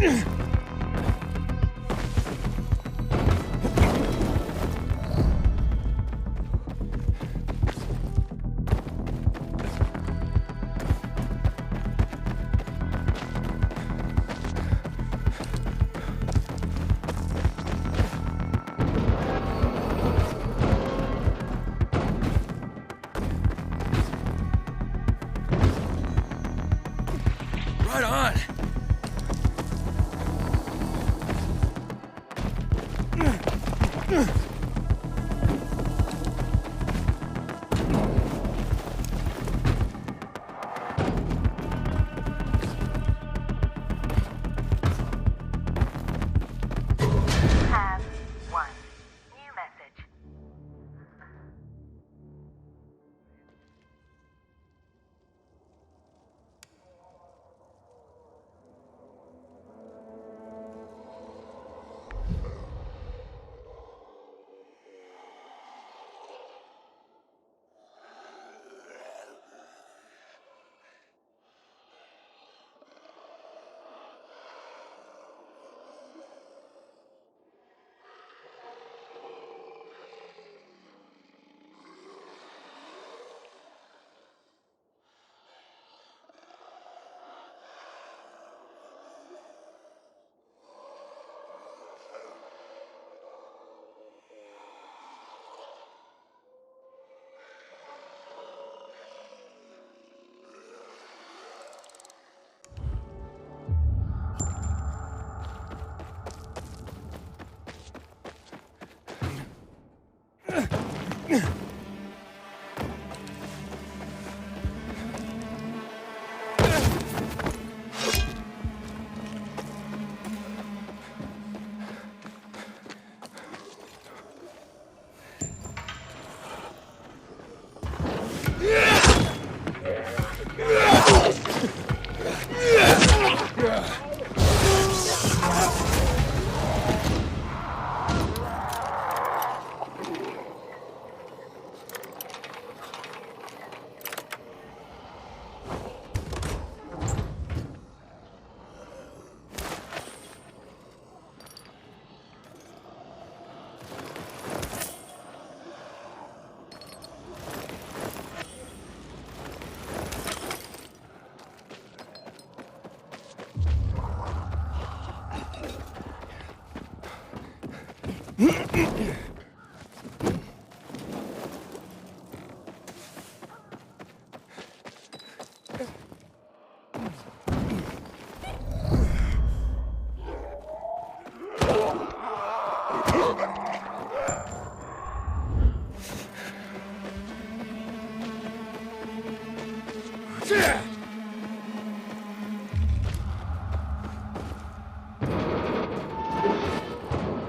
Right on. Have one. New message.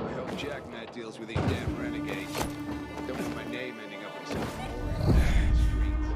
I hope Jack Matt deals with these damn renegades. Don't want my name ending up in some boring streets.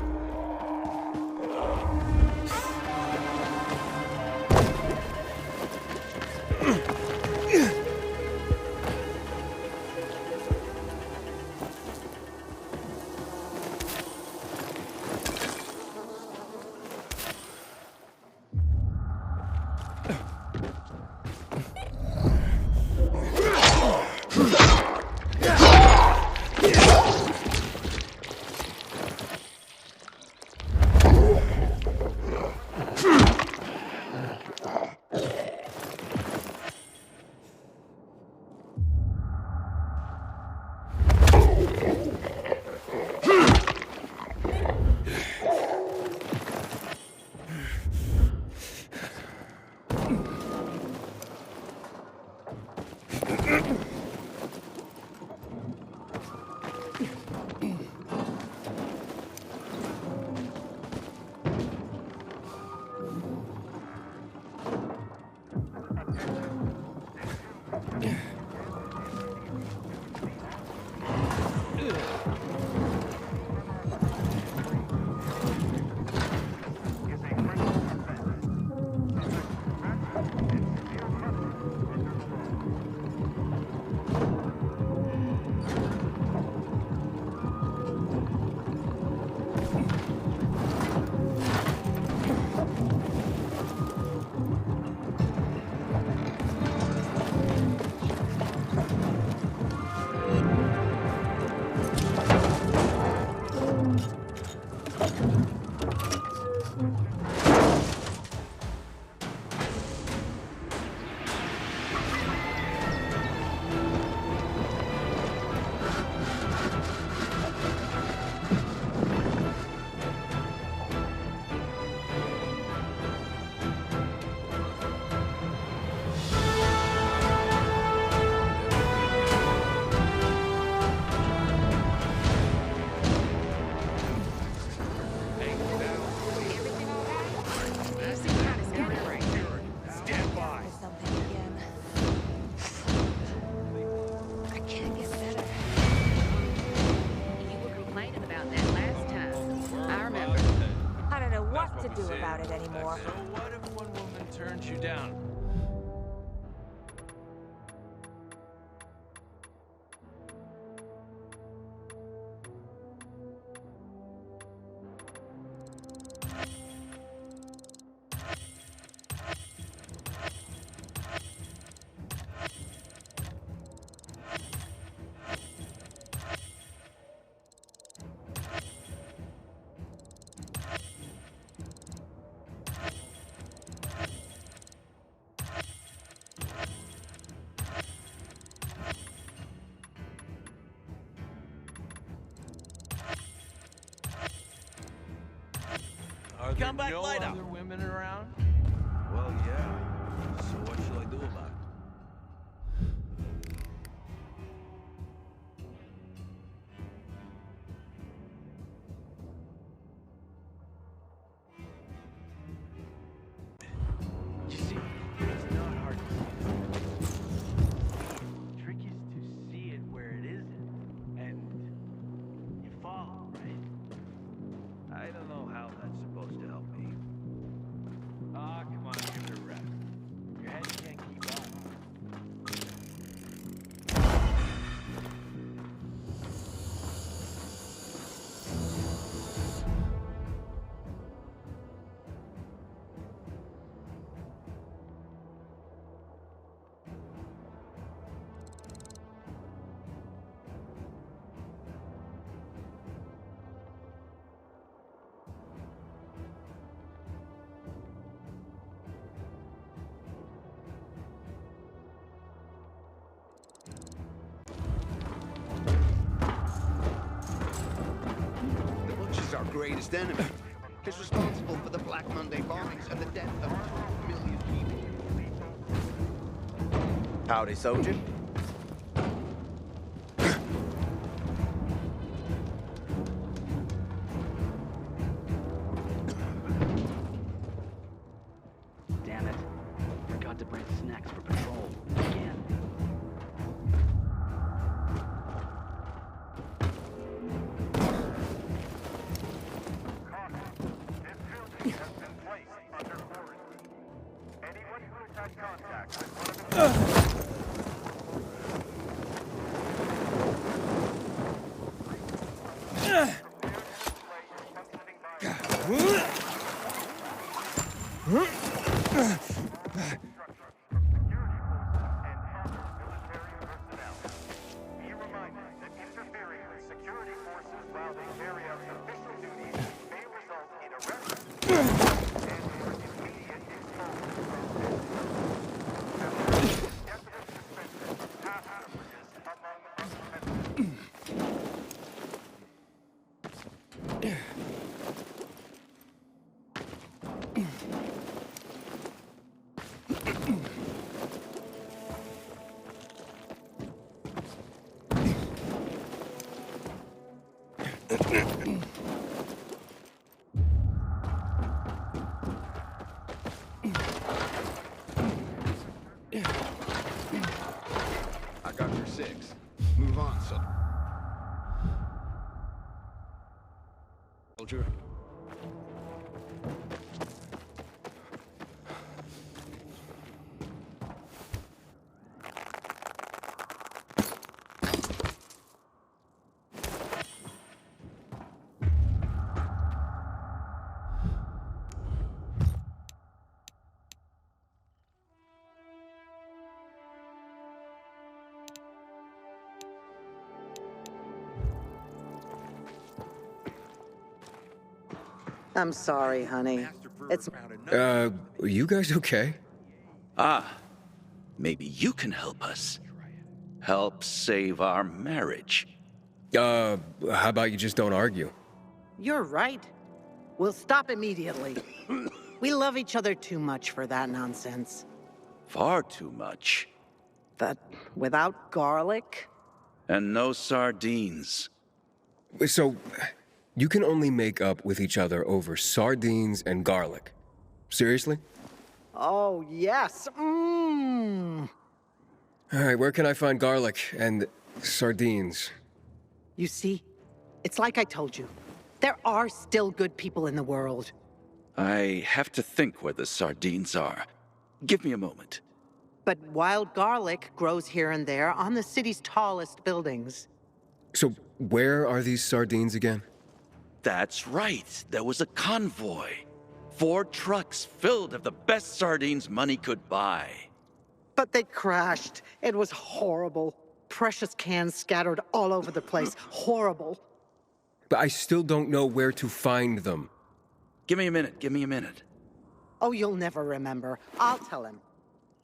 To do about it anymore. So what if one woman turns you down? Are there no other women around? Well, yeah. So what shall I do about it? You see, it's not hard to see. The trick is to see it where it isn't, and you fall, right? I don't know how that's supposed to help me. Ah, come on, give it a rest. Your head can't keep up. The Butcher's our greatest enemy. He's responsible for the Black Monday bombings and the death of 2 million people. Howdy, soldier. Damn it. Forgot to bring snacks for patrol. Again. This building has been placed under quarantine. Anyone who has had contact with one of the Be reminded that interfering with security forces while they carry out official duties may result in arrest and or immediate expulsion from definite suspension of past privileges among other members. I got your 6. Move on, soldier. I'm sorry, honey. It's... You guys okay? Ah, maybe you can help us. Help save our marriage. How about you just don't argue? You're right. We'll stop immediately. We love each other too much for that nonsense. Far too much. But without garlic? And no sardines. So, you can only make up with each other over sardines and garlic. Seriously? Oh, yes. Mmm. All right, where can I find garlic and sardines? You see, it's like I told you. There are still good people in the world. I have to think where the sardines are. Give me a moment. But wild garlic grows here and there on the city's tallest buildings. So, where are these sardines again? That's right. There was a convoy. 4 trucks filled of the best sardines money could buy. But they crashed. It was horrible. Precious cans scattered all over the place. Horrible. But I still don't know where to find them. Give me a minute. Give me a minute. Oh, you'll never remember. I'll tell him.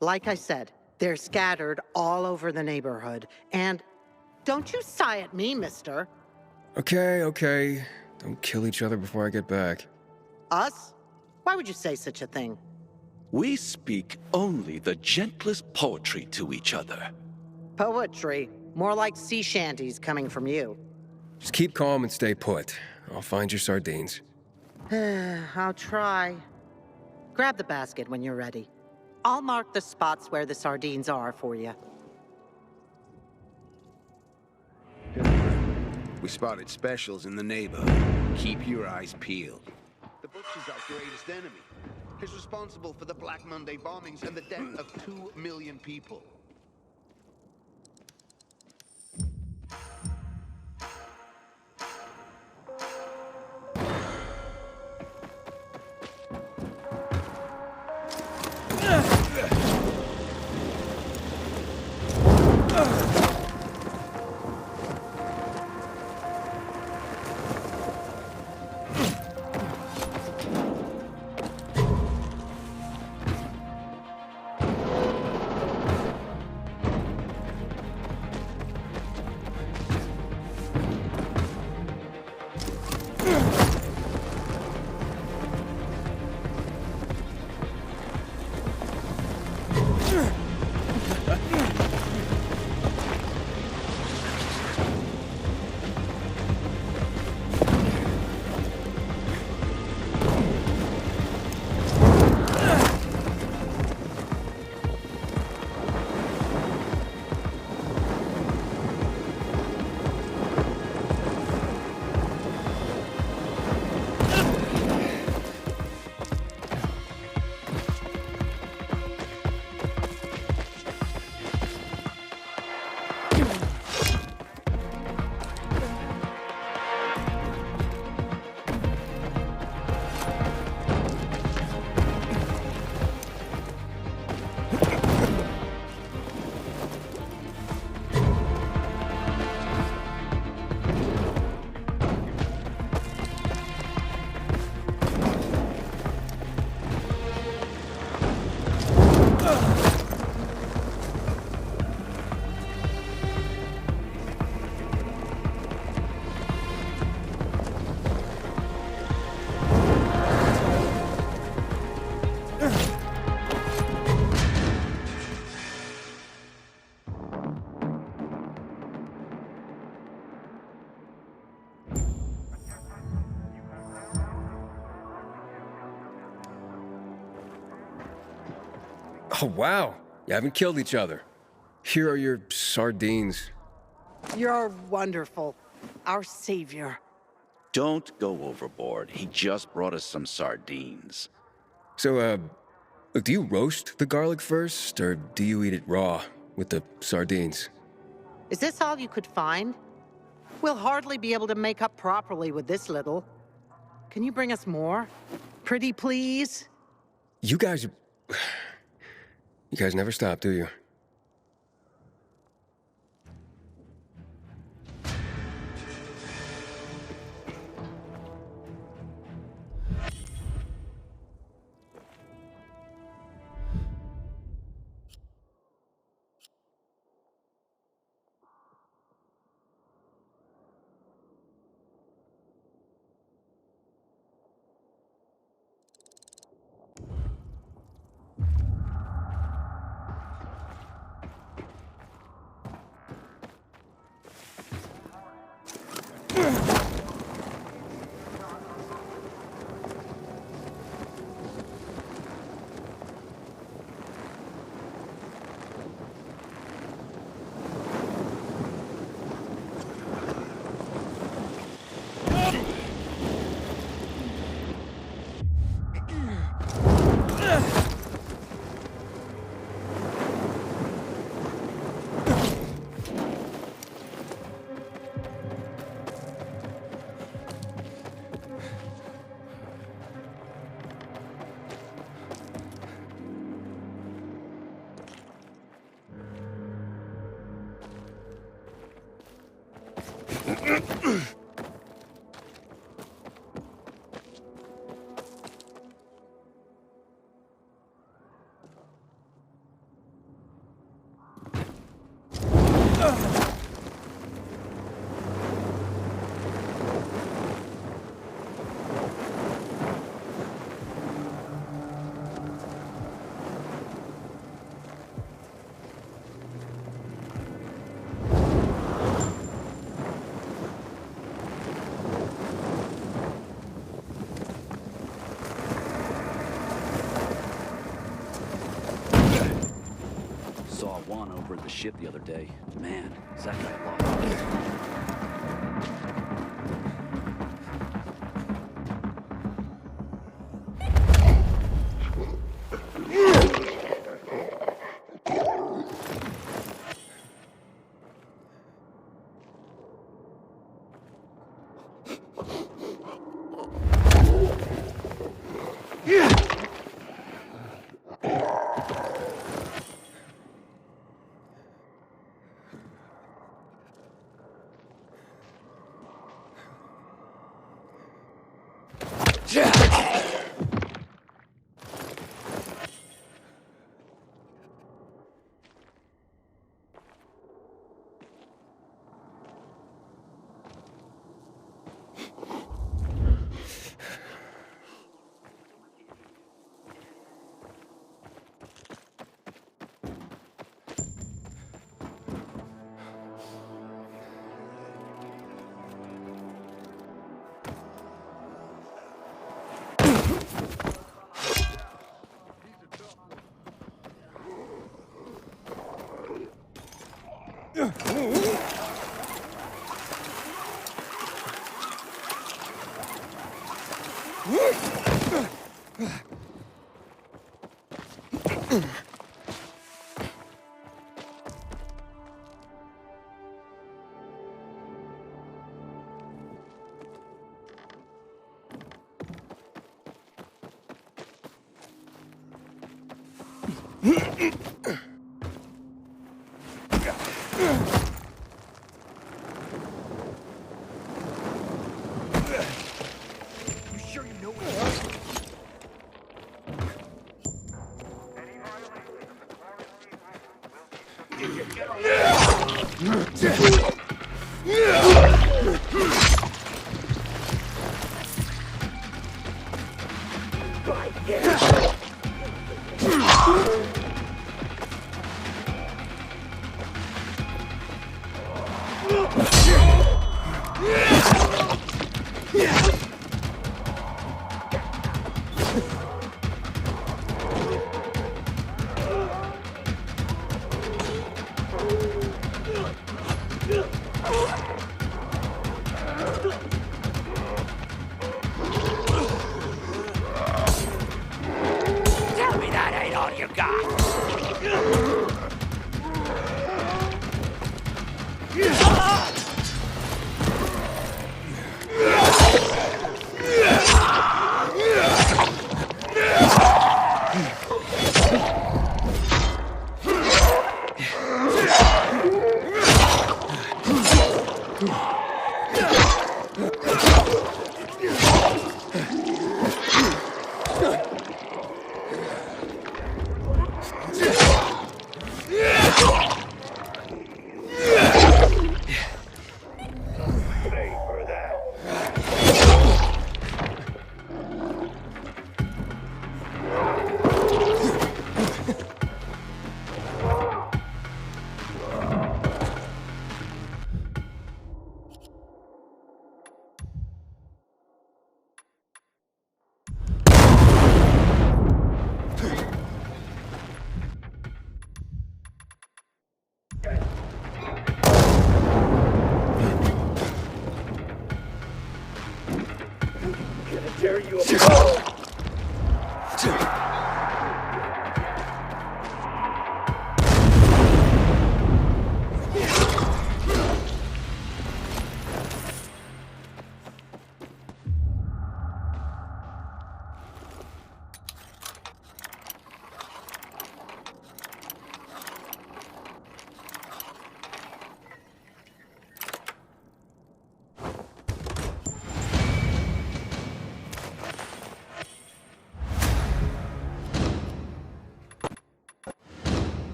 Like I said, they're scattered all over the neighborhood. And don't you sigh at me, mister. Okay. Don't kill each other before I get back. Us? Why would you say such a thing? We speak only the gentlest poetry to each other. Poetry. More like sea shanties coming from you. Just keep calm and stay put. I'll find your sardines. I'll try. Grab the basket when you're ready. I'll mark the spots where the sardines are for you. We spotted specials in the neighborhood. Keep your eyes peeled. The butcher's our greatest enemy. He's responsible for the Black Monday bombings and the death of 2 million people. Oh, wow. You haven't killed each other. Here are your sardines. You're wonderful. Our savior. Don't go overboard. He just brought us some sardines. So, do you roast the garlic first, or do you eat it raw with the sardines? Is this all you could find? We'll hardly be able to make up properly with this little. Can you bring us more? Pretty please? You guys never stop, do you? Saw Juan over at the ship the other day. Man, is that guy lost.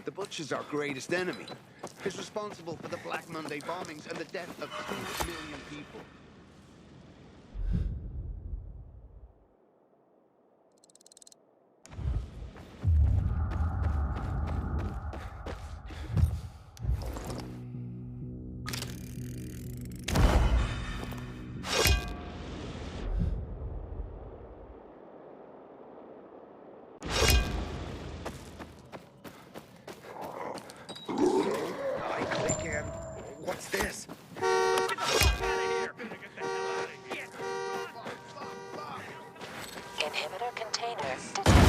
The Butcher's our greatest enemy. He's responsible for the Black Monday bombings and the death of 2 million people. What's this? Inhibitor container detected.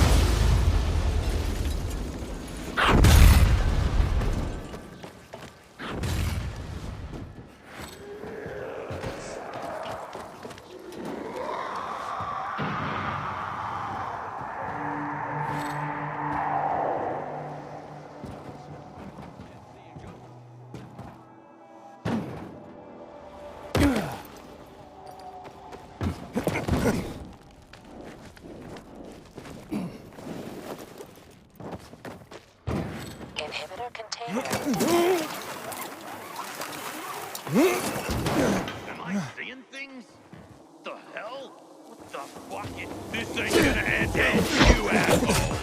Inhibitor container. Am I seeing things? The hell? What the fuck? This ain't gonna end well, you asshole!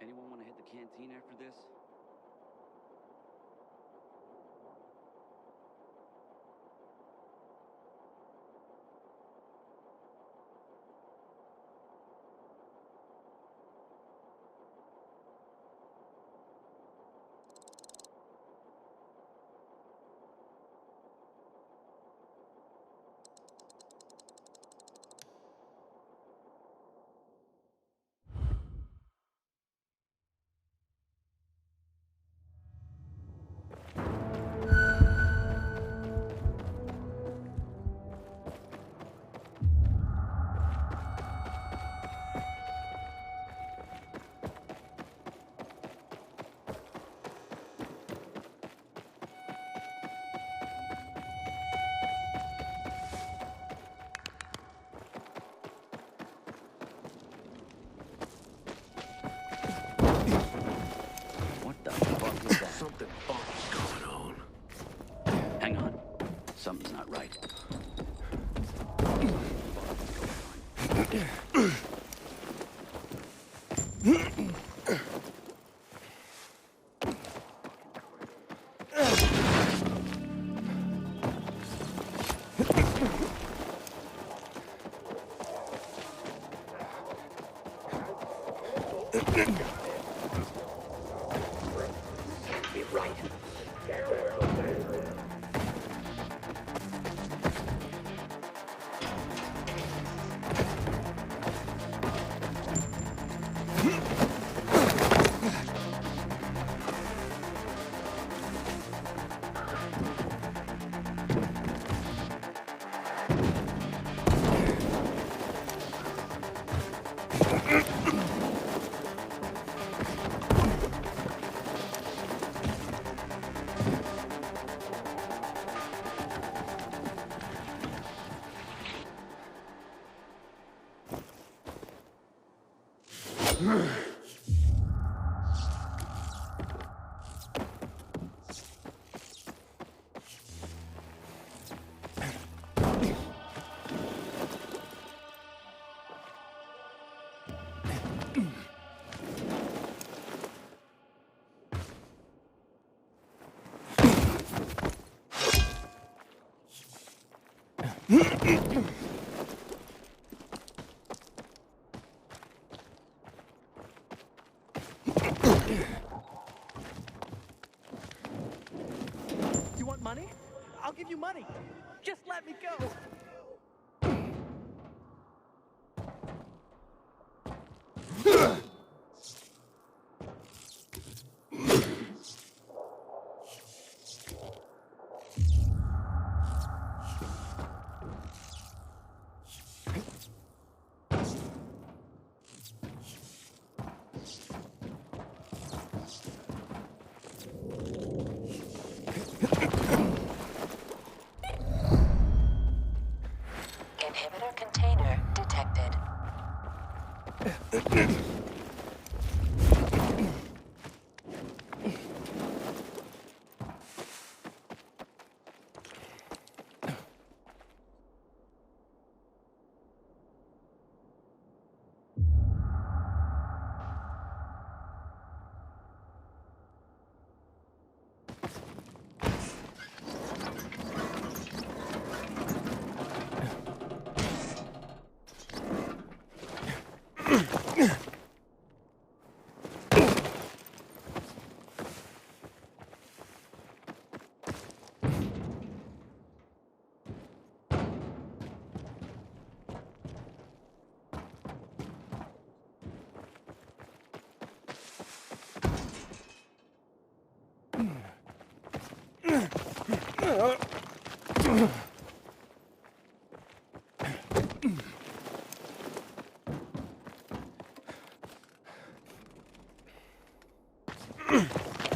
Anyone want to hit the canteen after this? Something's not right. Be right. You want money? I'll give you money. Just let me go. Inhibitor container detected.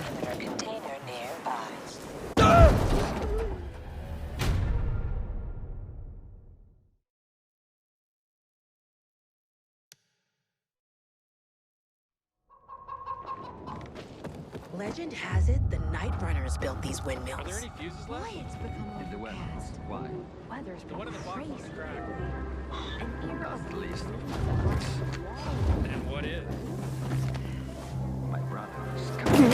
Inhibitor container nearby. Legend has it the Night-Runners built these windmills. Are there any fuses left? Why it's become overcast. Why? Weather's The one in the box crazy. was cracked. An era of At least. And what is? My brother is coming.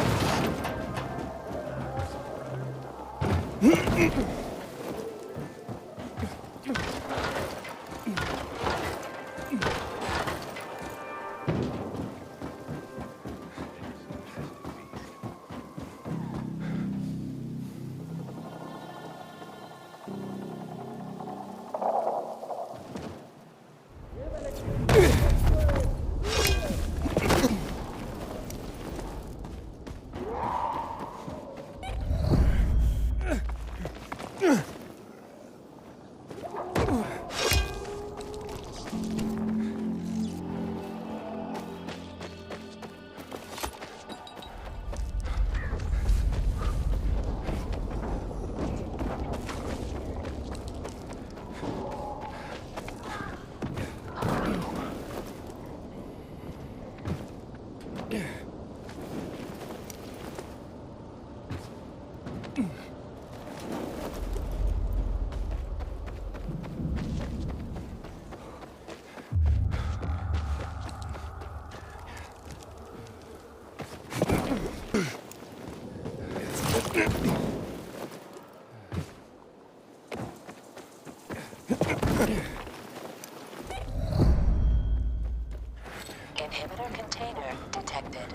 Inhibitor container detected.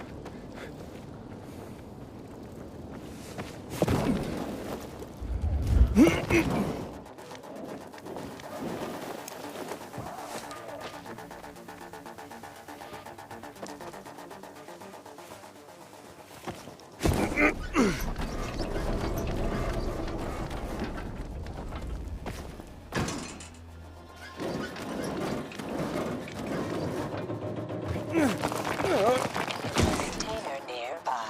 Container nearby.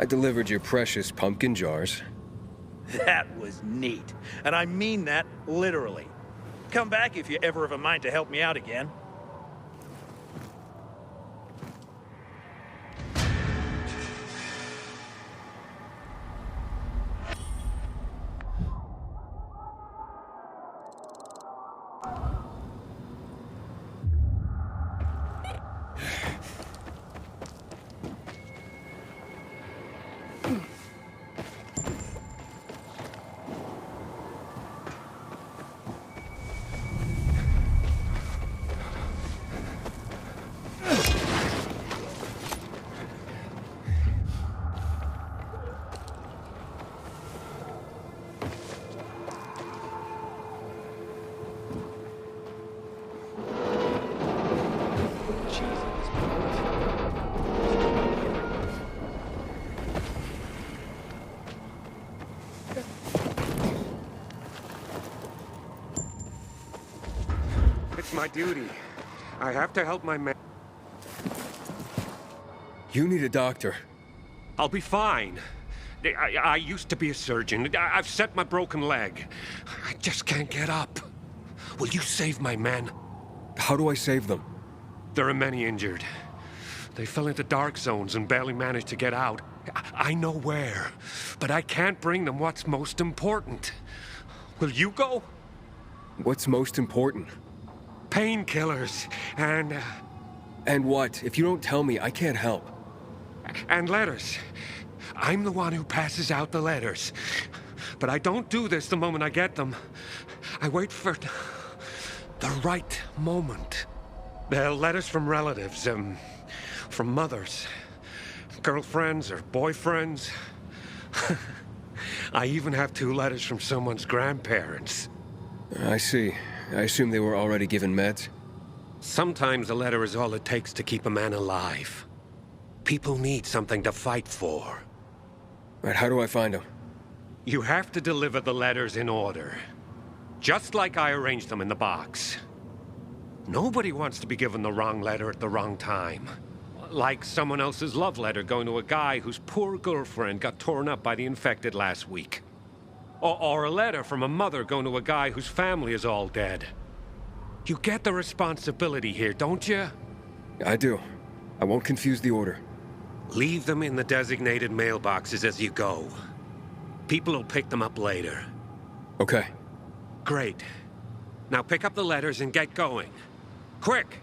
I delivered your precious pumpkin jars. That was neat. And I mean that literally. Come back if you ever have a mind to help me out again. It's my duty. I have to help my man. You need a doctor. I'll be fine. I used to be a surgeon. I've set my broken leg. I just can't get up. Will you save my men? How do I save them? There are many injured. They fell into dark zones and barely managed to get out. I know where, but I can't bring them what's most important. Will you go? What's most important? Painkillers, and... And what? If you don't tell me, I can't help. And letters. I'm the one who passes out the letters. But I don't do this the moment I get them. I wait for the right moment. They're letters from relatives, from mothers, girlfriends or boyfriends. I even have 2 letters from someone's grandparents. I see. I assume they were already given meds? Sometimes a letter is all it takes to keep a man alive. People need something to fight for. Right, how do I find them? You have to deliver the letters in order. Just like I arranged them in the box. Nobody wants to be given the wrong letter at the wrong time. Like someone else's love letter going to a guy whose poor girlfriend got torn up by the infected last week. Or a letter from a mother going to a guy whose family is all dead. You get the responsibility here, don't you? I do. I won't confuse the order. Leave them in the designated mailboxes as you go. People will pick them up later. Okay. Great. Now pick up the letters and get going. Quick!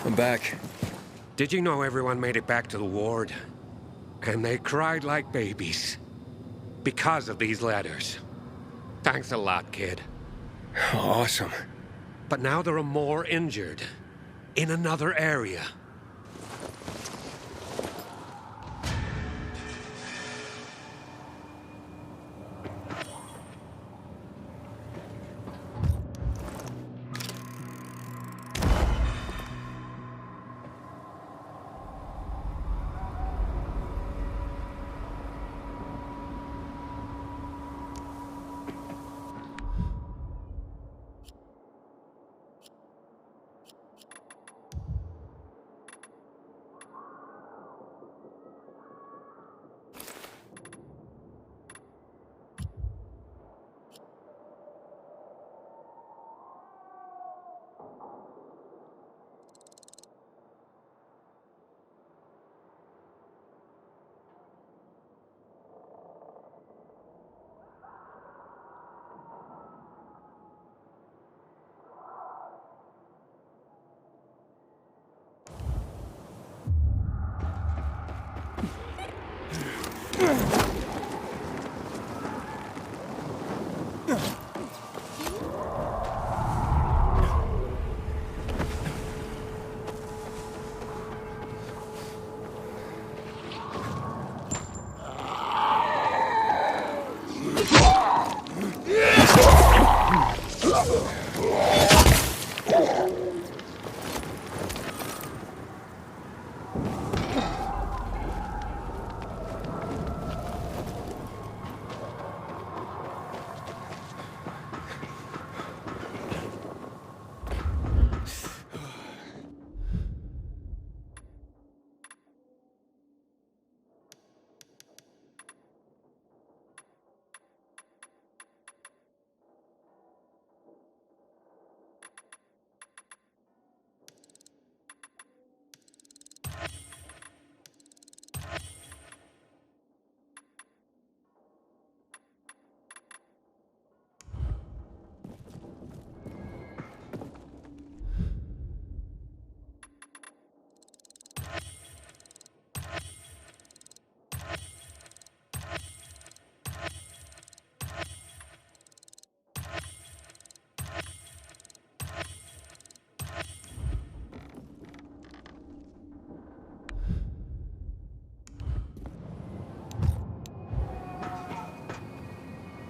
I'm back. Did you know everyone made it back to the ward? And they cried like babies. Because of these letters. Thanks a lot, kid. Awesome. But now there are more injured. In another area.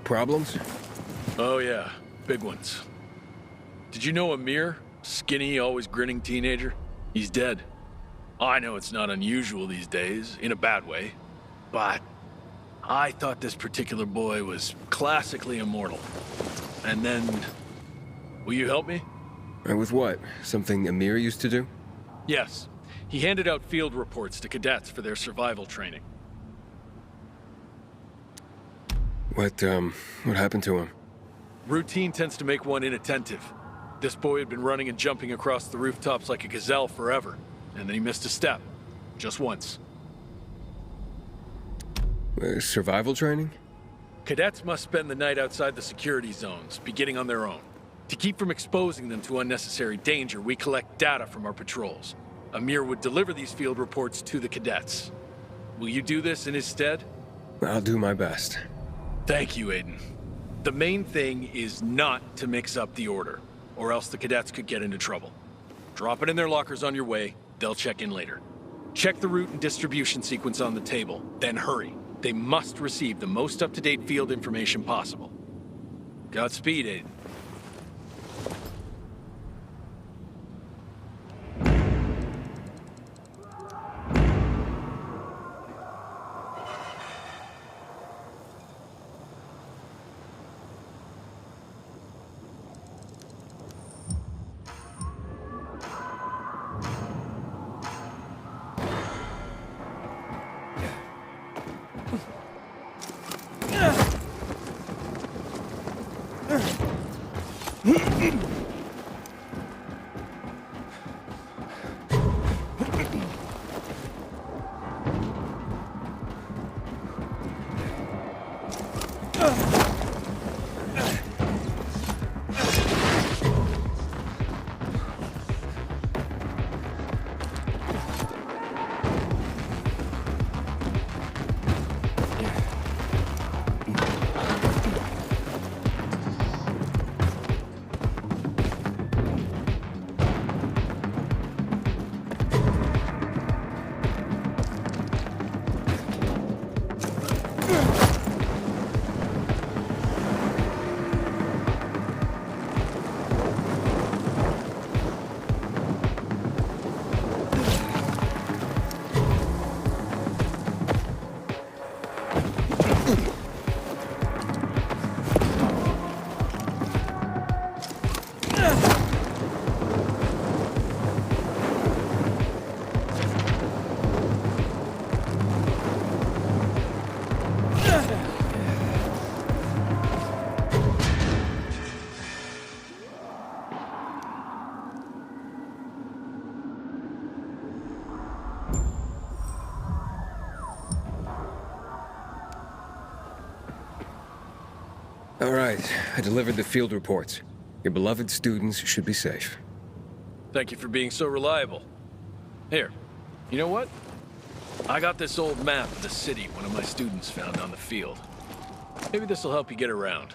Problems? Oh yeah, big ones. Did you know Amir? Skinny, always grinning teenager? He's dead. I know it's not unusual these days, in a bad way, but I thought this particular boy was classically immortal. And then... will you help me? With what? Something Amir used to do? Yes. He handed out field reports to cadets for their survival training. What happened to him? Routine tends to make one inattentive. This boy had been running and jumping across the rooftops like a gazelle forever, and then he missed a step. Just once. Survival training? Cadets must spend the night outside the security zones, beginning on their own. To keep from exposing them to unnecessary danger, we collect data from our patrols. Amir would deliver these field reports to the cadets. Will you do this in his stead? I'll do my best. Thank you, Aiden. The main thing is not to mix up the order, or else the cadets could get into trouble. Drop it in their lockers on your way, they'll check in later. Check the route and distribution sequence on the table, then hurry. They must receive the most up-to-date field information possible. Godspeed, Aiden. All right, I delivered the field reports. Your beloved students should be safe. Thank you for being so reliable. Here, you know what? I got this old map of the city one of my students found on the field. Maybe this will help you get around.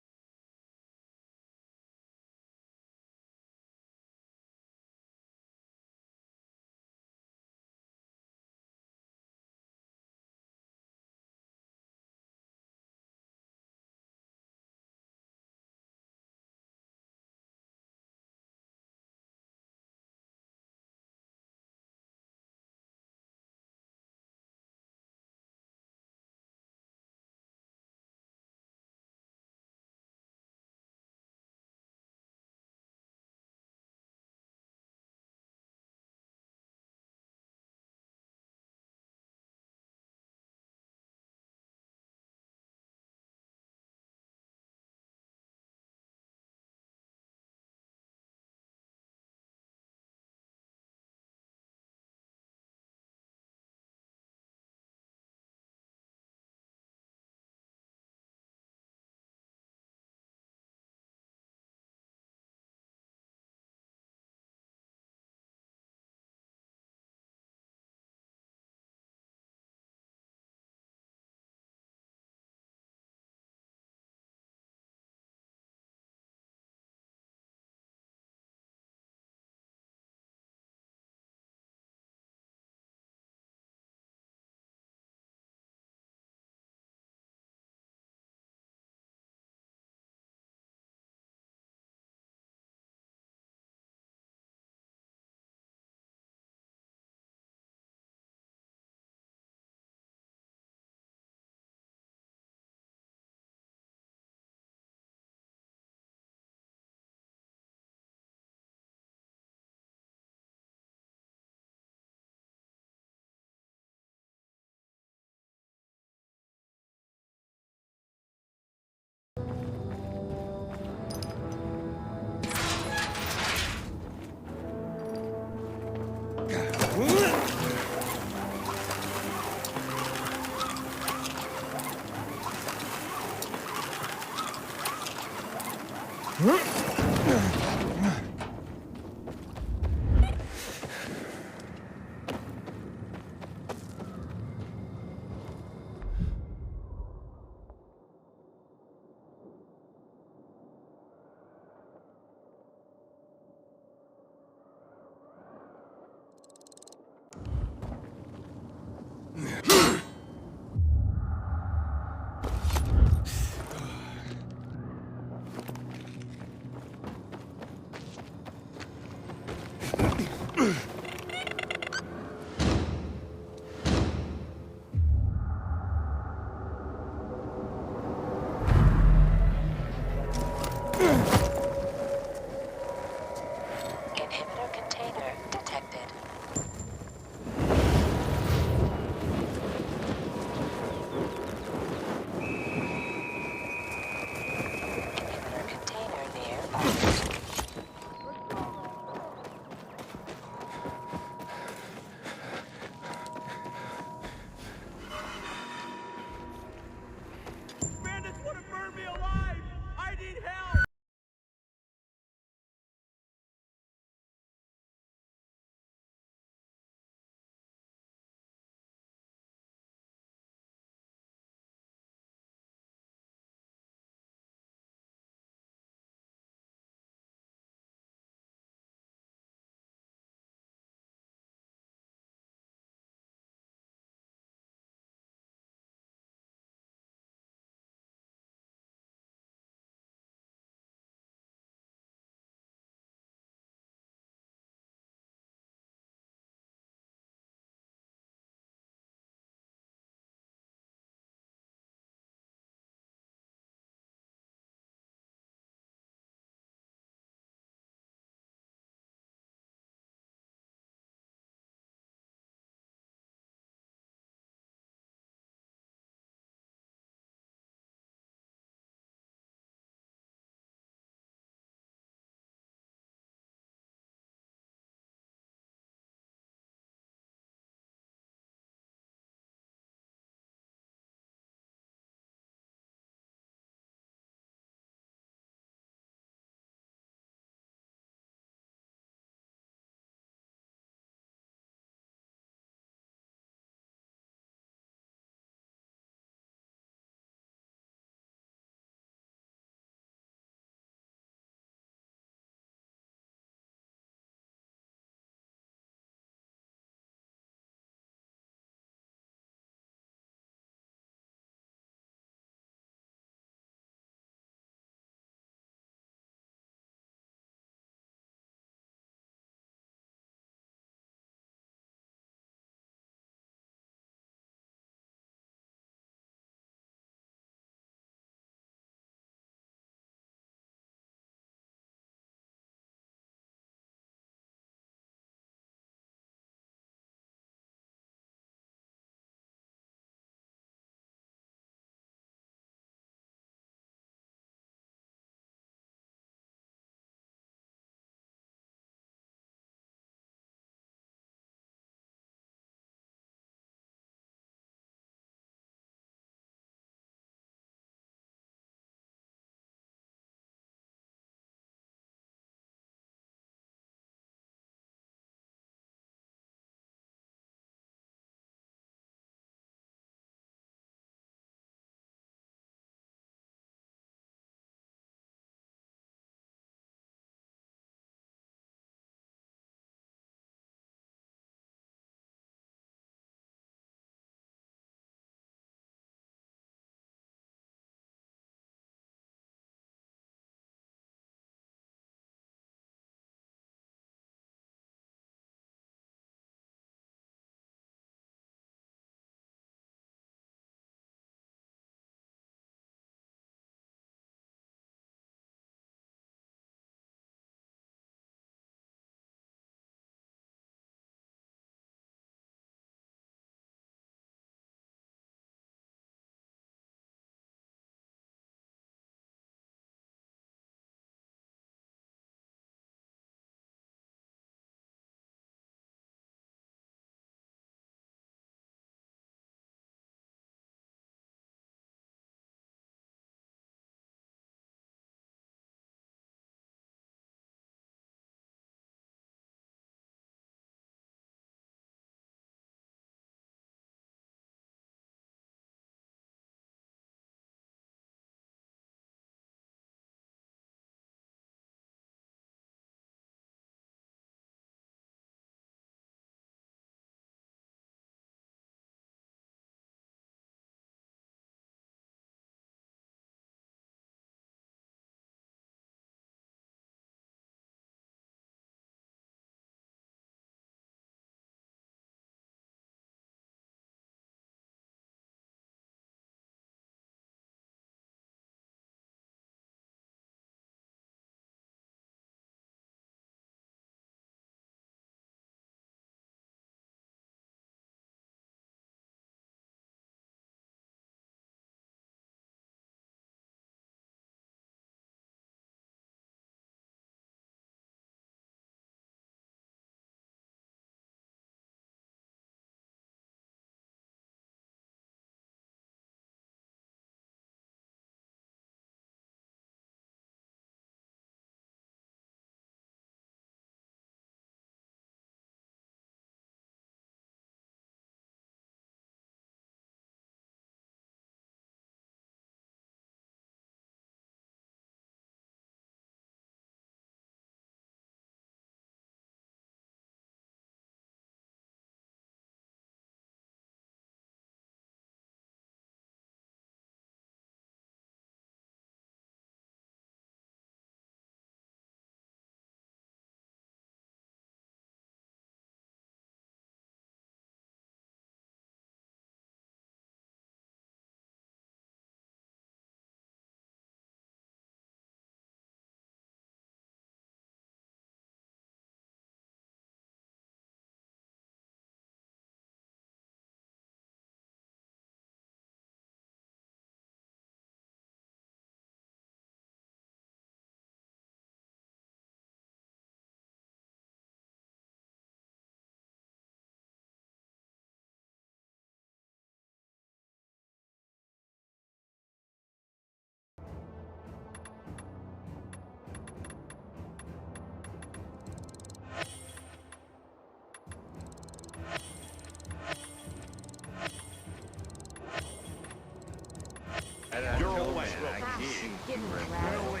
Give me a ride.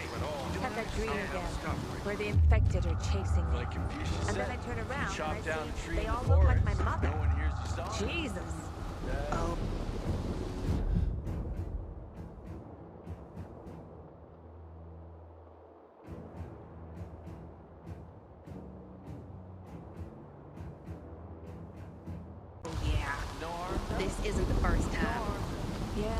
Had that dream again, where the infected are chasing me. And then I turn around and I see they all look like my mother. No one hears you saw. Jesus. Oh. Yeah. This isn't the first time. Yeah.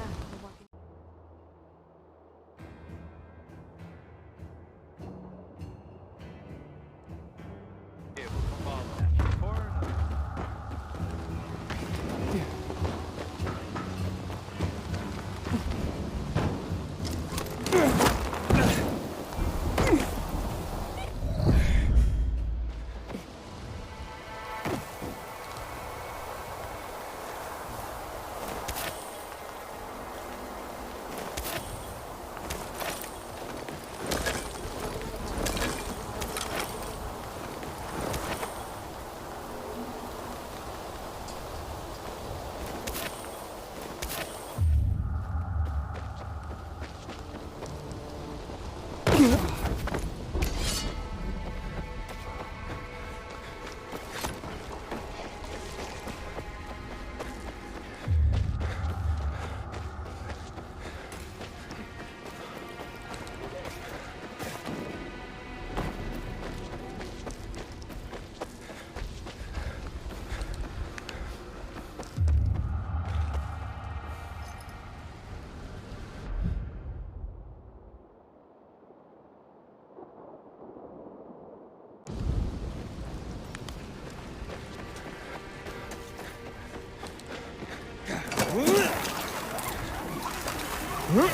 Where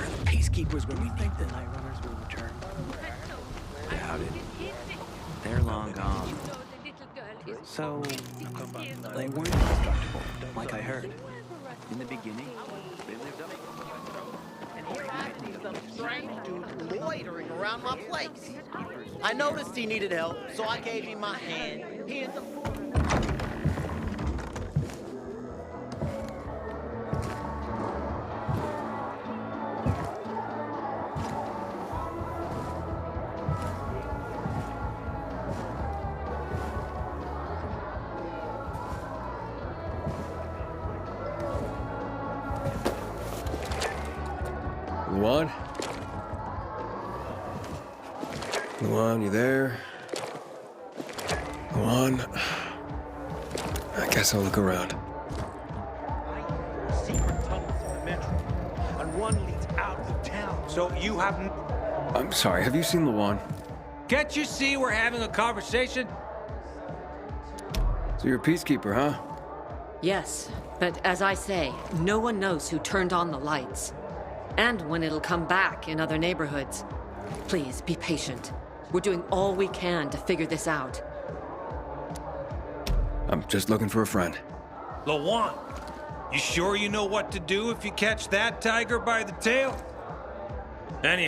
are the peacekeepers when we need them? Nightrunners will return. Doubt it. They're long gone. So, they weren't indestructible, like I heard. In the beginning, they lived up. And here I see some strange dude loitering around my place. I noticed he needed help, so I gave him my hand. He ends up... Luan? Luan, you there? Luan? I guess I'll look around. Secret tunnels in the metro, and one leads out of town. So you haven't... I'm sorry, have you seen Luan? Can't you see we're having a conversation? So you're a peacekeeper, huh? Yes, but as I say, no one knows who turned on the lights. And when it'll come back in other neighborhoods. Please, be patient. We're doing all we can to figure this out. I'm just looking for a friend. Lawan, you sure you know what to do if you catch that tiger by the tail? Anyhow.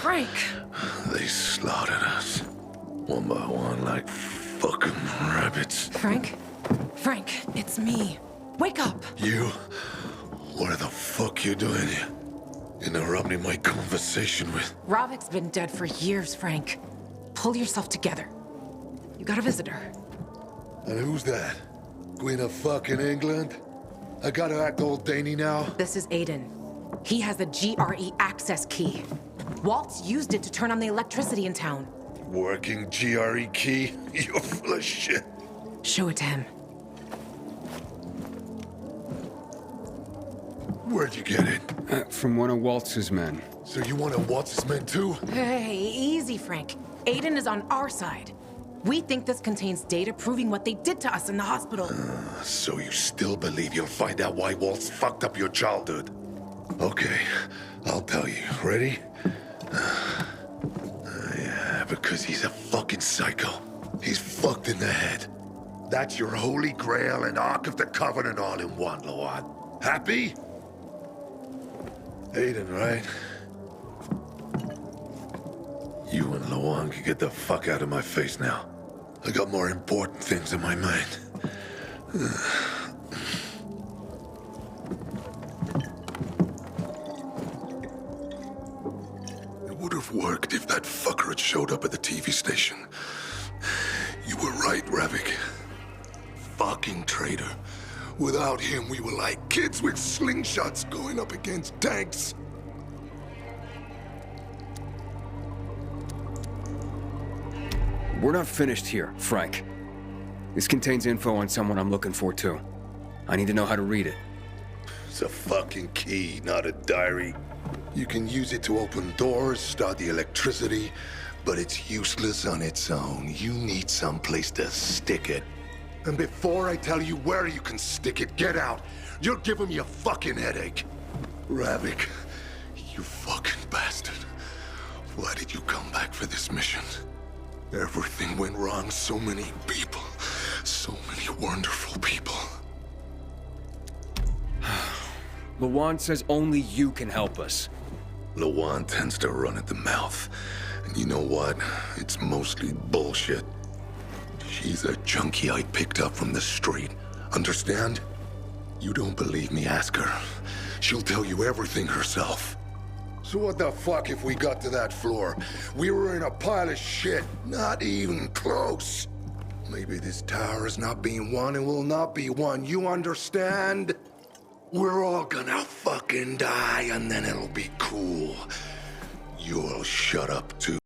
Frank! They slaughtered us. One by one like fucking rabbits. Frank? Frank, it's me. Wake up! You? What the fuck you doing here? Interrupting my conversation with... Ravik's been dead for years, Frank. Pull yourself together. You got a visitor. And who's that? Queen of fucking England? I gotta act all dainty now? This is Aiden. He has the GRE access key. Walt's used it to turn on the electricity in town. Working GRE key? You're full of shit. Show it to him. Where'd you get it? From one of Waltz's men. So you one of Waltz's men too? Hey, easy, Frank. Aiden is on our side. We think this contains data proving what they did to us in the hospital. So you still believe you'll find out why Waltz fucked up your childhood? Okay, I'll tell you. Ready? Yeah, because he's a fucking psycho. He's fucked in the head. That's your Holy Grail and Ark of the Covenant all in one, Lawan. Happy? Aiden, right? You and Lawan can get the fuck out of my face now. I got more important things in my mind. It would have worked if that fucker had showed up at the TV station. You were right, Ravik. Fucking traitor. Without him, we were like kids with slingshots going up against tanks. We're not finished here, Frank. This contains info on someone I'm looking for, too. I need to know how to read it. It's a fucking key, not a diary. You can use it to open doors, start the electricity, but it's useless on its own. You need someplace to stick it. And before I tell you where you can stick it, get out. You're giving me a fucking headache. Ravik, you fucking bastard. Why did you come back for this mission? Everything went wrong. So many people. So many wonderful people. Lawan says only you can help us. Lawan tends to run at the mouth. And you know what? It's mostly bullshit. She's a junkie I picked up from the street. Understand? You don't believe me, ask her. She'll tell you everything herself. So what the fuck if we got to that floor? We were in a pile of shit, not even close. Maybe this tower is not being won and will not be won, you understand? We're all gonna fucking die and then it'll be cool. You'll shut up too.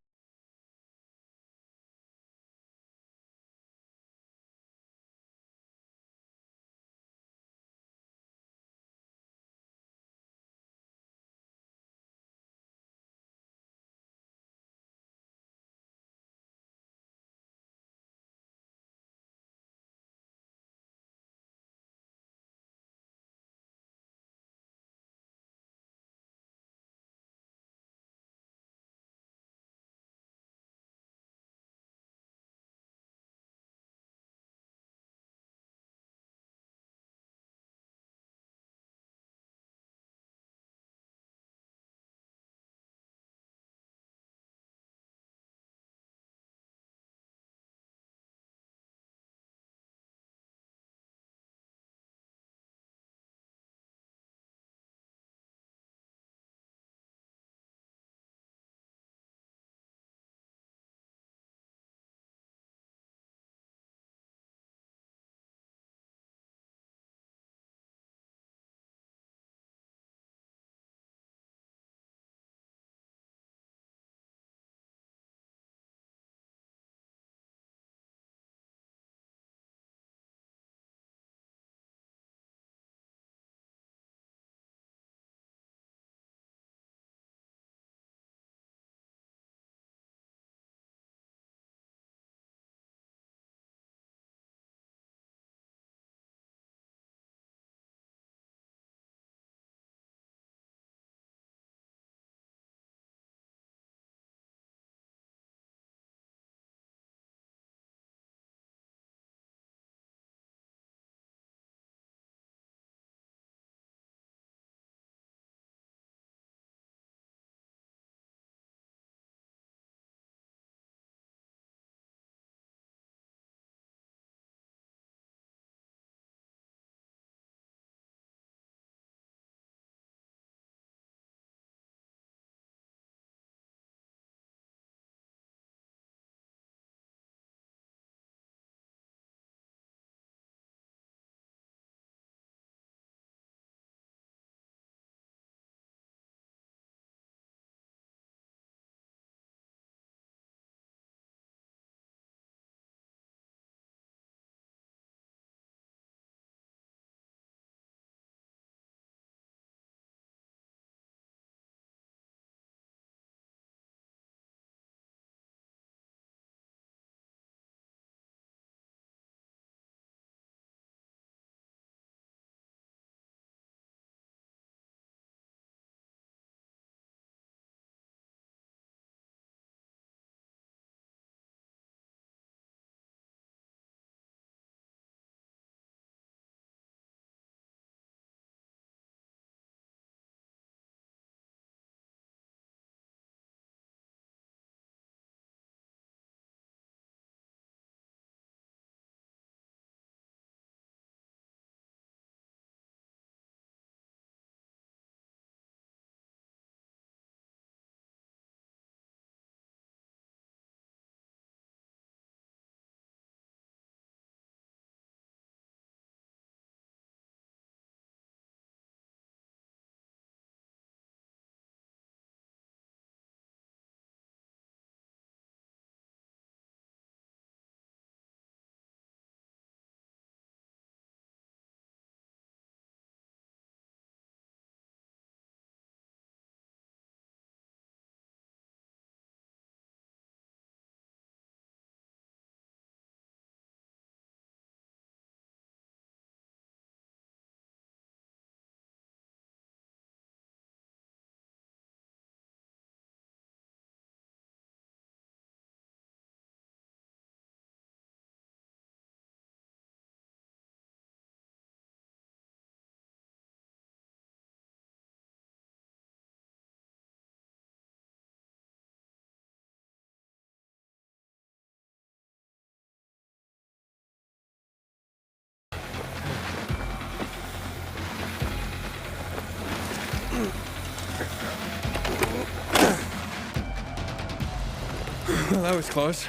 Well, that was close.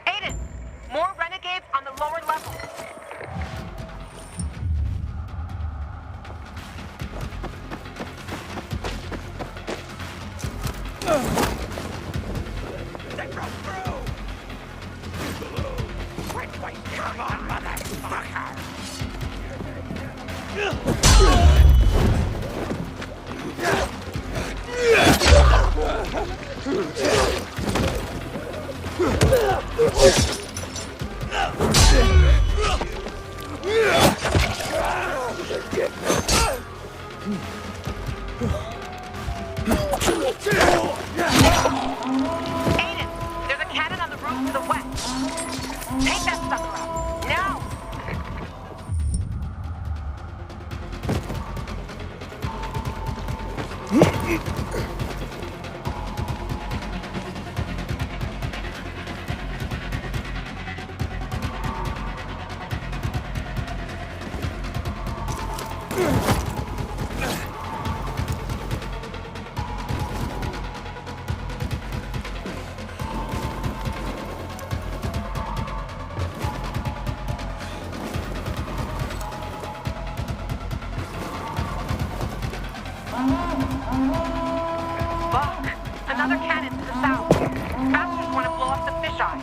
Aiden, more renegades on the lower level. Come on, motherfucker! Aiden, there's a cannon on the roof to the west. Take that sucker out. Now! Fuck! Another cannon to the south. Bastards want to blow up the fisheye.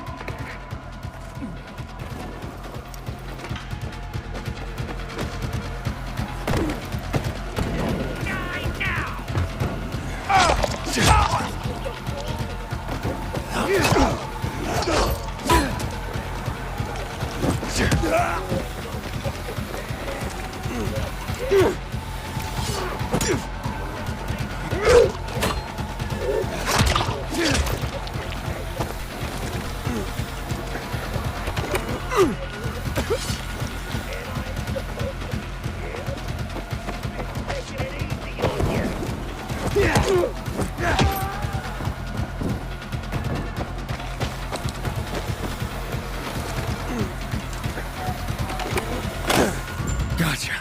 Gotcha.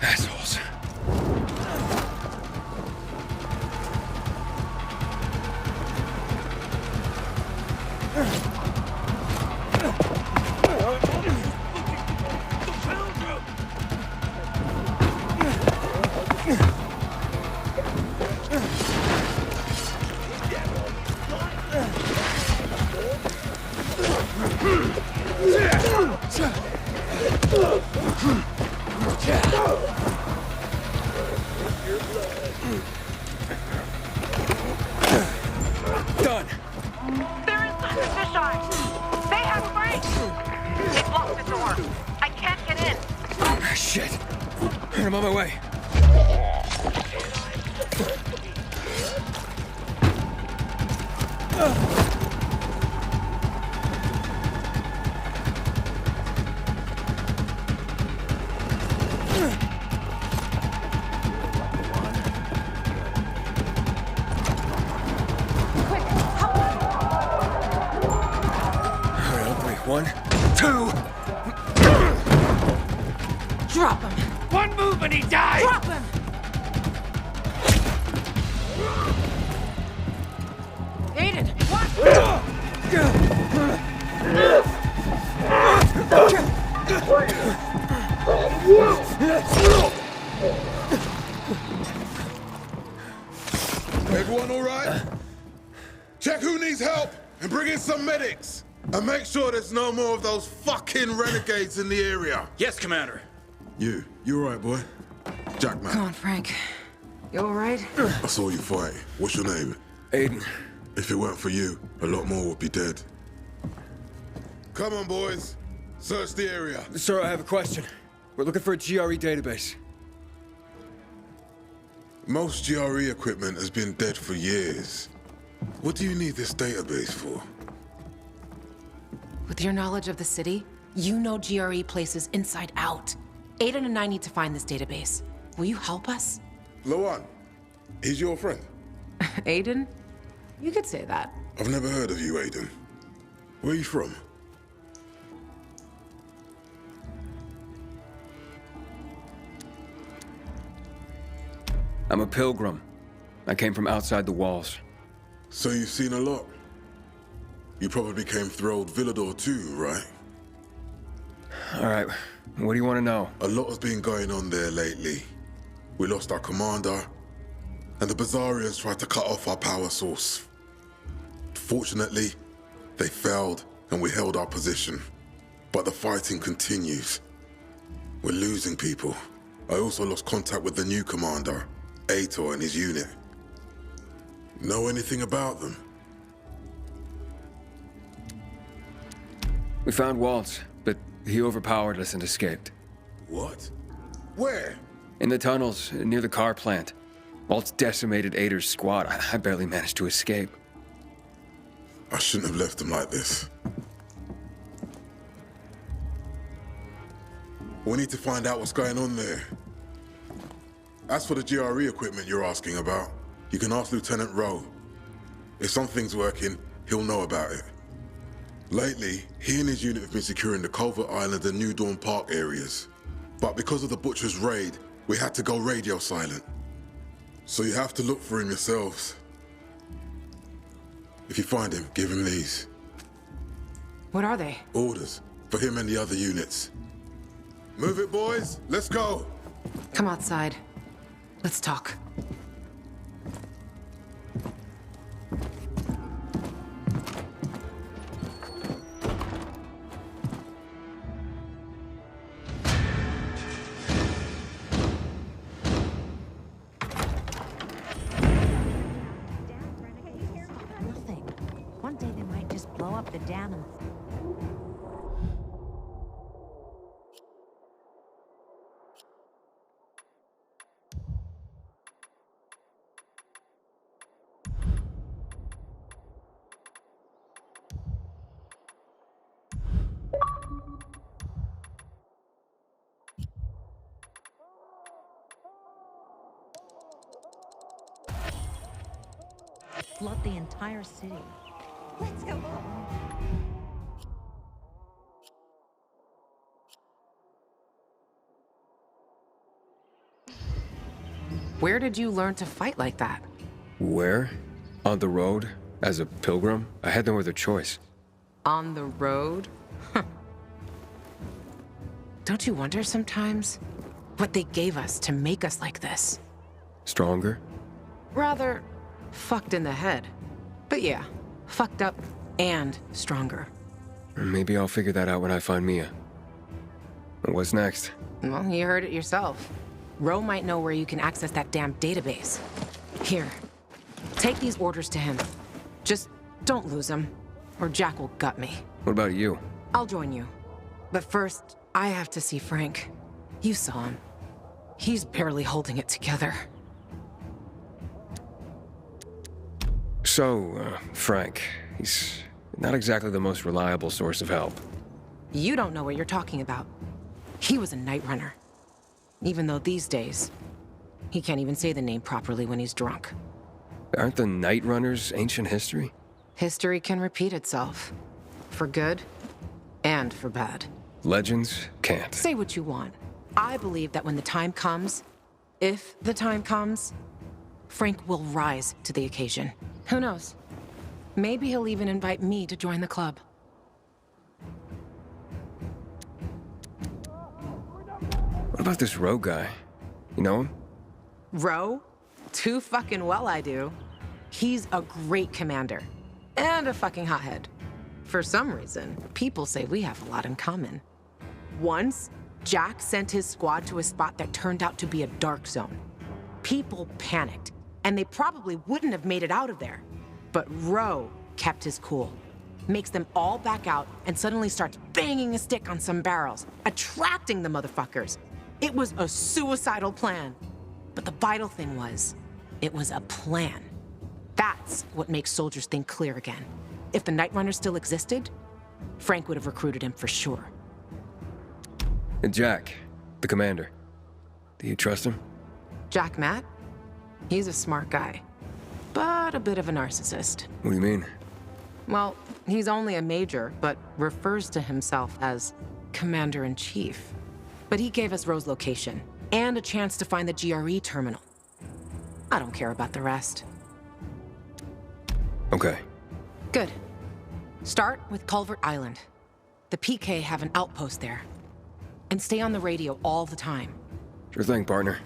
Assholes. Done. They're inside the fisheye. They have brakes. They blocked the door. I can't get in. Ah, shit. I'm on my way. One, two. Drop him. One move and he dies! Drop him. Aiden, what? Everyone all right? Check who needs help and bring in some medics. And make sure there's no more of those fucking renegades in the area. Yes, Commander. You all right, boy? Jack, man. Come on, Frank. You all right? I saw you fight. What's your name? Aiden. If it weren't for you, a lot more would be dead. Come on, boys. Search the area. Sir, I have a question. We're looking for a GRE database. Most GRE equipment has been dead for years. What do you need this database for? With your knowledge of the city, you know GRE places inside out. Aiden and I need to find this database. Will you help us? Lawan, he's your friend. Aiden? You could say that. I've never heard of you, Aiden. Where are you from? I'm a pilgrim. I came from outside the walls. So you've seen a lot? You probably came through old Villador too, right? All right, what do you want to know? A lot has been going on there lately. We lost our commander, and the Bazarians tried to cut off our power source. Fortunately, they failed, and we held our position. But the fighting continues. We're losing people. I also lost contact with the new commander, Aitor, and his unit. Know anything about them? We found Waltz, but he overpowered us and escaped. What? Where? In the tunnels, near the car plant. Waltz decimated Aitor's squad. I barely managed to escape. I shouldn't have left him like this. We need to find out what's going on there. As for the GRE equipment you're asking about, you can ask Lieutenant Rowe. If something's working, he'll know about it. Lately, he and his unit have been securing the Culver Island and New Dawn Park areas. But because of the Butcher's raid, we had to go radio silent. So you have to look for him yourselves. If you find him, give him these. What are they? Orders for him and the other units. Move it, boys. Let's go. Come outside. Let's talk. Nothing. One day they might just blow up the dam and... flood the entire city. Let's go. Where did you learn to fight like that? Where? On the road? As a pilgrim? I had no other choice. On the road? Don't you wonder sometimes what they gave us to make us like this? Stronger? Rather, fucked in the head. But yeah, fucked up and stronger. Maybe I'll figure that out when I find Mia. What's next? Well, you heard it yourself. Rowe might know where you can access that damn database. Here, take these orders to him. Just don't lose them, or Jack will gut me. What about you? I'll join you. But first, I have to see Frank. You saw him. He's barely holding it together. So, Frank, he's not exactly the most reliable source of help. You don't know what you're talking about. He was a Nightrunner. Even though these days, he can't even say the name properly when he's drunk. Aren't the Nightrunners ancient history? History can repeat itself. For good and for bad. Legends can't. Say what you want. I believe that when the time comes, if the time comes, Frank will rise to the occasion. Who knows? Maybe he'll even invite me to join the club. What about this Rowe guy? You know him? Rowe? Too fucking well I do. He's a great commander. And a fucking hothead. For some reason, people say we have a lot in common. Once, Jack sent his squad to a spot that turned out to be a dark zone. People panicked, and they probably wouldn't have made it out of there. But Rowe kept his cool. Makes them all back out and suddenly starts banging a stick on some barrels, attracting the motherfuckers. It was a suicidal plan. But the vital thing was, it was a plan. That's what makes soldiers think clear again. If the Nightrunner still existed, Frank would have recruited him for sure. And Jack, the commander. Do you trust him? Jack Matt? He's a smart guy, but a bit of a narcissist. What do you mean? Well, he's only a major, but refers to himself as Commander-in-Chief. But he gave us Rowe's location, and a chance to find the GRE terminal. I don't care about the rest. Okay. Good. Start with Culvert Island. The PK have an outpost there. And stay on the radio all the time. Sure thing, partner.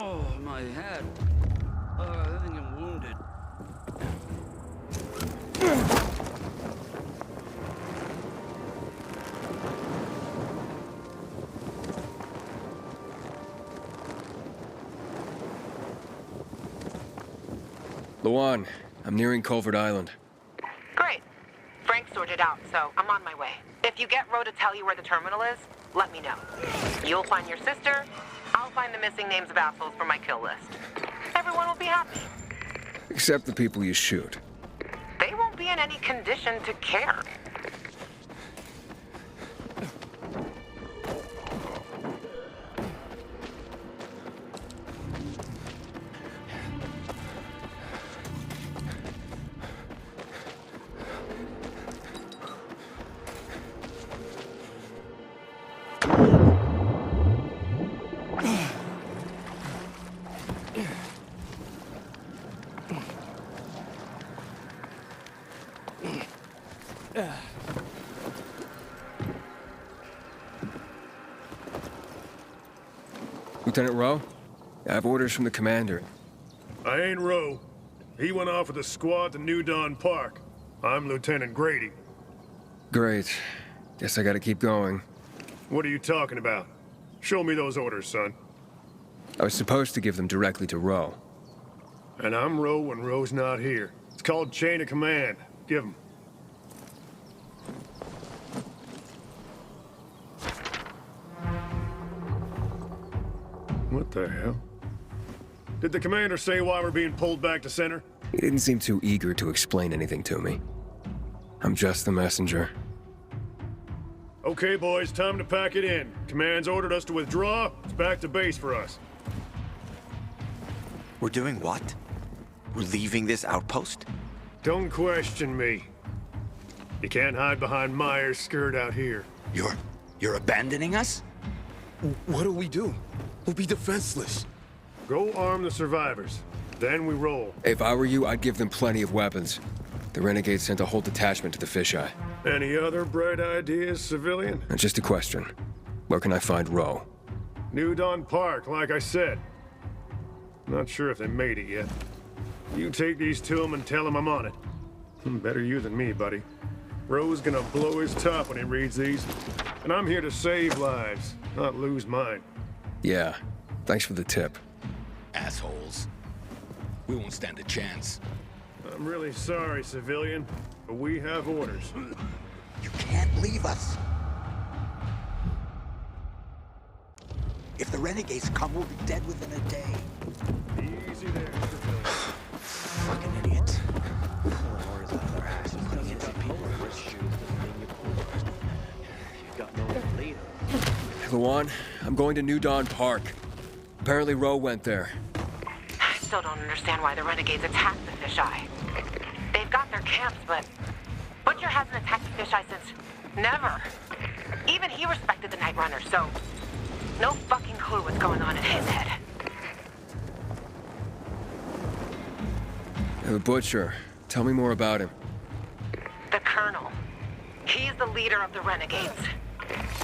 Oh, my head. I think I'm wounded. Luan, I'm nearing Culvert Island. Great. Frank sorted out, so I'm on my way. If you get Ro to tell you where the terminal is, let me know. You'll find your sister, I'll find the missing names of assholes for my kill list. Everyone will be happy. Except the people you shoot. They won't be in any condition to care. Lieutenant Rowe? I have orders from the commander. I ain't Rowe. He went off with a squad to New Dawn Park. I'm Lieutenant Grady. Great. Guess I gotta keep going. What are you talking about? Show me those orders, son. I was supposed to give them directly to Rowe. And I'm Rowe when Rowe's not here. It's called chain of command. Give him. What the hell? Did the commander say why we're being pulled back to center? He didn't seem too eager to explain anything to me. I'm just the messenger. Okay, boys, time to pack it in. Command's ordered us to withdraw. It's back to base for us. We're doing what? We're leaving this outpost? Don't question me. You can't hide behind Myers' skirt out here. You're abandoning us? What do we do? We'll be defenseless. Go arm the survivors. Then we roll. If I were you, I'd give them plenty of weapons. The Renegades sent a whole detachment to the fisheye. Any other bright ideas, civilian? Just a question. Where can I find Rowe? New Dawn Park, like I said. Not sure if they made it yet. You take these to him and tell him I'm on it. Better you than me, buddy. Rowe's gonna blow his top when he reads these. And I'm here to save lives, not lose mine. Yeah. Thanks for the tip. Assholes. We won't stand a chance. I'm really sorry, civilian, but we have orders. You can't leave us. If the Renegades come, we'll be dead within a day. Easy there, civilian. Fucking idiots. Luan, I'm going to New Dawn Park. Apparently Rowe went there. I still don't understand why the Renegades attacked the fisheye. They've got their camps, but Butcher hasn't attacked the fisheye since never. Even he respected the Nightrunner, so no fucking clue what's going on in his head. The Butcher. Tell me more about him. The Colonel. He's the leader of the Renegades.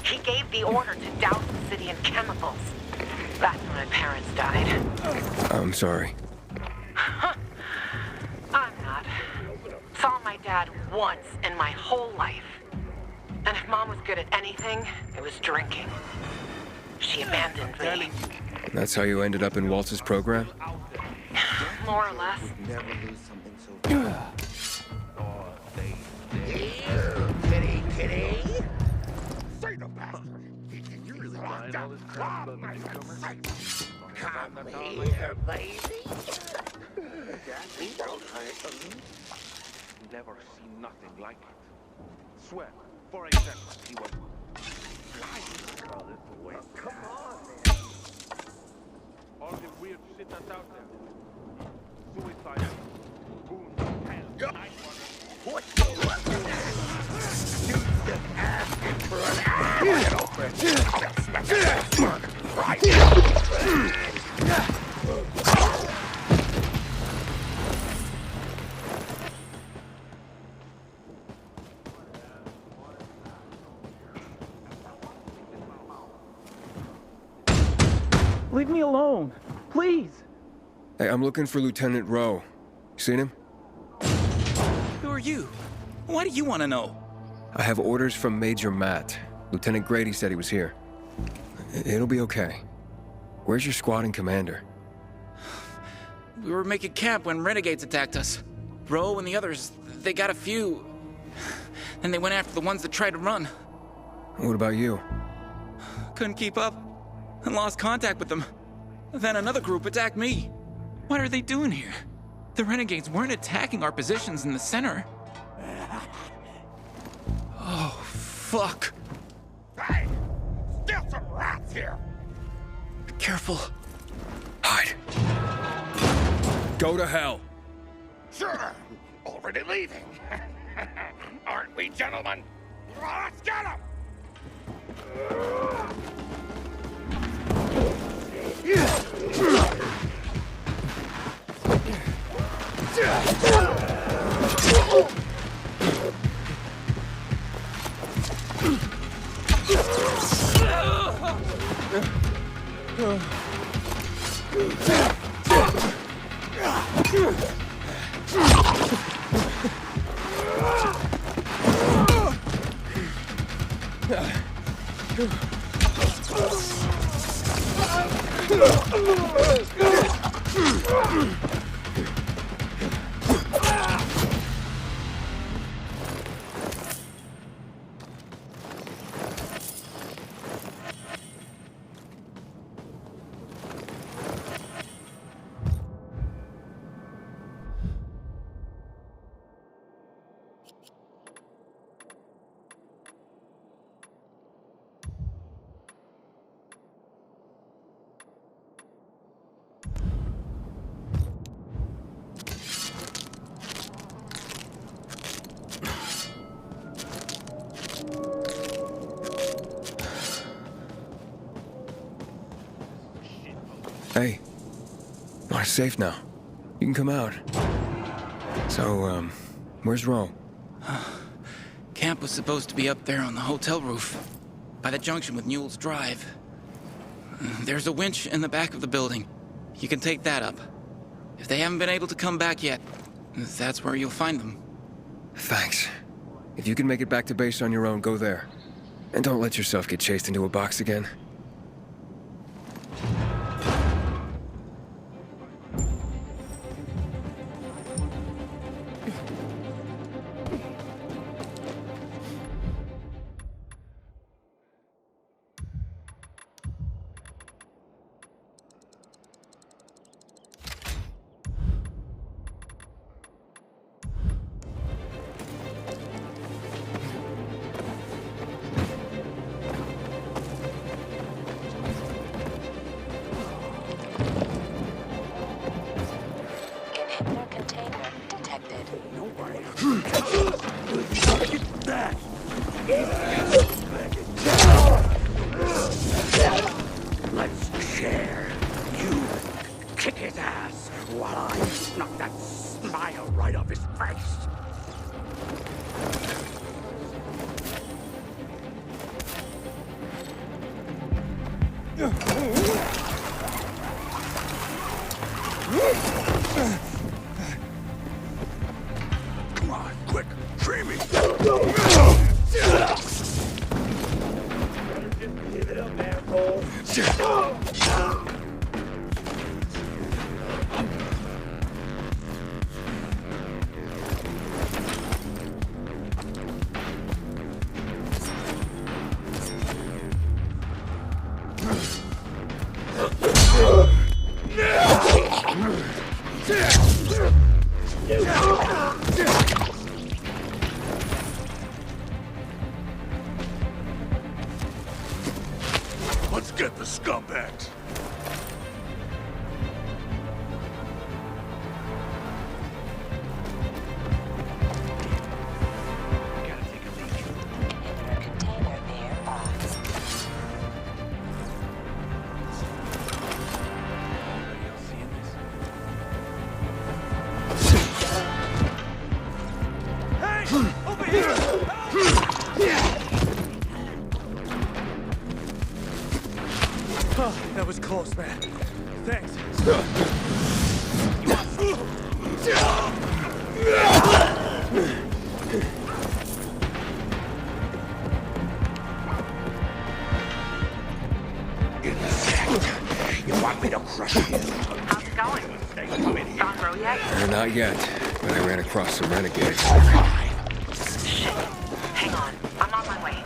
He gave the order to douse the city in chemicals. That's when my parents died. I'm sorry. I'm not. Saw my dad once in my whole life. And if Mom was good at anything, it was drinking. She abandoned me. That's how you ended up in Waltz's program? More or less. Never lose something so good. Kitty. Say the bastard. You really buying all this crap about the newcomer? Come here, baby. Never seen nothing like it. Swear, for example, he was flying. Call it the way. Come on, man. All the weird shit that's out there. Suicide. Boom. Hell. Night runner. What the Leave me alone. Please. Hey, I'm looking for Lieutenant Rowe. Seen him? Who are you? Why do you want to know? I have orders from Major Matt. Lieutenant Grady said he was here. It'll be okay. Where's your squad and commander? We were making camp when renegades attacked us. Rowe and the others, they got a few. Then they went after the ones that tried to run. What about you? Couldn't keep up and lost contact with them. Then another group attacked me. What are they doing here? The renegades weren't attacking our positions in the center. Oh, fuck. Hey! Still some rats here! Be careful. Hide. Go to hell. Sure! Already leaving. Aren't we, gentlemen? Let's get him! Hey, we're safe now. You can come out. So, where's Rowe? Camp was supposed to be up there on the hotel roof, by the junction with Newell's Drive. There's a winch in the back of the building. You can take that up. If they haven't been able to come back yet, that's where you'll find them. Thanks. If you can make it back to base on your own, go there. And don't let yourself get chased into a box again. Let's share. You kick his ass while I knock that smile right off his face. Come on, quick, free me. Give it up, asshole. Let's get the scumbags. Huh. That was close, man. Thanks. You want me to crush you? How's it going? Found Ro yet? Not yet, but I ran across some renegades. Shit. Hang on. I'm on my way.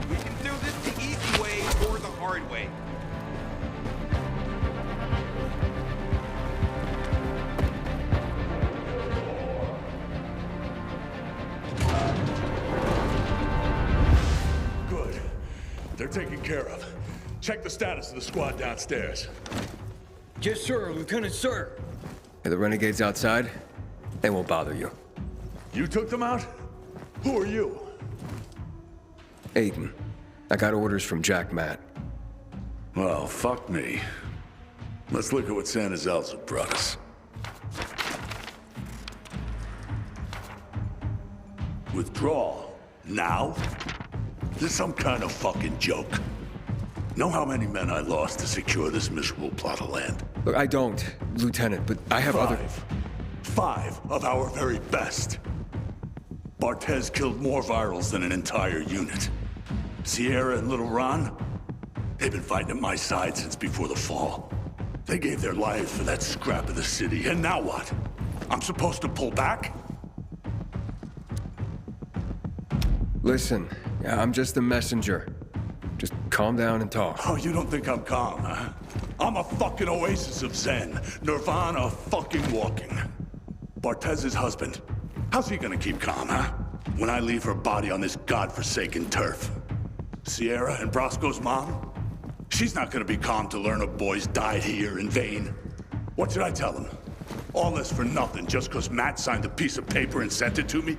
We can do this the easy way or the hard way. Good. They're taken care of. Check the status of the squad downstairs. Yes, sir, Lieutenant, sir. Are the renegades outside? They won't bother you. You took them out? Who are you? Aiden. I got orders from Jack Matt. Well, fuck me. Let's look at what Santa Zelza brought us. Withdrawal? Now? This some kind of fucking joke. Know how many men I lost to secure this miserable plot of land? Look, I don't, Lieutenant, but I have other... Five of our very best. Barthez killed more virals than an entire unit. Sierra and Little Ron, they've been fighting at my side since before the fall. They gave their lives for that scrap of the city, and now what? I'm supposed to pull back? Listen, I'm just a messenger. Just calm down and talk. Oh, you don't think I'm calm, huh? I'm a fucking oasis of zen. Nirvana fucking walking. Bartez's husband. How's he gonna keep calm, huh? When I leave her body on this godforsaken turf. Sierra and Brosco's mom? She's not gonna be calm to learn her boys died here in vain. What should I tell them? All this for nothing just because Matt signed a piece of paper and sent it to me?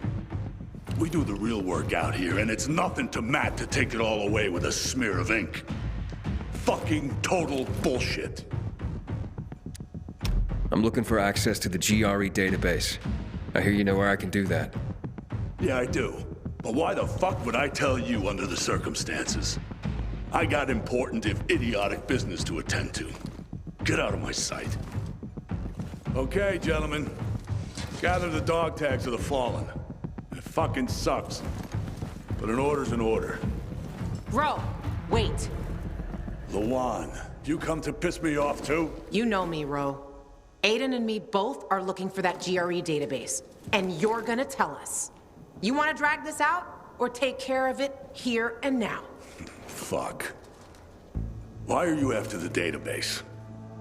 We do the real work out here, and it's nothing to Matt to take it all away with a smear of ink. Fucking total bullshit. I'm looking for access to the GRE database. I hear you know where I can do that. Yeah, I do. But why the fuck would I tell you under the circumstances? I got important, if idiotic, business to attend to. Get out of my sight. Okay, gentlemen. Gather the dog tags of the fallen. It fucking sucks. But an order's an order. Bro, wait. Lawan, you come to piss me off too? You know me, Ro. Aiden and me both are looking for that GRE database. And you're gonna tell us. You wanna drag this out? Or take care of it here and now? Fuck. Why are you after the database?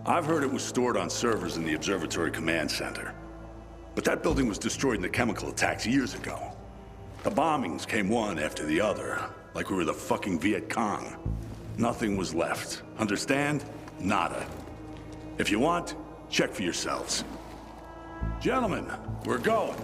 I've heard it was stored on servers in the Observatory Command Center. But that building was destroyed in the chemical attacks years ago. The bombings came one after the other, like we were the fucking Viet Cong. Nothing was left. Understand? Nada. If you want, check for yourselves. Gentlemen, we're going.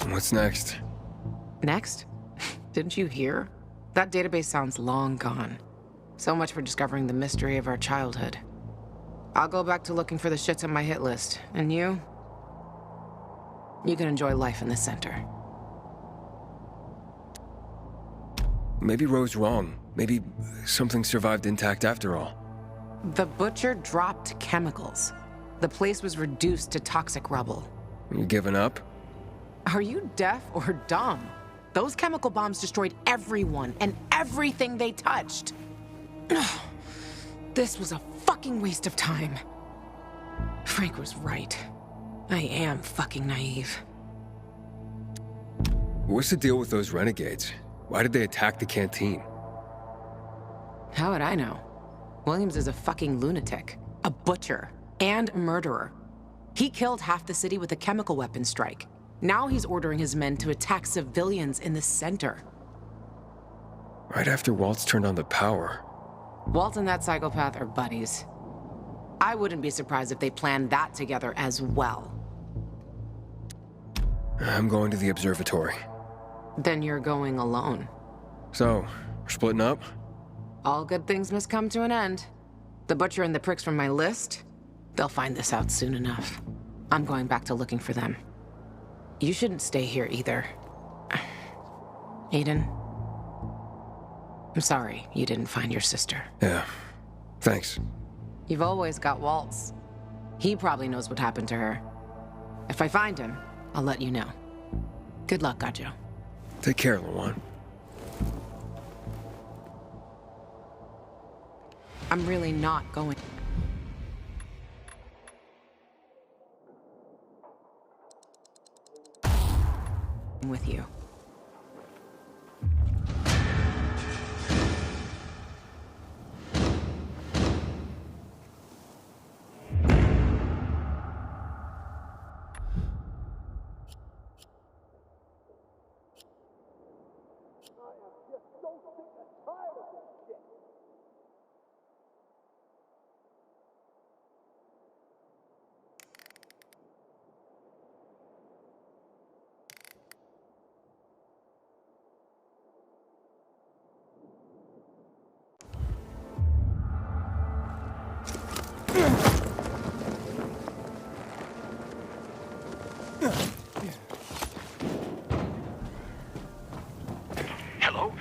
What's next? Next? Didn't you hear? That database sounds long gone. So much for discovering the mystery of our childhood. I'll go back to looking for the shits on my hit list. And you? You can enjoy life in the center. Maybe Ro's wrong. Maybe something survived intact after all. The Butcher dropped chemicals. The place was reduced to toxic rubble. You giving up? Are you deaf or dumb? Those chemical bombs destroyed everyone and everything they touched. This was a fucking waste of time. Frank was right. I am fucking naive. What's the deal with those renegades? Why did they attack the canteen? How would I know? Williams is a fucking lunatic, a butcher, and a murderer. He killed half the city with a chemical weapons strike. Now he's ordering his men to attack civilians in the center. Right after Waltz turned on the power. Walt and that psychopath are buddies. I wouldn't be surprised if they planned that together as well. I'm going to the observatory. Then you're going alone. So, we're splitting up? All good things must come to an end. The butcher and the pricks from my list, they'll find this out soon enough. I'm going back to looking for them. You shouldn't stay here either. Aiden, I'm sorry you didn't find your sister. Yeah, thanks. You've always got Waltz. He probably knows what happened to her. If I find him, I'll let you know. Good luck, Gajo. Take care, Lawan. I'm really not going. I'm with you.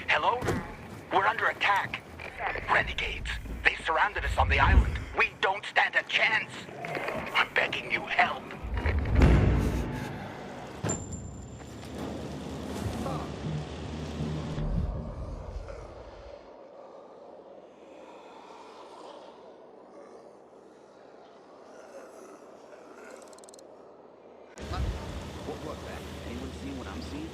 Hello? We're under attack. Renegades. They surrounded us on the island. We don't stand a chance. I'm begging you, help. What, Beck? Anyone seeing what I'm seeing?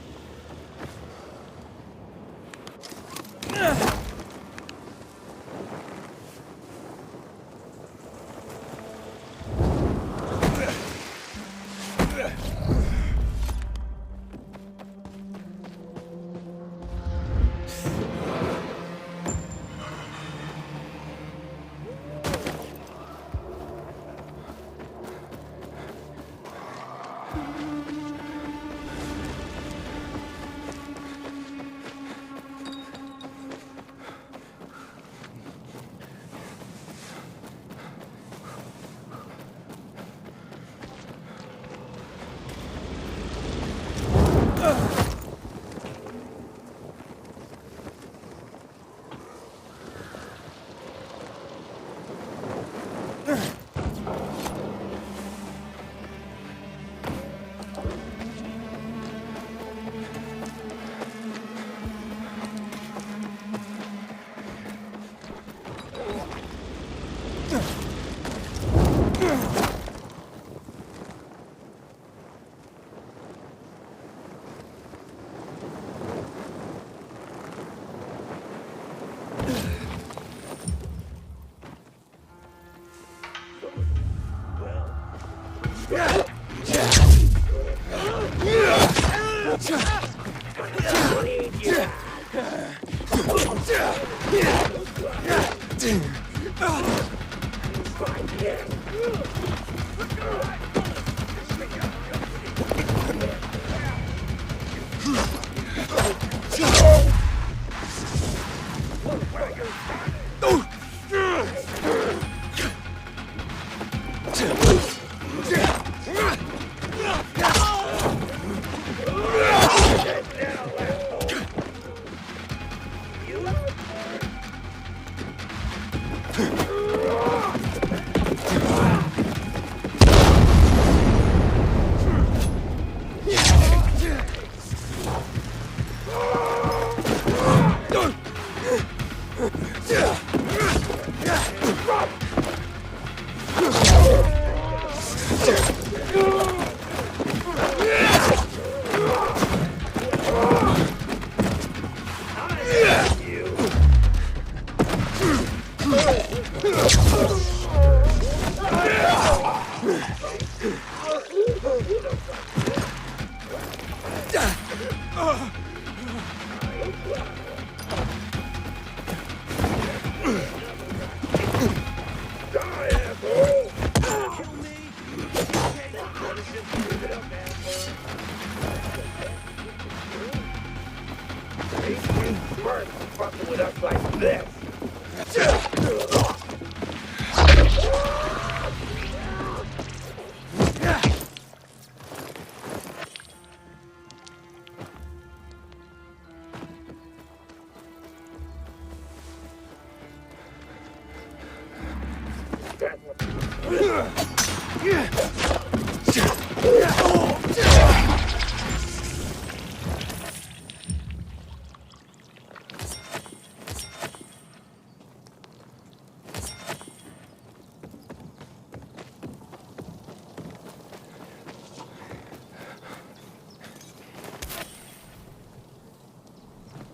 with us like this.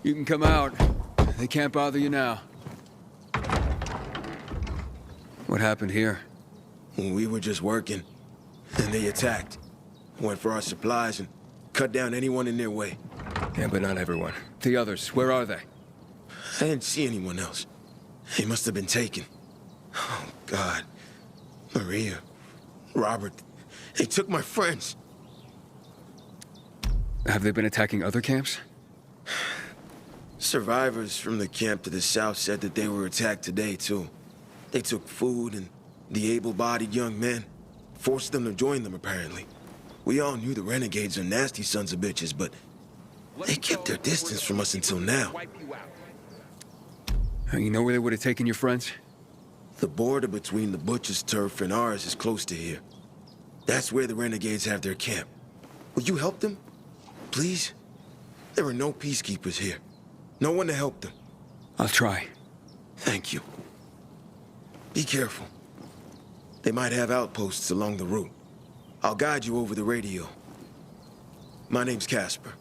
You can come out. They can't bother you now. What happened here? We were just working, and they attacked. Went for our supplies and cut down anyone in their way. Yeah, but not everyone. The others, where are they? I didn't see anyone else. They must have been taken. Oh, God. Maria, Robert, they took my friends. Have they been attacking other camps? Survivors from the camp to the south said that they were attacked today, too. They took food and the able-bodied young men. Forced them to join them, apparently. We all knew the Renegades are nasty sons of bitches, but they kept their distance from us until now. You know where they would have taken your friends? The border between the Butcher's turf and ours is close to here. That's where the Renegades have their camp. Will you help them? Please? There are no peacekeepers here. No one to help them. I'll try. Thank you. Be careful. They might have outposts along the route. I'll guide you over the radio. My name's Casper.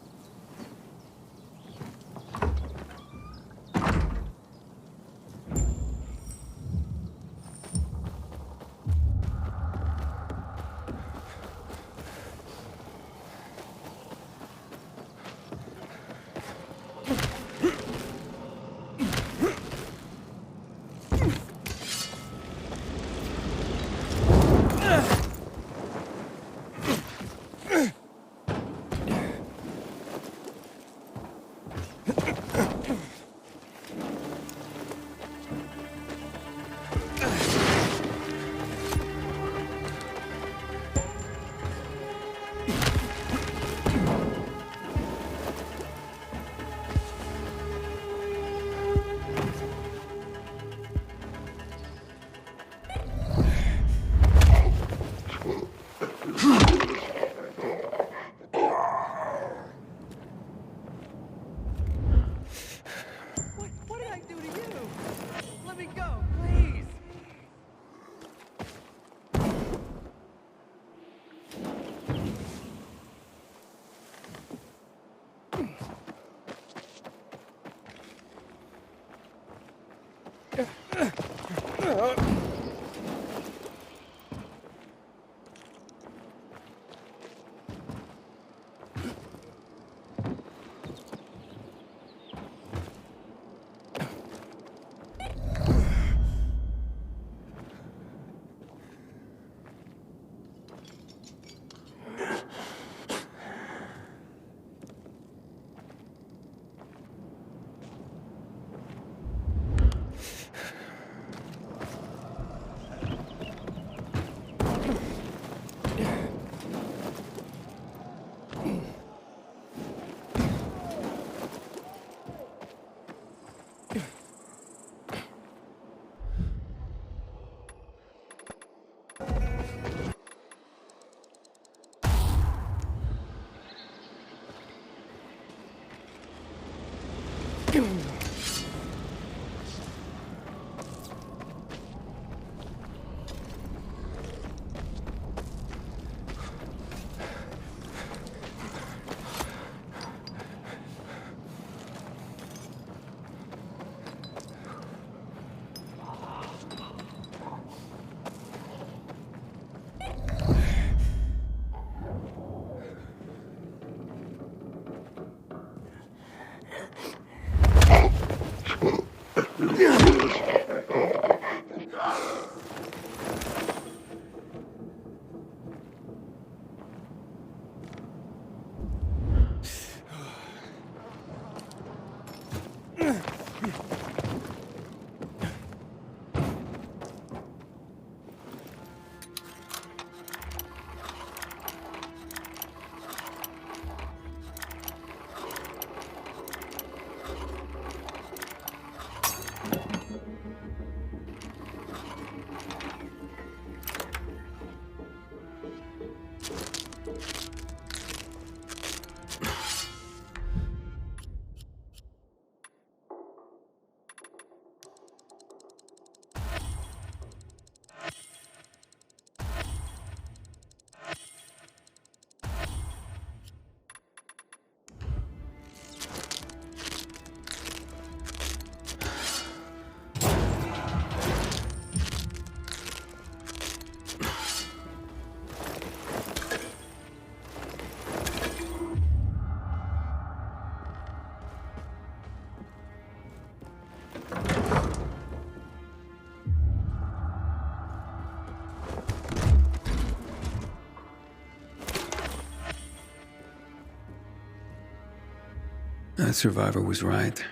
That survivor was right.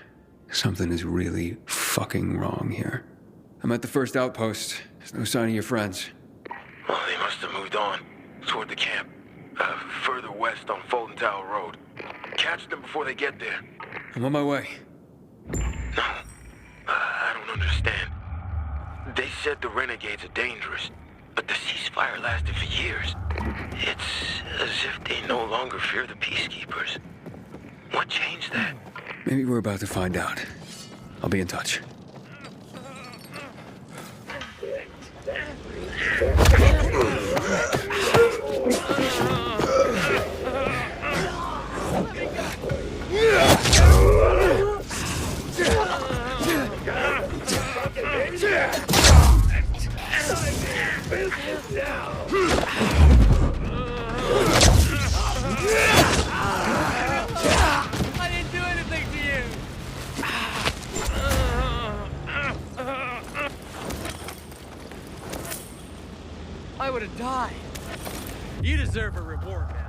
Something is really fucking wrong here. I'm at the first outpost. There's no sign of your friends. Well, they must have moved on toward the camp. Further west on Fulton Tower Road. Catch them before they get there. I'm on my way. No, I don't understand. They said the Renegades are dangerous, but the ceasefire lasted for years. It's as if they no longer fear the Peacekeepers. What changed that? Maybe we're about to find out. I'll be in touch. I didn't do anything to you! I would have died. You deserve a reward, man.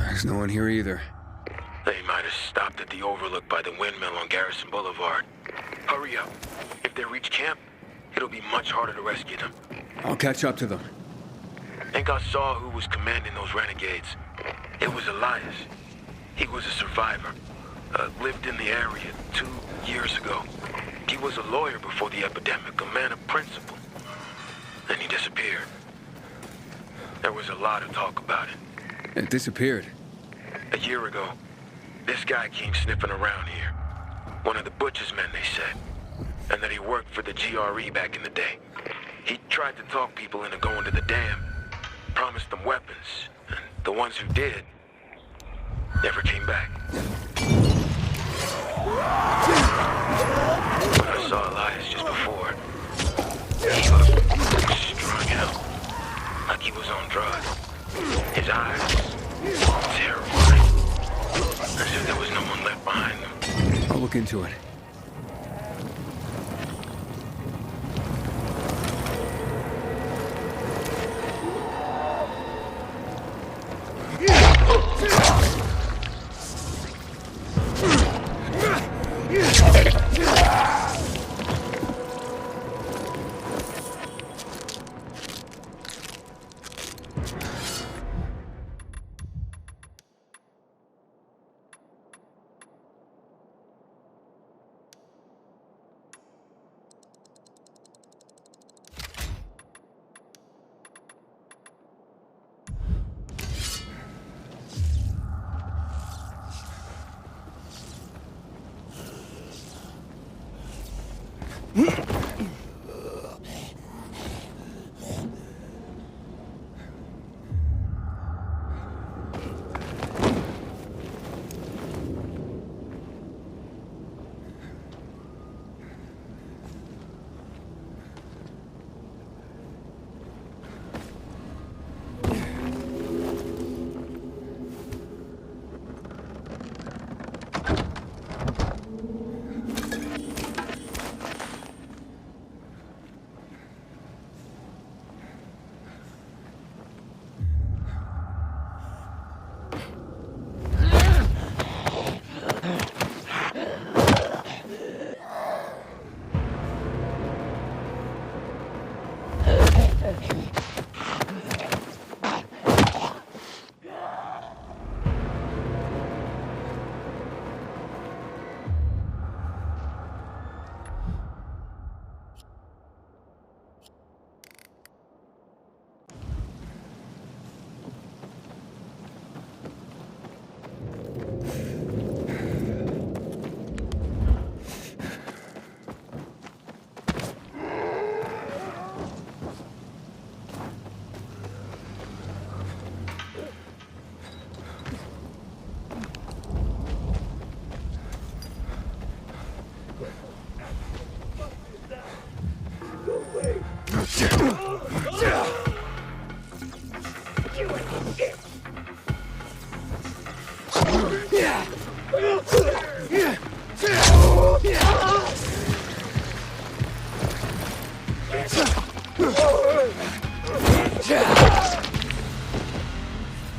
There's no one here either. They might have stopped at the overlook by the windmill on Garrison Boulevard. Hurry up. If they reach camp, it'll be much harder to rescue them. I'll catch up to them. Think I saw who was commanding those renegades. It was Elias. He was a survivor. Lived in the area 2 years ago. He was a lawyer before the epidemic, a man of principle. Then he disappeared. There was a lot of talk about it. It disappeared. A year ago, this guy came sniffing around here. One of the butcher's men, they said. And that he worked for the GRE back in the day. He tried to talk people into going to the dam. Promised them weapons. And the ones who did never came back. When I saw Elias just before, he looked strung out. Like he was on drugs. His eyes terrifying. As if there was no one left behind them. I'll look into it.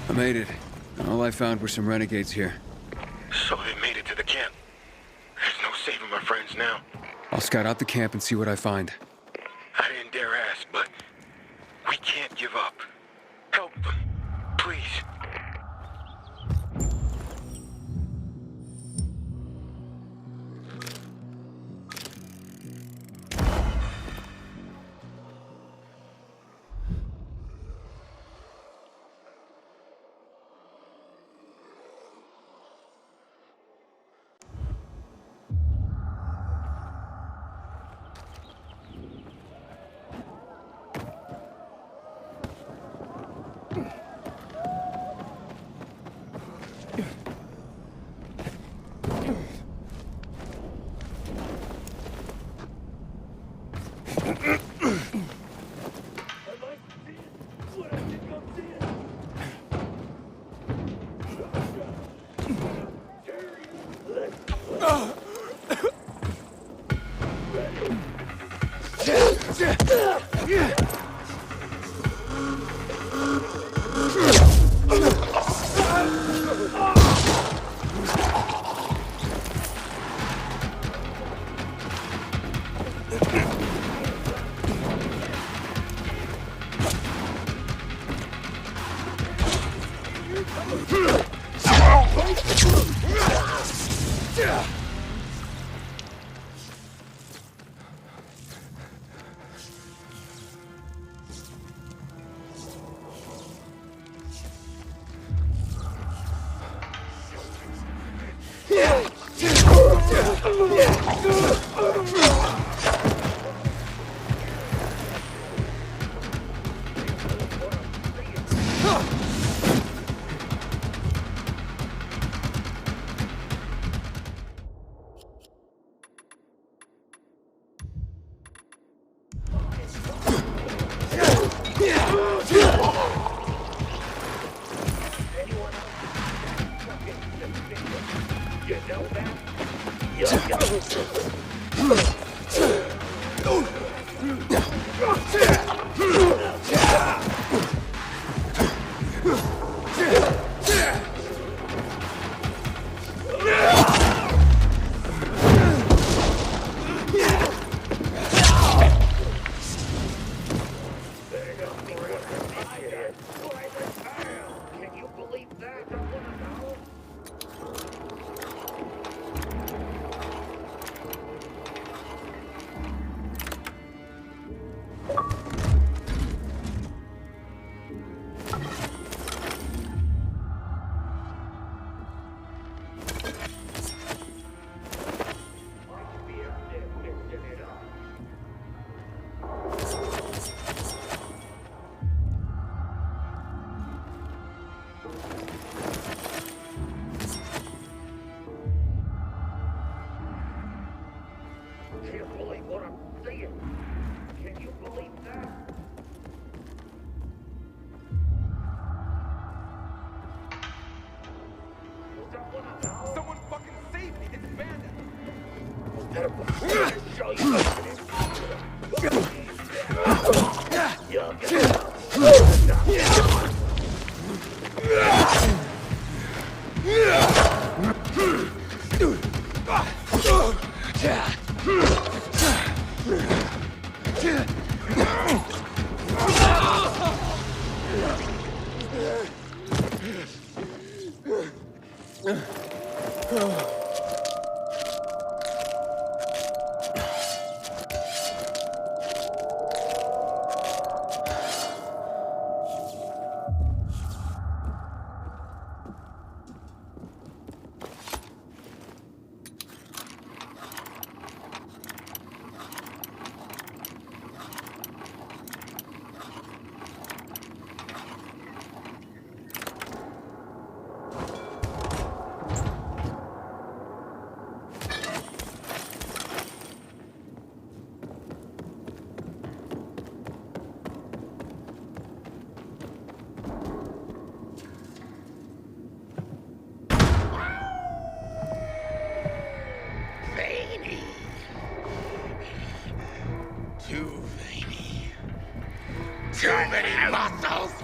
I made it. And all I found were some renegades here. So they made it to the camp. There's no saving my friends now. I'll scout out the camp and see what I find. I didn't dare ask, but we can't give up. Help them, please.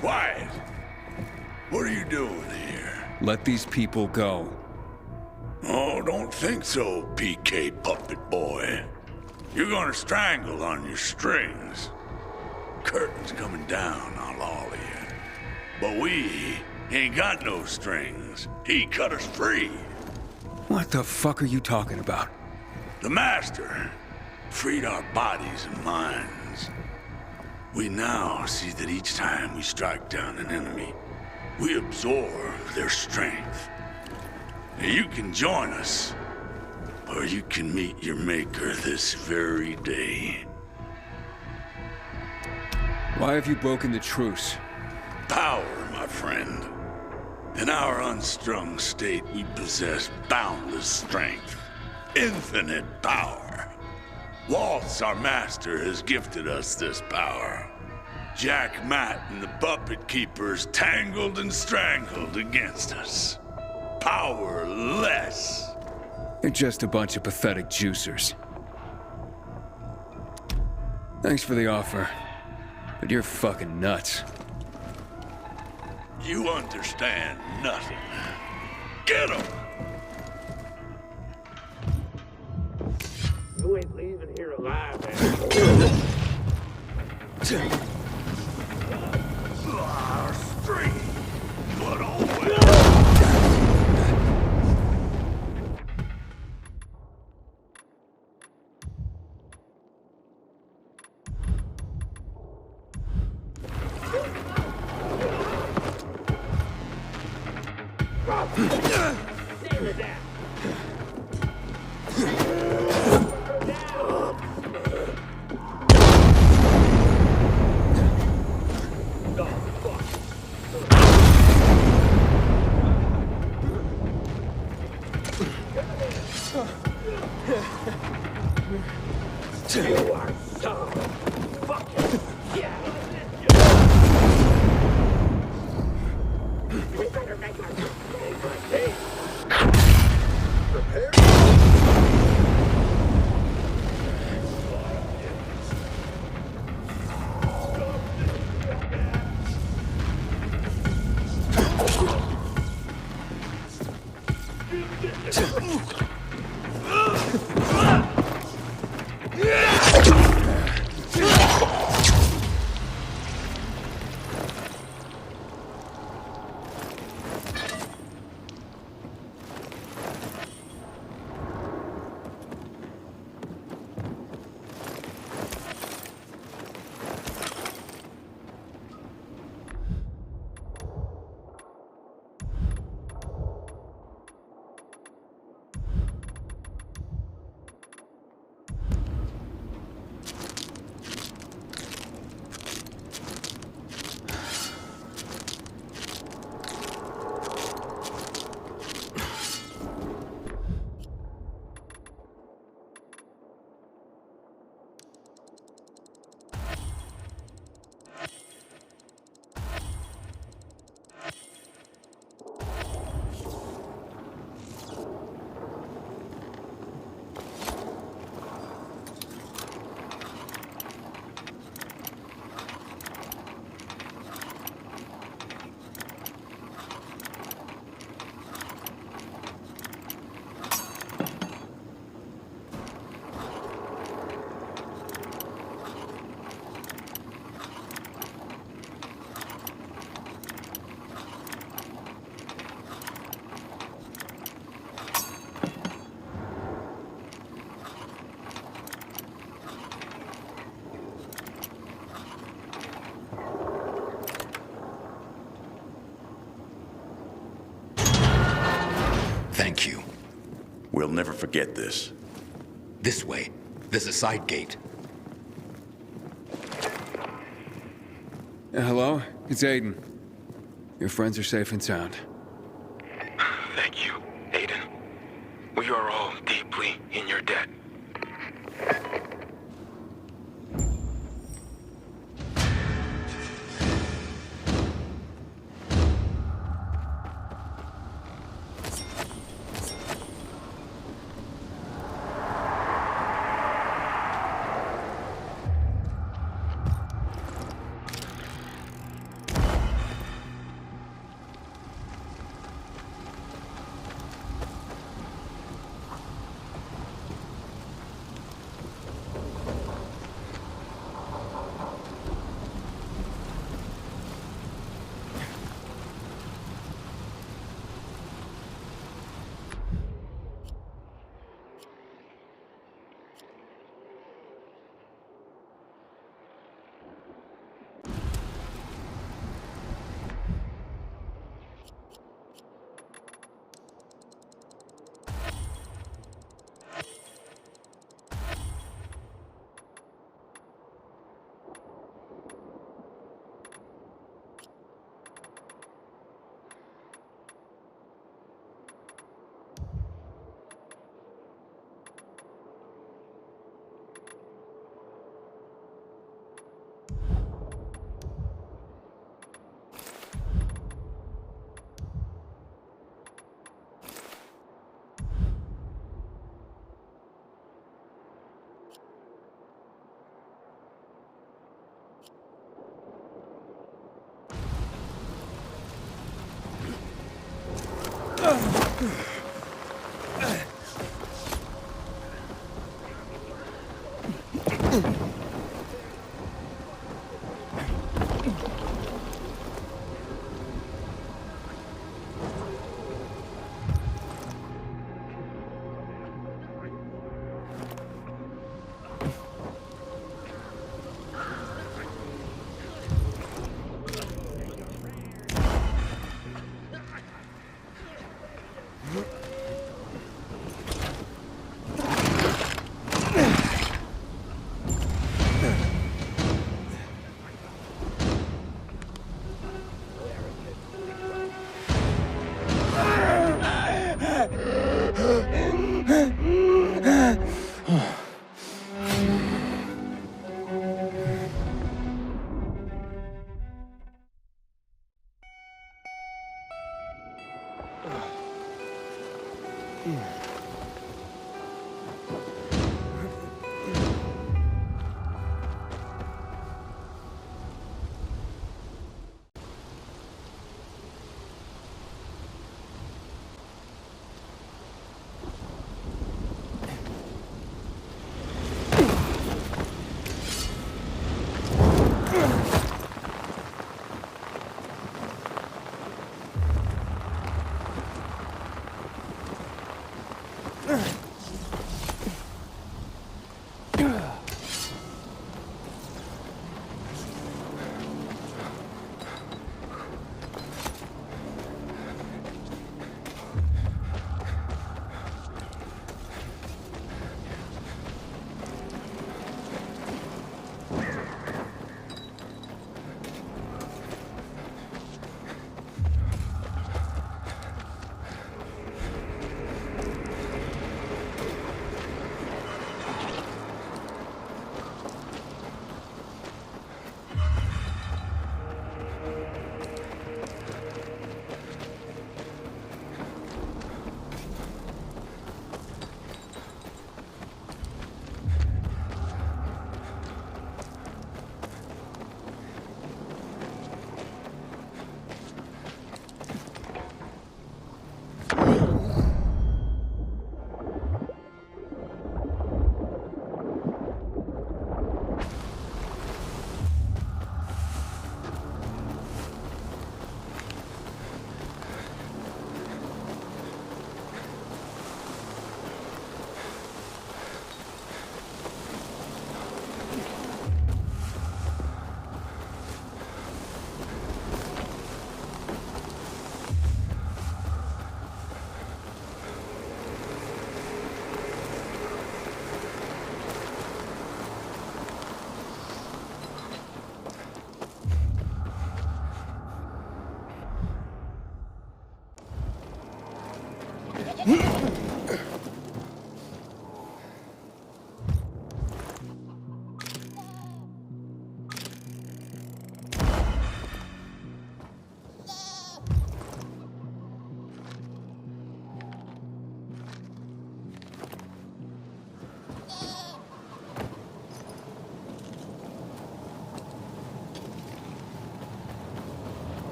Quiet! What are you doing here? Let these people go. Oh, don't think so, PK Puppet Boy. You're gonna strangle on your strings. Curtain's coming down on all of you. But we ain't got no strings. He cut us free. What the fuck are you talking about? The Master freed our bodies and minds. We now see that each time we strike down an enemy, we absorb their strength. You can join us, or you can meet your maker this very day. Why have you broken the truce? Power, my friend. In our unstrung state, we possess boundless strength, infinite power. Waltz, our master, has gifted us this power. Jack Matt and the Puppet Keepers tangled and strangled against us. Powerless. They're just a bunch of pathetic juicers. Thanks for the offer, but you're fucking nuts. You understand nothing. Get him! You ain't leaving here alive, man. Our street! But always! You are so fucking we better make our day. Prepare. Thank you. We'll never forget this. This way. There's a side gate. Hello? It's Aiden. Your friends are safe and sound. Thank you, Aiden. We are all deeply in your debt.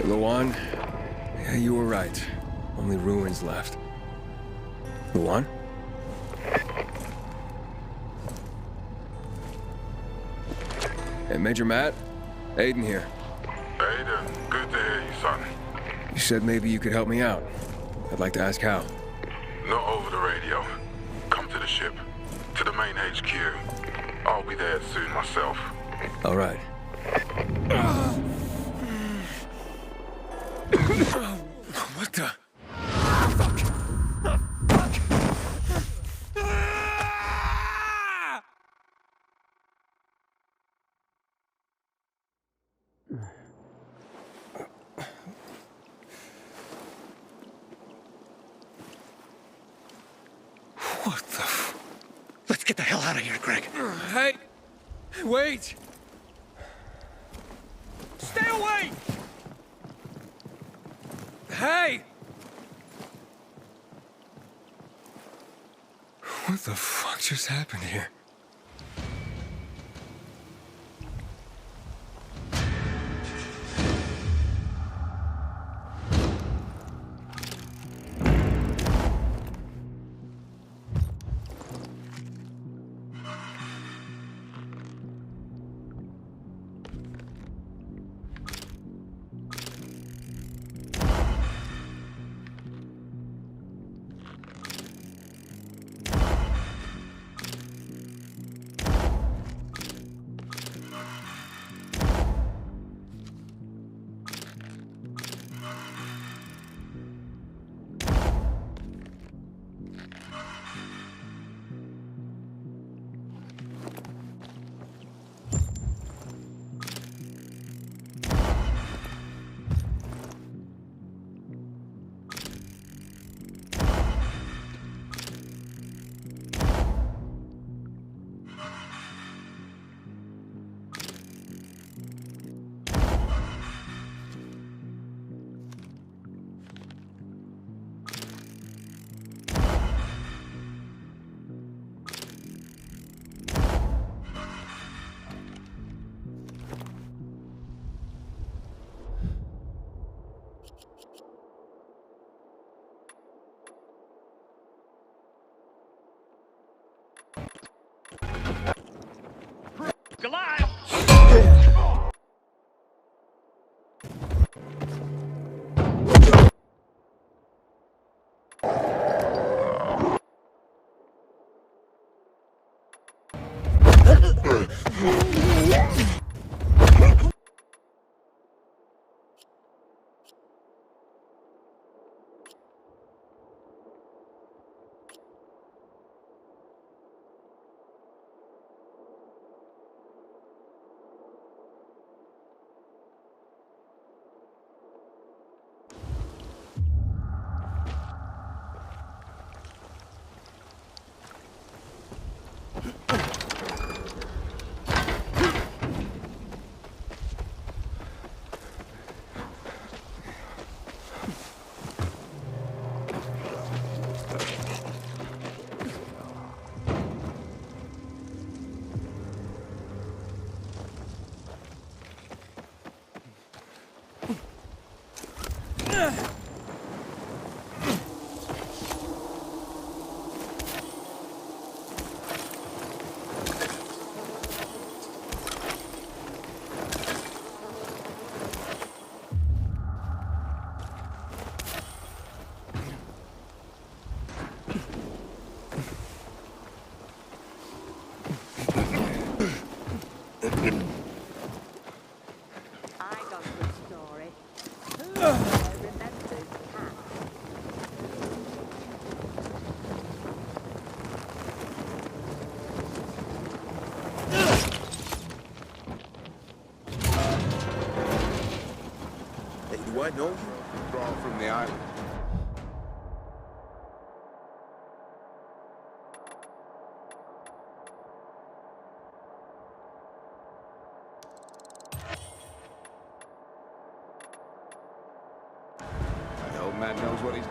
Luan, yeah, you were right. Only ruins left. Luan? Hey, Major Matt? Aiden here. Aiden, good to hear you, son. You said maybe you could help me out. I'd like to ask how. Not over the radio. Come to the ship. To the main HQ. I'll be there soon myself. All right. What the? What the Let's get the hell out of here, Greg. Hey! Wait! Stay away! Hey! What the fuck just happened here? Do I know you? Drawn from the island. The old man knows what he's...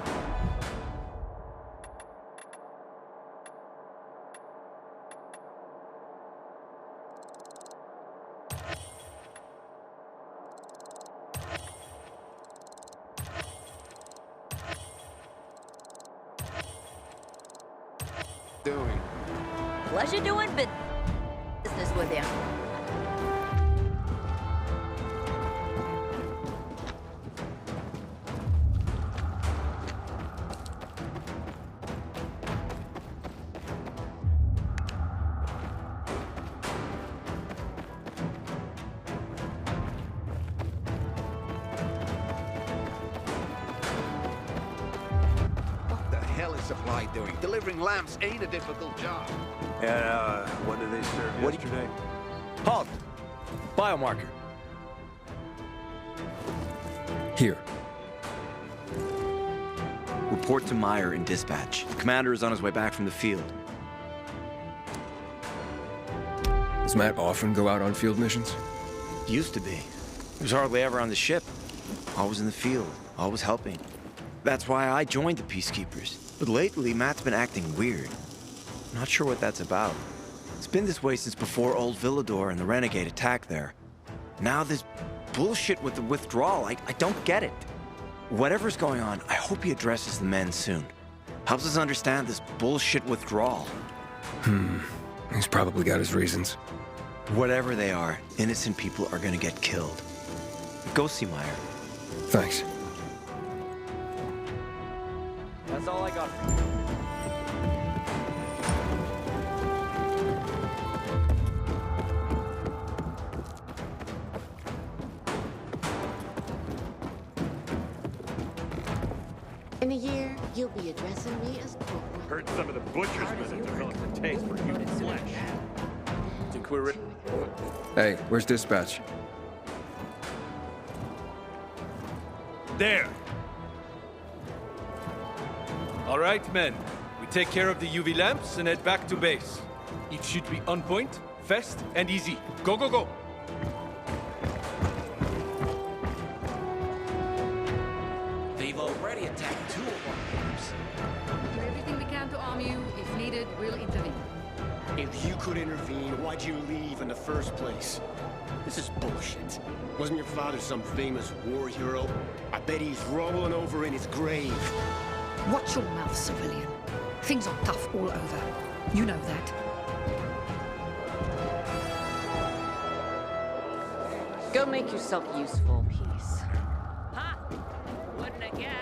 doing. Pleasure doing business with you. Supply doing? Delivering lamps ain't a difficult job. And, what did they serve yesterday? Halt! Biomarker. Here. Report to Meyer in dispatch. The commander is on his way back from the field. Does Matt often go out on field missions? Used to be. He was hardly ever on the ship. Always in the field. Always helping. That's why I joined the Peacekeepers. But lately, Matt's been acting weird. Not sure what that's about. It's been this way since before old Villador and the Renegade attack there. Now this bullshit with the withdrawal, I don't get it. Whatever's going on, I hope he addresses the men soon. Helps us understand this bullshit withdrawal. He's probably got his reasons. Whatever they are, innocent people are gonna get killed. Go see Meyer. Thanks. That's all I got for you. In a year, you'll be addressing me as corporal. Heard some of the butchers have developed a taste for human flesh. Think we're ready? Hey, where's dispatch? There! All right, men. We take care of the UV lamps and head back to base. It should be on point, fast, and easy. Go, go, go! They've already attacked 2 of our camps. Do everything we can to arm you. If needed, we'll intervene. If you could intervene, why'd you leave in the first place? This is bullshit. Wasn't your father some famous war hero? I bet he's rolling over in his grave. Watch your mouth, civilian. Things are tough all over. You know that. Go make yourself useful. Peace. Ha! Wouldn't have guessed.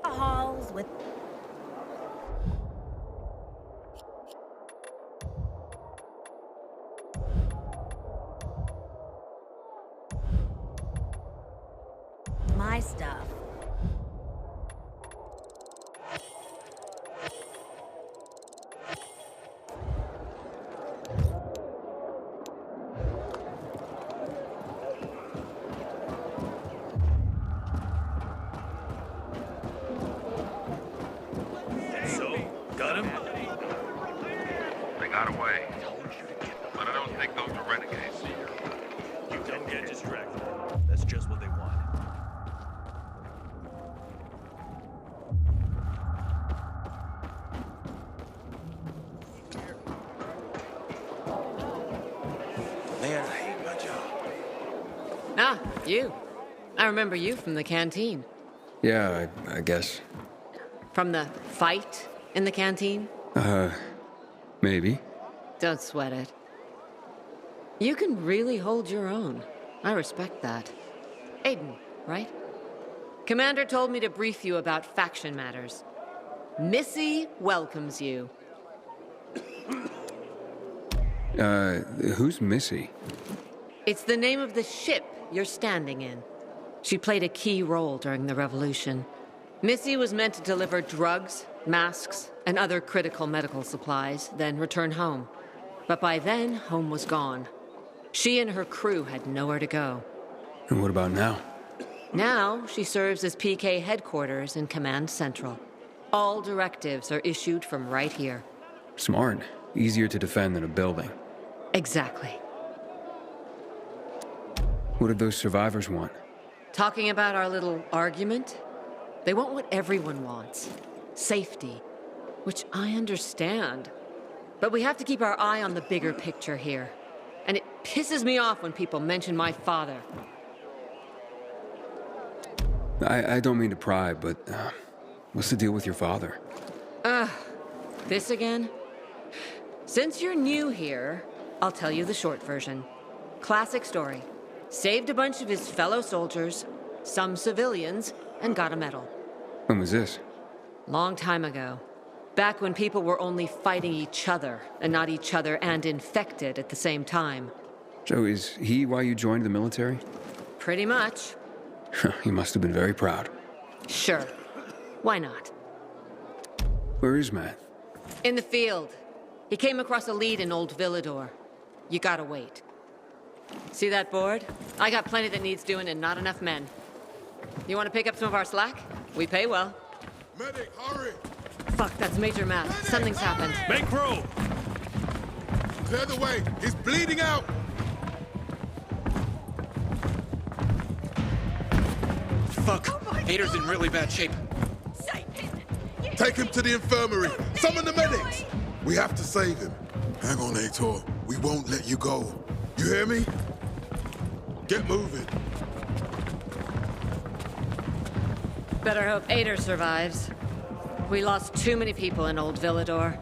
Halls with my stuff. Got away. But I don't think those are renegades. You don't get distracted. That's just what they want. Man, I hate my job. Ah, you. I remember you from the canteen. Yeah, I guess. From the fight in the canteen? Maybe. Don't sweat it. You can really hold your own. I respect that. Aiden, right? Commander told me to brief you about faction matters. Missy welcomes you. Who's Missy? It's the name of the ship you're standing in. She played a key role during the revolution. Missy was meant to deliver drugs, masks, and other critical medical supplies, then return home. But by then, home was gone. She and her crew had nowhere to go. And what about now? Now, she serves as PK headquarters in Command Central. All directives are issued from right here. Smart. Easier to defend than a building. Exactly. What did those survivors want? Talking about our little argument? They want what everyone wants. Safety. Which I understand. But we have to keep our eye on the bigger picture here. And it pisses me off when people mention my father. I don't mean to pry, but what's the deal with your father? This again? Since you're new here, I'll tell you the short version. Classic story. Saved a bunch of his fellow soldiers, some civilians, and got a medal. When was this? Long time ago. Back when people were only fighting each other, and not each other and infected at the same time. So is he why you joined the military? Pretty much. He must have been very proud. Sure. Why not? Where is Matt? In the field. He came across a lead in Old Villador. You gotta wait. See that board? I got plenty that needs doing and not enough men. You wanna pick up some of our slack? We pay well. Medic, hurry! Fuck, that's Major Matt. Medic, Something's happened. Make room! Clear the way! He's bleeding out! Fuck! Aitor's in really bad shape. Take him to the infirmary! Summon the medics! We have to save him. Hang on, Aitor. We won't let you go. You hear me? Get moving. Better hope Aitor survives. We lost too many people in Old Villador.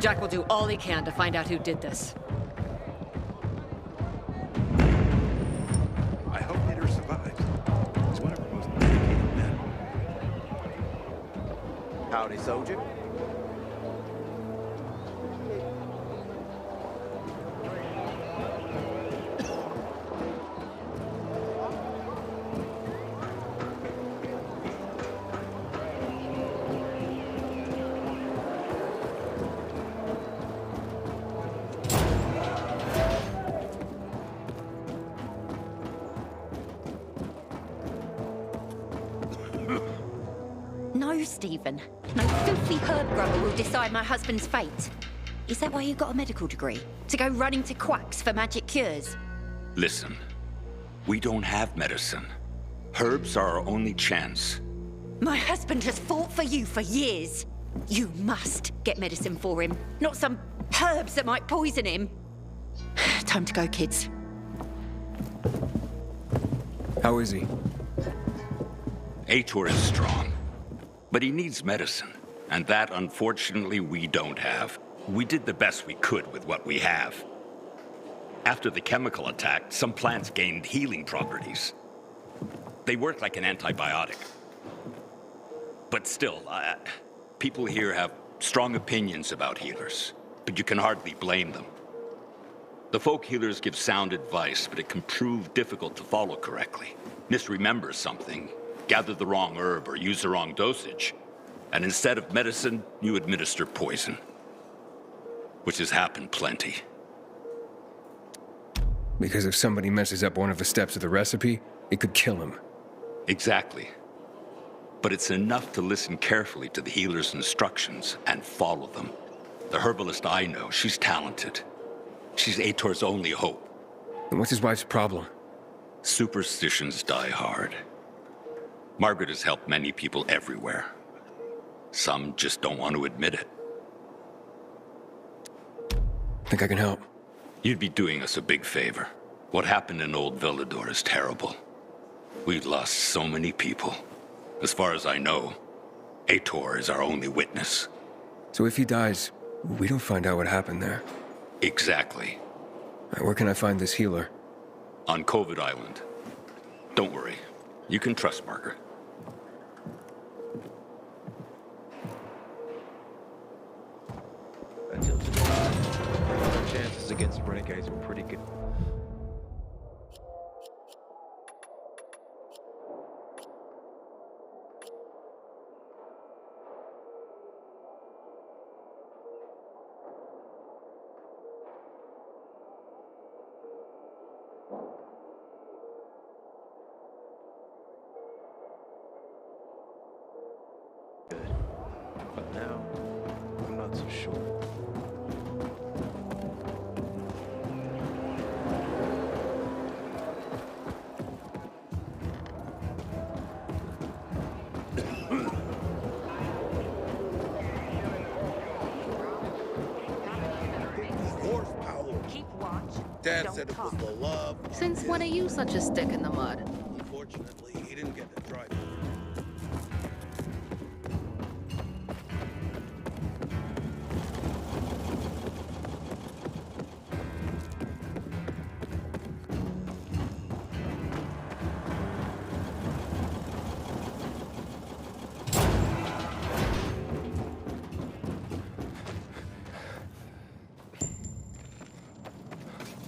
Jack will do all he can to find out who did this. I hope Aitor survives. He's one of our most dedicated men. Howdy, soldier. No, Stephen. No filthy herb grower will decide my husband's fate. Is that why you got a medical degree? To go running to quacks for magic cures? Listen, we don't have medicine. Herbs are our only chance. My husband has fought for you for years. You must get medicine for him, not some herbs that might poison him. Time to go, kids. How is he? Aitor is strong, but he needs medicine, and that, unfortunately, we don't have. We did the best we could with what we have. After the chemical attack, some plants gained healing properties. They work like an antibiotic. But still, people here have strong opinions about healers, but you can hardly blame them. The folk healers give sound advice, but it can prove difficult to follow correctly. Misremember something, gather the wrong herb, or use the wrong dosage. And instead of medicine, you administer poison. Which has happened plenty. Because if somebody messes up one of the steps of the recipe, it could kill him. Exactly. But it's enough to listen carefully to the healer's instructions and follow them. The herbalist I know, she's talented. She's Aitor's only hope. And what's his wife's problem? Superstitions die hard. Margaret has helped many people everywhere. Some just don't want to admit it. Think I can help? You'd be doing us a big favor. What happened in Old Villador is terrible. We've lost so many people. As far as I know, Aitor is our only witness. So if he dies, we don't find out what happened there. Exactly. Where can I find this healer? On COVID Island. Don't worry. You can trust Margaret. Side-Renegades were pretty good. But now, I'm not so sure. Keep watch. Dad Don't said it was talk. the love. Since when are you such a stick in the mud? Unfortunately, he didn't get to drive.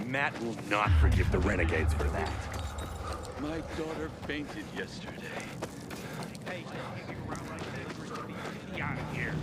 Matt will not forgive the Renegades for that. My daughter fainted yesterday. Hey, hanging around like this, get out of here.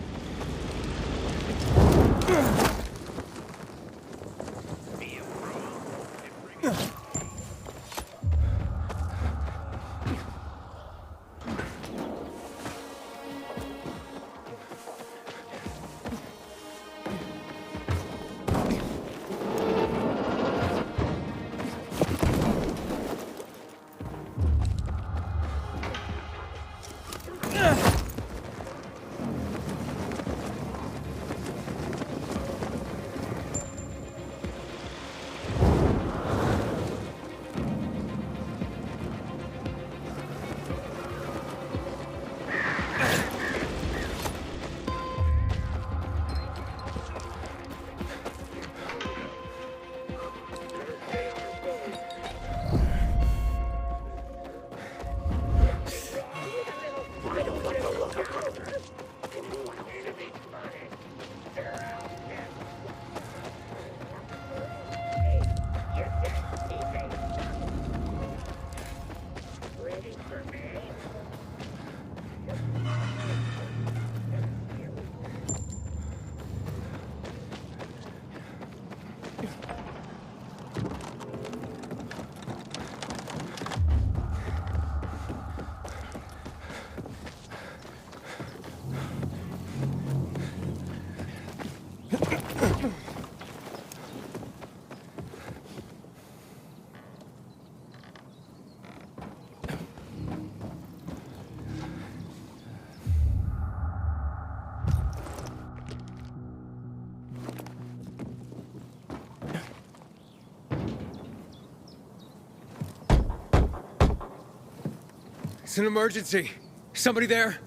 It's an emergency. Somebody there?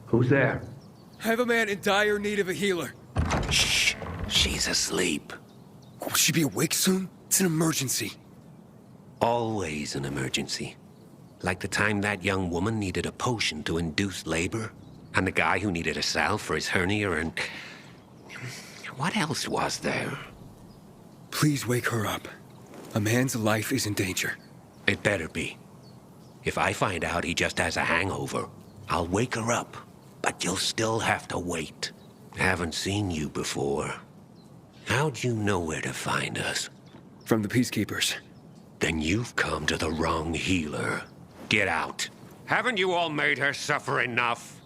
Who's there? I have a man in dire need of a healer. Shh. She's asleep. Will she be awake soon? It's an emergency. Always an emergency. Like the time that young woman needed a potion to induce labor, and the guy who needed a salve for his hernia, and... what else was there? Please wake her up. A man's life is in danger. It better be. If I find out he just has a hangover, I'll wake her up. But you'll still have to wait. Haven't seen you before. How'd you know where to find us? From the Peacekeepers. Then you've come to the wrong healer. Get out. Haven't you all made her suffer enough?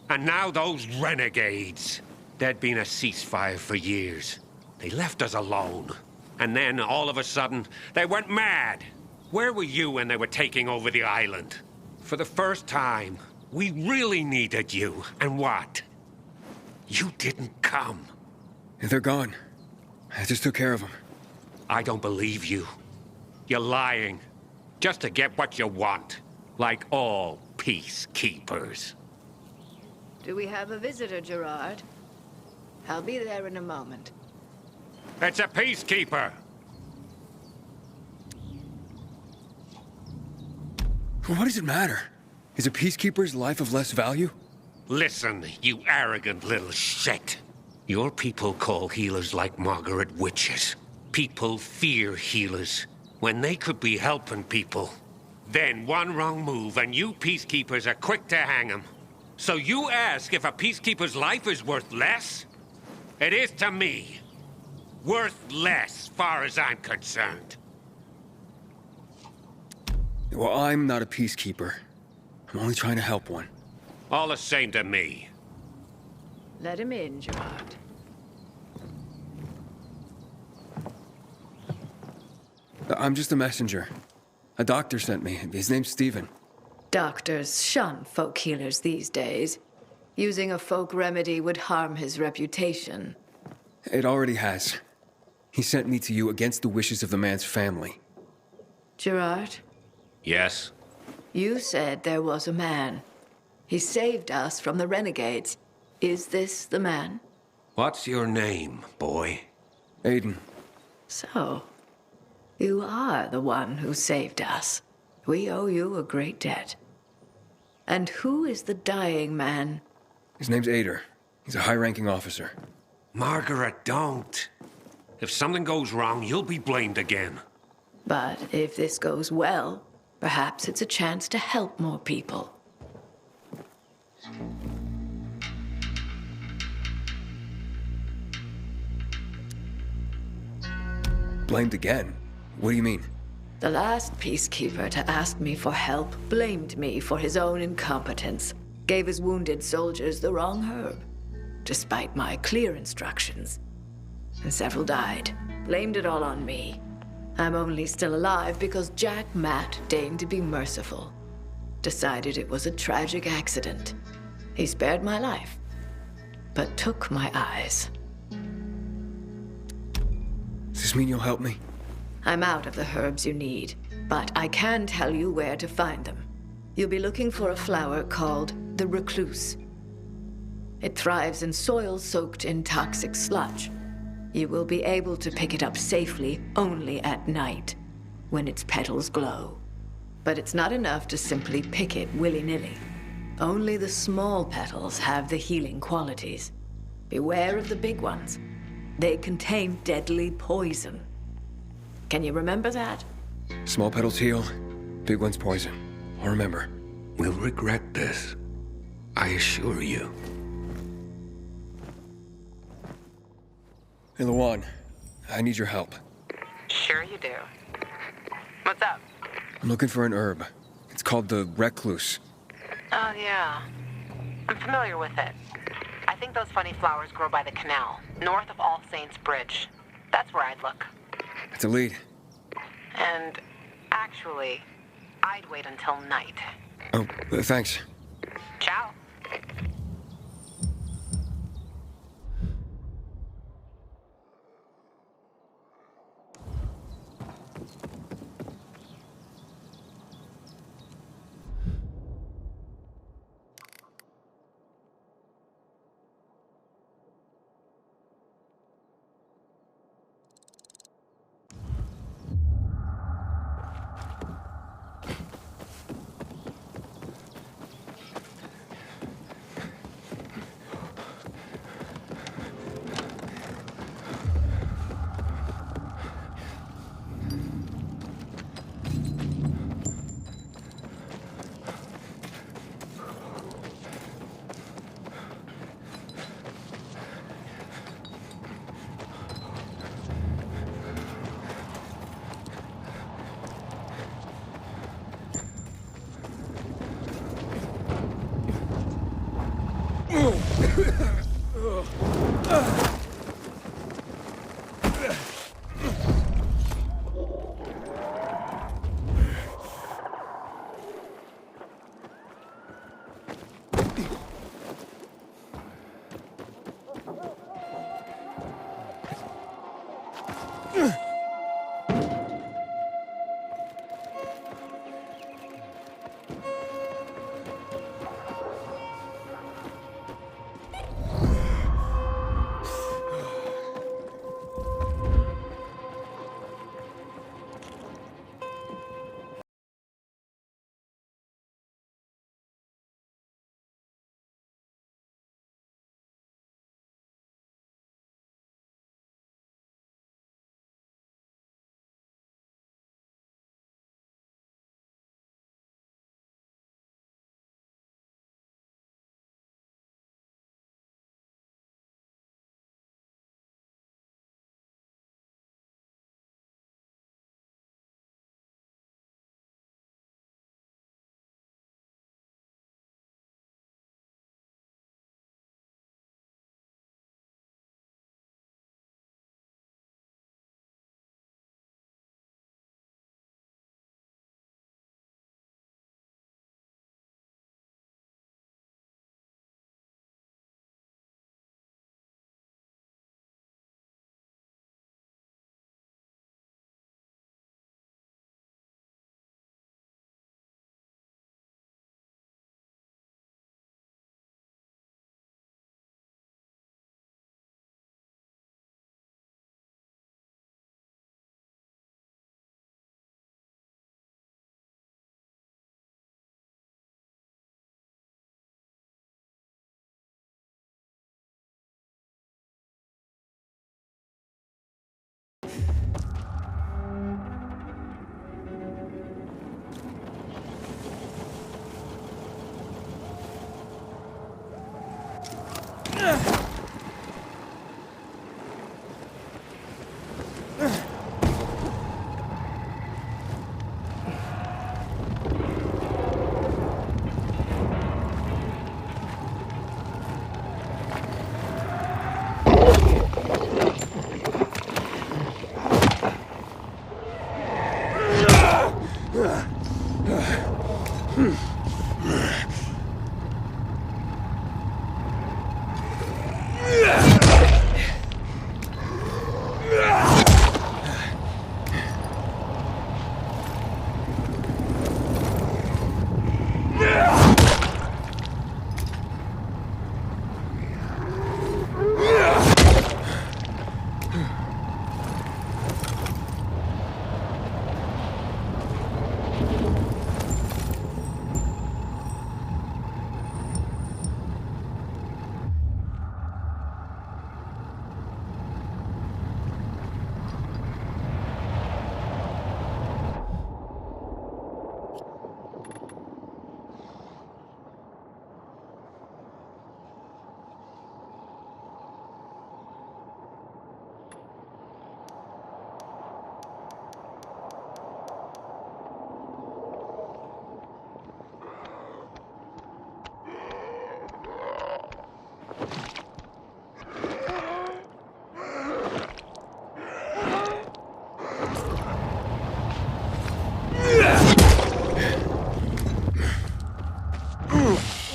And now those renegades. There'd been a ceasefire for years. They left us alone. And then, all of a sudden, they went mad. Where were you when they were taking over the island? For the first time, we really needed you. And what? You didn't come. They're gone. I just took care of them. I don't believe you. You're lying. Just to get what you want. Like all peacekeepers. Do we have a visitor, Gerard? I'll be there in a moment. It's a peacekeeper. What does it matter? Is a peacekeeper's life of less value? Listen, you arrogant little shit. Your people call healers like Margaret witches. People fear healers when they could be helping people. Then one wrong move and you peacekeepers are quick to hang them. So you ask if a peacekeeper's life is worth less? It is to me. Worth less, far as I'm concerned. Well, I'm not a peacekeeper. I'm only trying to help one. All the same to me. Let him in, Gerard. I'm just a messenger. A doctor sent me. His name's Stephen. Doctors shun folk healers these days. Using a folk remedy would harm his reputation. It already has. He sent me to you against the wishes of the man's family. Gerard, Yes? you said there was a man. He saved us from the renegades. Is this the man? What's your name, boy? Aiden. So, you are the one who saved us. We owe you a great debt. And who is the dying man? His name's Aitor. He's a high-ranking officer. Margaret, don't. If something goes wrong, you'll be blamed again. But if this goes well, perhaps it's a chance to help more people. Blamed again? What do you mean? The last peacekeeper to ask me for help blamed me for his own incompetence, gave his wounded soldiers the wrong herb, despite my clear instructions. And several died. Blamed it all on me. I'm only still alive because Jack Matt deigned to be merciful. Decided it was a tragic accident. He spared my life, but took my eyes. Does this mean you'll help me? I'm out of the herbs you need, but I can tell you where to find them. You'll be looking for a flower called the recluse. It thrives in soil soaked in toxic sludge. You will be able to pick it up safely only at night, when its petals glow. But it's not enough to simply pick it willy-nilly. Only the small petals have the healing qualities. Beware of the big ones. They contain deadly poison. Can you remember that? Small petals heal, big ones poison. I'll remember. We'll regret this. I assure you. Hey, Lawan, I need your help. Sure you do. What's up? I'm looking for an herb. It's called the recluse. Oh, yeah. I'm familiar with it. I think those funny flowers grow by the canal, north of All Saints Bridge. That's where I'd look. It's a lead. And actually, I'd wait until night. Oh, thanks. Ciao.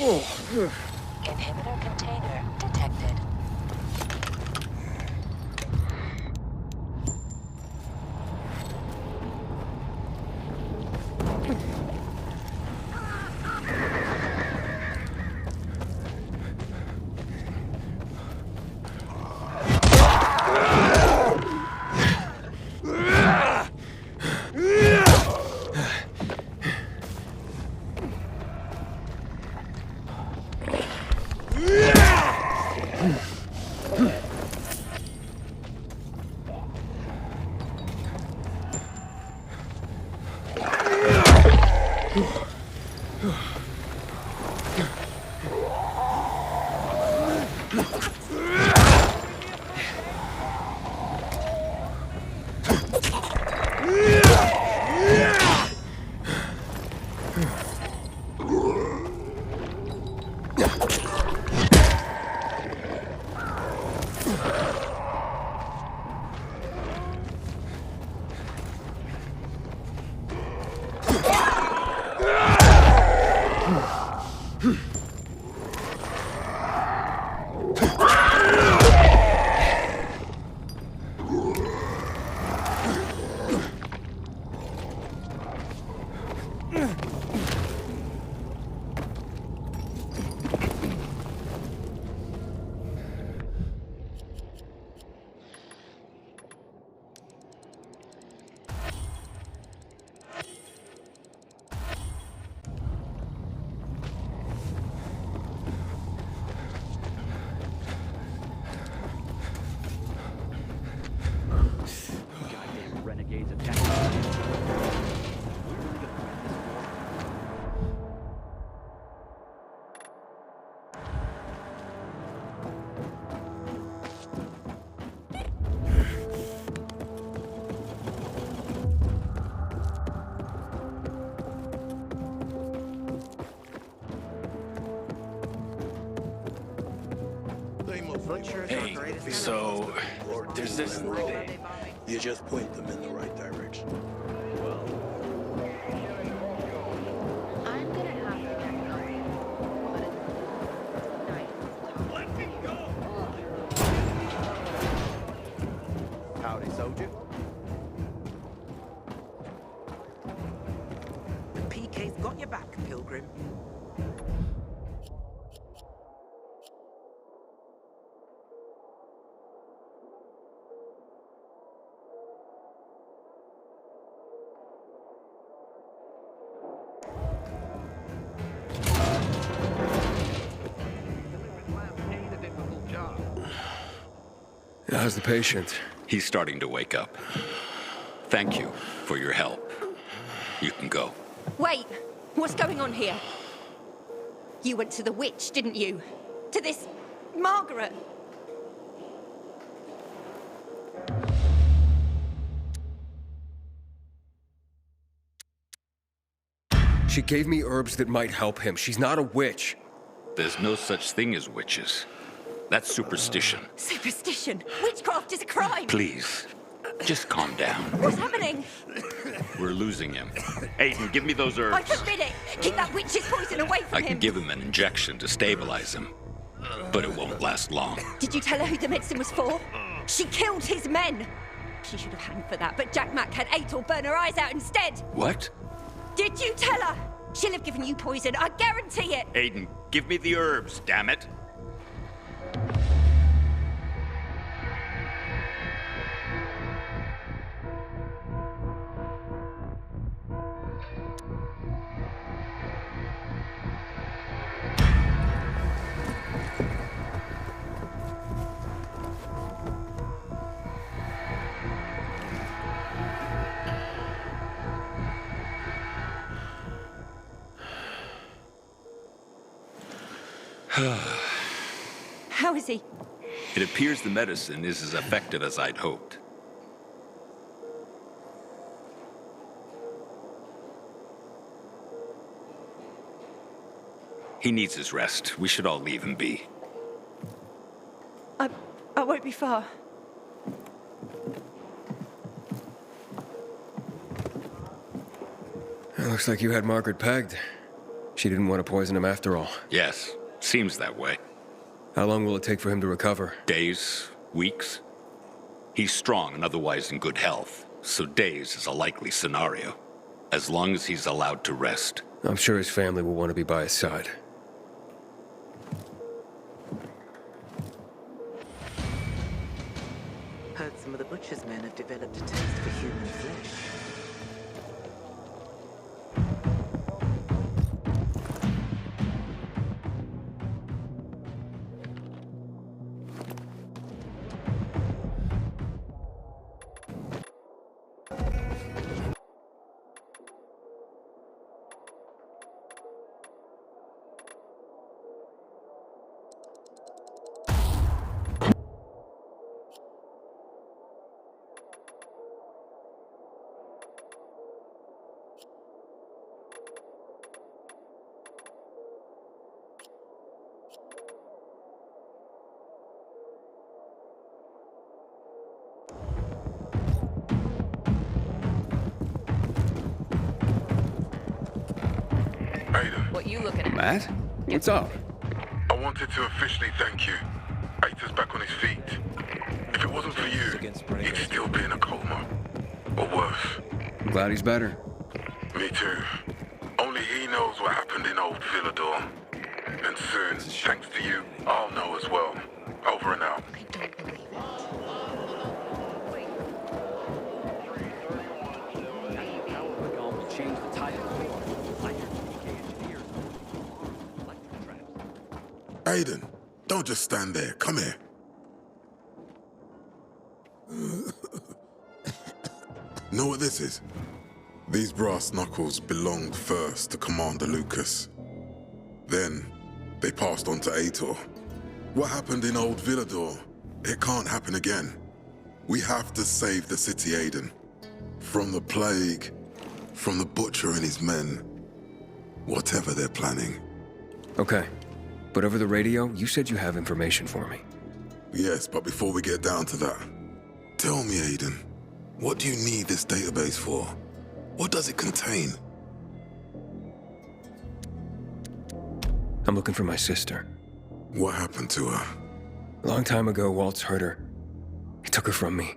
Inhibitor container detected. Renegades attacking. Hey, so there's this thing. You just point them in the right direction. I'm gonna have to get going. Let me go! Howdy, soldier. The PK's got your back, Pilgrim. How's the patient? He's starting to wake up. Thank you for your help. You can go. Wait! What's going on here? You went to the witch, didn't you? To this Margaret? She gave me herbs that might help him. She's not a witch. There's no such thing as witches. That's superstition. Superstition? Witchcraft is a crime! Please, just calm down. What's happening? We're losing him. Aiden, give me those herbs. I forbid it! Keep that witch's poison away from I him! can give him an injection to stabilize him, but it won't last long. Did you tell her who the medicine was for? She killed his men! She should have hanged for that, but Jack Mack had Aitor burn her eyes out instead! What? Did you tell her? She'll have given you poison, I guarantee it! Aiden, give me the herbs, damn it. How is he? It appears the medicine is as effective as I'd hoped. He needs his rest. We should all leave him be. I won't be far. It looks like you had Margaret pegged. She didn't want to poison him after all. Yes, seems that way. How long will it take for him to recover? Days, weeks. He's strong and otherwise in good health, so days is a likely scenario. As long as he's allowed to rest. I'm sure his family will want to be by his side. Heard some of the butcher's men have developed a taste for human flesh. What you looking at? Matt? What's up? I wanted to officially thank you. Aitor's back on his feet. If it wasn't for you, he'd still be in a coma. Or worse. I'm glad he's better. Me too. Only he knows what happened in old Villador. And soon, thanks to you, I'll know as well. Over and out. I don't believe it. Change the title. Aiden, don't just stand there. Come here. Know what this is? These brass knuckles belonged first to Commander Lucas. Then, they passed on to Aitor. What happened in old Villador, it can't happen again. We have to save the city, Aiden. From the plague, from the butcher and his men. Whatever they're planning. Okay. But over the radio, you said you have information for me. Yes, but before we get down to that, tell me, Aiden, what do you need this database for? What does it contain? I'm looking for my sister. What happened to her? A long time ago, Waltz hurt her. He took her from me.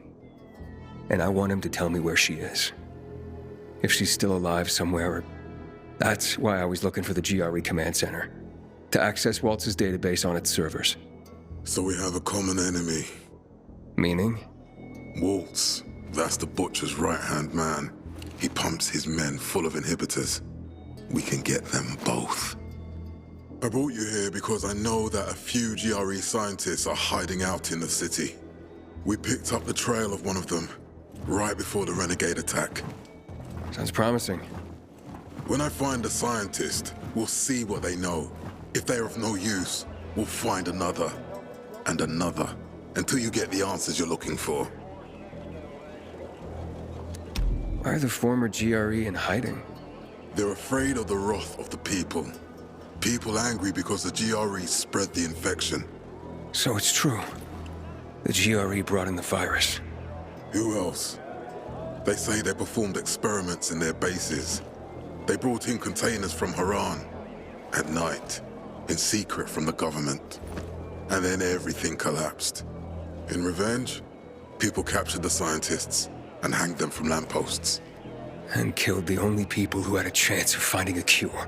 And I want him to tell me where she is. If she's still alive somewhere. That's why I was looking for the GRE command center. To access Waltz's database on its servers. So we have a common enemy. Meaning? Waltz. That's the butcher's right-hand man. He pumps his men full of inhibitors. We can get them both. I brought you here because I know that a few GRE scientists are hiding out in the city. We picked up the trail of one of them, right before the renegade attack. Sounds promising. When I find a scientist, we'll see what they know. If they're of no use, we'll find another, and another, until you get the answers you're looking for. Why are the former GRE in hiding? They're afraid of the wrath of the people. People angry because the GRE spread the infection. So it's true. The GRE brought in the virus. Who else? They say they performed experiments in their bases. They brought in containers from Haran at night. In secret from the government. And then everything collapsed. In revenge, people captured the scientists and hanged them from lampposts. And killed the only people who had a chance of finding a cure.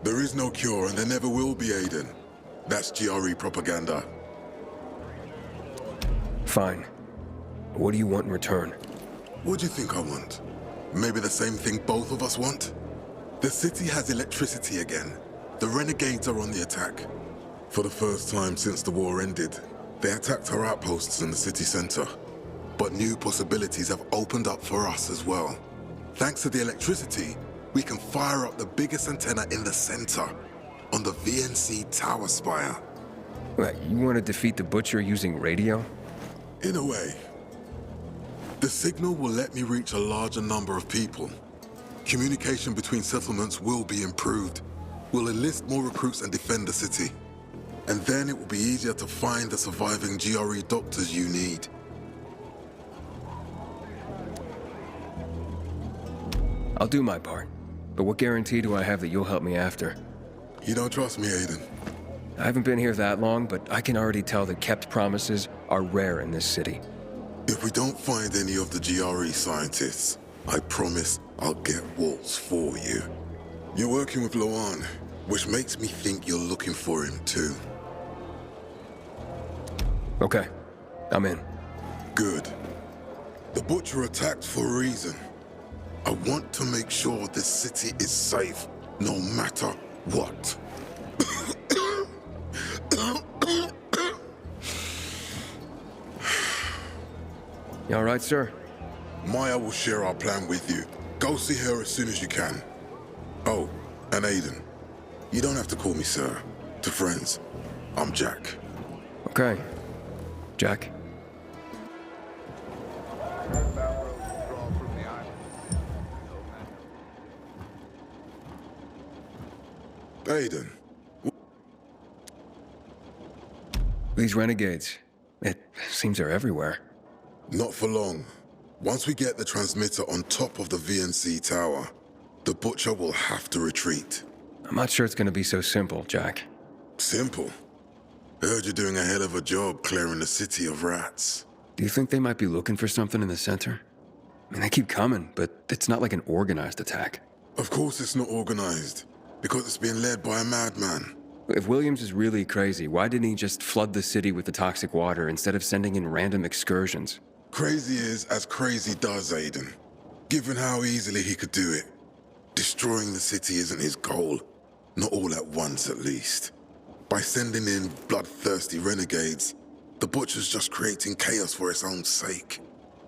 There is no cure and there never will be, Aiden. That's GRE propaganda. Fine. What do you want in return? What do you think I want? Maybe the same thing both of us want? The city has electricity again. The Renegades are on the attack. For the first time since the war ended, they attacked our outposts in the city center. But new possibilities have opened up for us as well. Thanks to the electricity, we can fire up the biggest antenna in the center, on the VNC tower spire. What, you want to defeat the Butcher using radio? In a way. The signal will let me reach a larger number of people. Communication between settlements will be improved. We'll enlist more recruits and defend the city. And then it will be easier to find the surviving GRE doctors you need. I'll do my part. But what guarantee do I have that you'll help me after? You don't trust me, Aiden? I haven't been here that long, but I can already tell that kept promises are rare in this city. If we don't find any of the GRE scientists, I promise I'll get Waltz for you. You're working with Loan, which makes me think you're looking for him too. Okay, I'm in. Good. The Butcher attacked for a reason. I want to make sure this city is safe, no matter what. You all right, sir? Maya will share our plan with you. Go see her as soon as you can. Oh, and Aiden. You don't have to call me sir. To friends, I'm Jack. Okay. Jack. Aiden. These renegades. It seems they're everywhere. Not for long. Once we get the transmitter on top of the VNC tower, the Butcher will have to retreat. I'm not sure it's gonna be so simple, Jack. Simple? I heard you're doing a hell of a job clearing the city of rats. Do you think they might be looking for something in the center? I mean, they keep coming, but it's not like an organized attack. Of course it's not organized, because it's being led by a madman. If Williams is really crazy, why didn't he just flood the city with the toxic water instead of sending in random excursions? Crazy is as crazy does, Aiden. Given how easily he could do it. Destroying the city isn't his goal. Not all at once, at least. By sending in bloodthirsty renegades, the Butcher's just creating chaos for its own sake.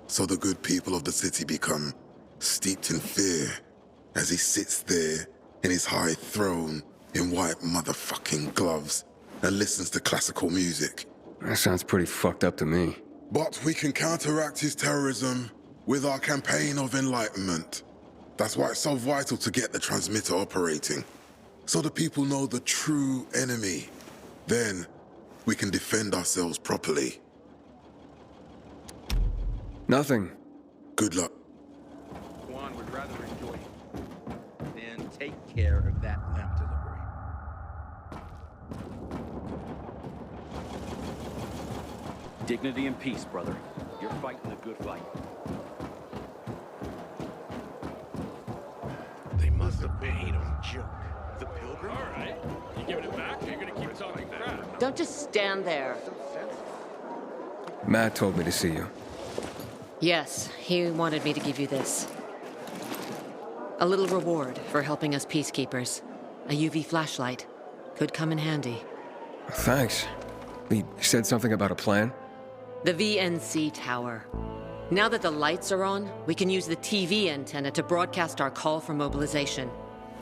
So the good people of the city become steeped in fear as he sits there in his high throne in white motherfucking gloves and listens to classical music. That sounds pretty fucked up to me. But we can counteract his terrorism with our campaign of enlightenment. That's why it's so vital to get the transmitter operating, so the people know the true enemy. Then, we can defend ourselves properly. Nothing. Good luck. Juan would rather enjoy than take care of that lamp delivery. Dignity and peace, brother. You're fighting a good fight. They must have been a joke. The Pilgrim? All right. You giving it back, or you're gonna keep talking crap? Don't just stand there. Matt told me to see you. Yes, he wanted me to give you this. A little reward for helping us peacekeepers. A UV flashlight. Could come in handy. Thanks. He said something about a plan? The VNC tower. Now that the lights are on, we can use the TV antenna to broadcast our call for mobilization.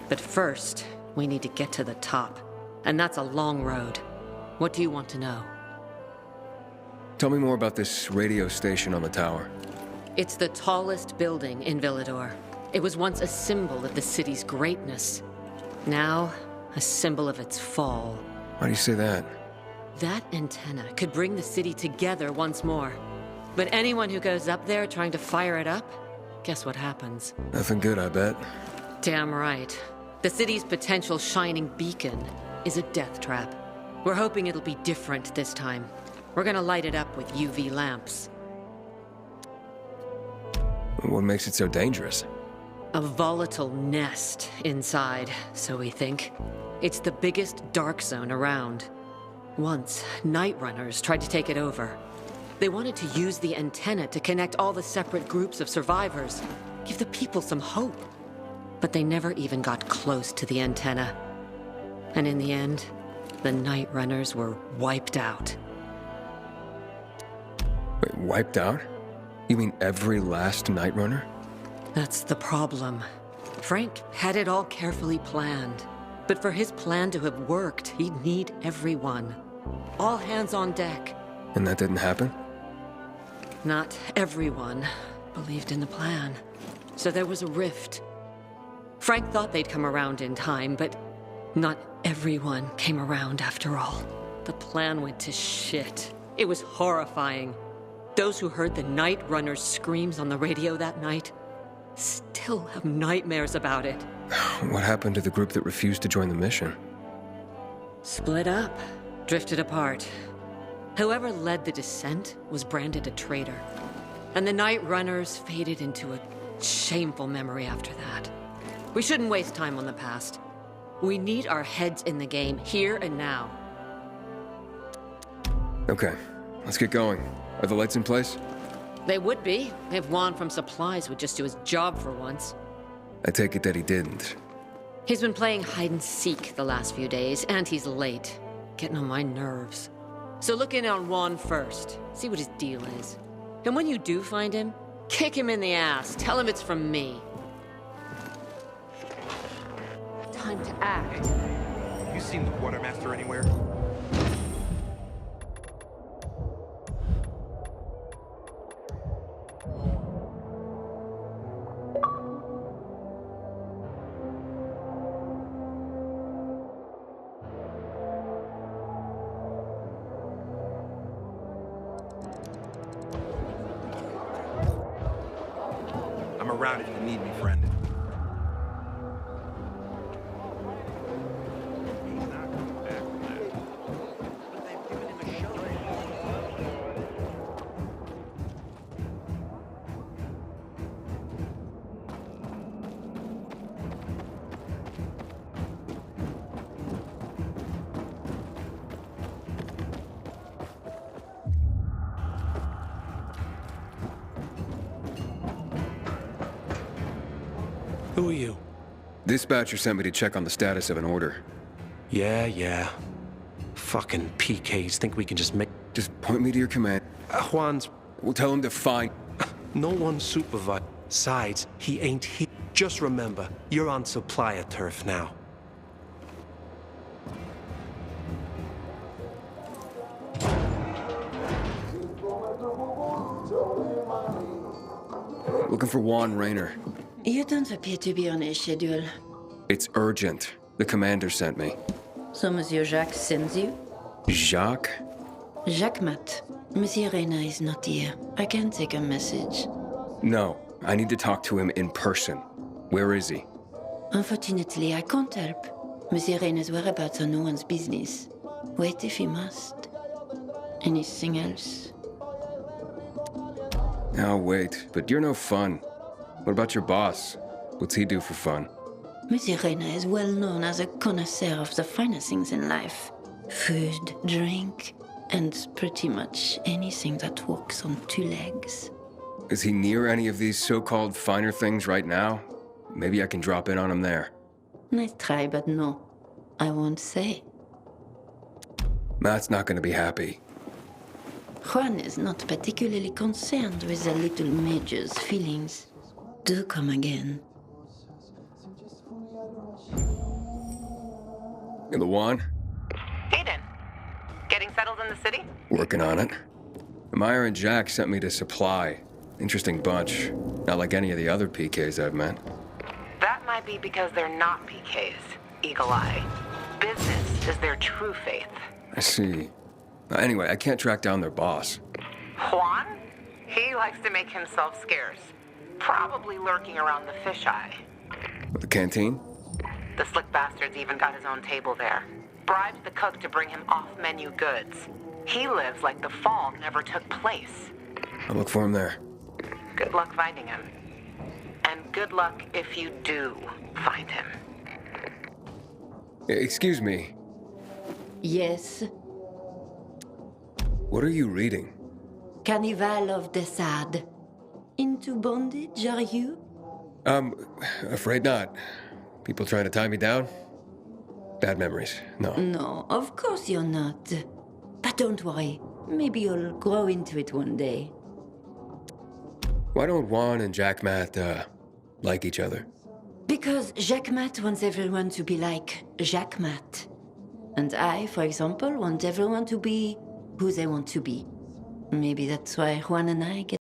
But first, we need to get to the top. And that's a long road. What do you want to know? Tell me more about this radio station on the tower. It's the tallest building in Villador. It was once a symbol of the city's greatness. Now, a symbol of its fall. Why do you say that? That antenna could bring the city together once more. But anyone who goes up there trying to fire it up, guess what happens? Nothing good, I bet. Damn right. The city's potential shining beacon is a death trap. We're hoping it'll be different this time. We're gonna light it up with UV lamps. What makes it so dangerous? A volatile nest inside, so we think. It's the biggest dark zone around. Once, Night-Runners tried to take it over. They wanted to use the antenna to connect all the separate groups of survivors, give the people some hope. But they never even got close to the antenna. And in the end, the Night-Runners were wiped out. Wait, wiped out? You mean every last Night-Runner? That's the problem. Frank had it all carefully planned. But for his plan to have worked, he'd need everyone. All hands on deck. And that didn't happen? Not everyone believed in the plan. So there was a rift. Frank thought they'd come around in time, but not everyone came around after all. The plan went to shit. It was horrifying. Those who heard the Night-Runner's screams on the radio that night still have nightmares about it. What happened to the group that refused to join the mission? Split up, drifted apart. Whoever led the descent was branded a traitor. And the Night-Runners faded into a shameful memory after that. We shouldn't waste time on the past. We need our heads in the game, here and now. Okay, let's get going. Are the lights in place? They would be, if Juan from Supplies would just do his job for once. I take it that he didn't. He's been playing hide-and-seek the last few days, and he's late. Getting on my nerves. So look in on Juan first. See what his deal is. And when you do find him, kick him in the ass. Tell him it's from me. Time to act. You seen the Quartermaster anywhere? I'm around if you need me, friend. Who are you? Dispatcher sent me to check on the status of an order. Yeah. Fucking PKs think we can just make... Just point me to your command. Juan's... We'll tell him to find... No one supervised. Besides, he ain't here. Just remember, you're on supplier turf now. Looking for Juan Raynor. You don't appear to be on a schedule. It's urgent. The commander sent me. So Monsieur Jacques sends you? Jacques? Jacques Mat. Monsieur Reyna is not here. I can take a message. No, I need to talk to him in person. Where is he? Unfortunately, I can't help. Monsieur Reyna's whereabouts are no one's business. Wait if you must. Anything else? I'll wait, but you're no fun. What about your boss? What's he do for fun? Monsieur Reyna is well known as a connoisseur of the finer things in life. Food, drink, and pretty much anything that walks on two legs. Is he near any of these so-called finer things right now? Maybe I can drop in on him there. Nice try, but no. I won't say. Matt's not gonna be happy. Juan is not particularly concerned with the little major's feelings. Do come again. And the Juan? Hayden, getting settled in the city? Working on it. Meyer and Jack sent me to Supply. Interesting bunch. Not like any of the other PKs I've met. That might be because they're not PKs, Eagle Eye. Business is their true faith. I see. Anyway, I can't track down their boss. Juan? He likes to make himself scarce. Probably lurking around the fisheye. The canteen? The slick bastard's even got his own table there. Bribed the cook to bring him off-menu goods. He lives like the fall never took place. I'll look for him there. Good luck finding him. And good luck if you do find him. Excuse me. Yes? What are you reading? Carnival of the Sad. Into bondage, are you? Afraid not. People trying to tie me down? Bad memories. No. No, of course you're not. But don't worry. Maybe you'll grow into it one day. Why don't Juan and Jack Matt, like each other? Because Jacques Mat wants everyone to be like Jacques Mat. And I, for example, want everyone to be who they want to be. Maybe that's why Juan and I get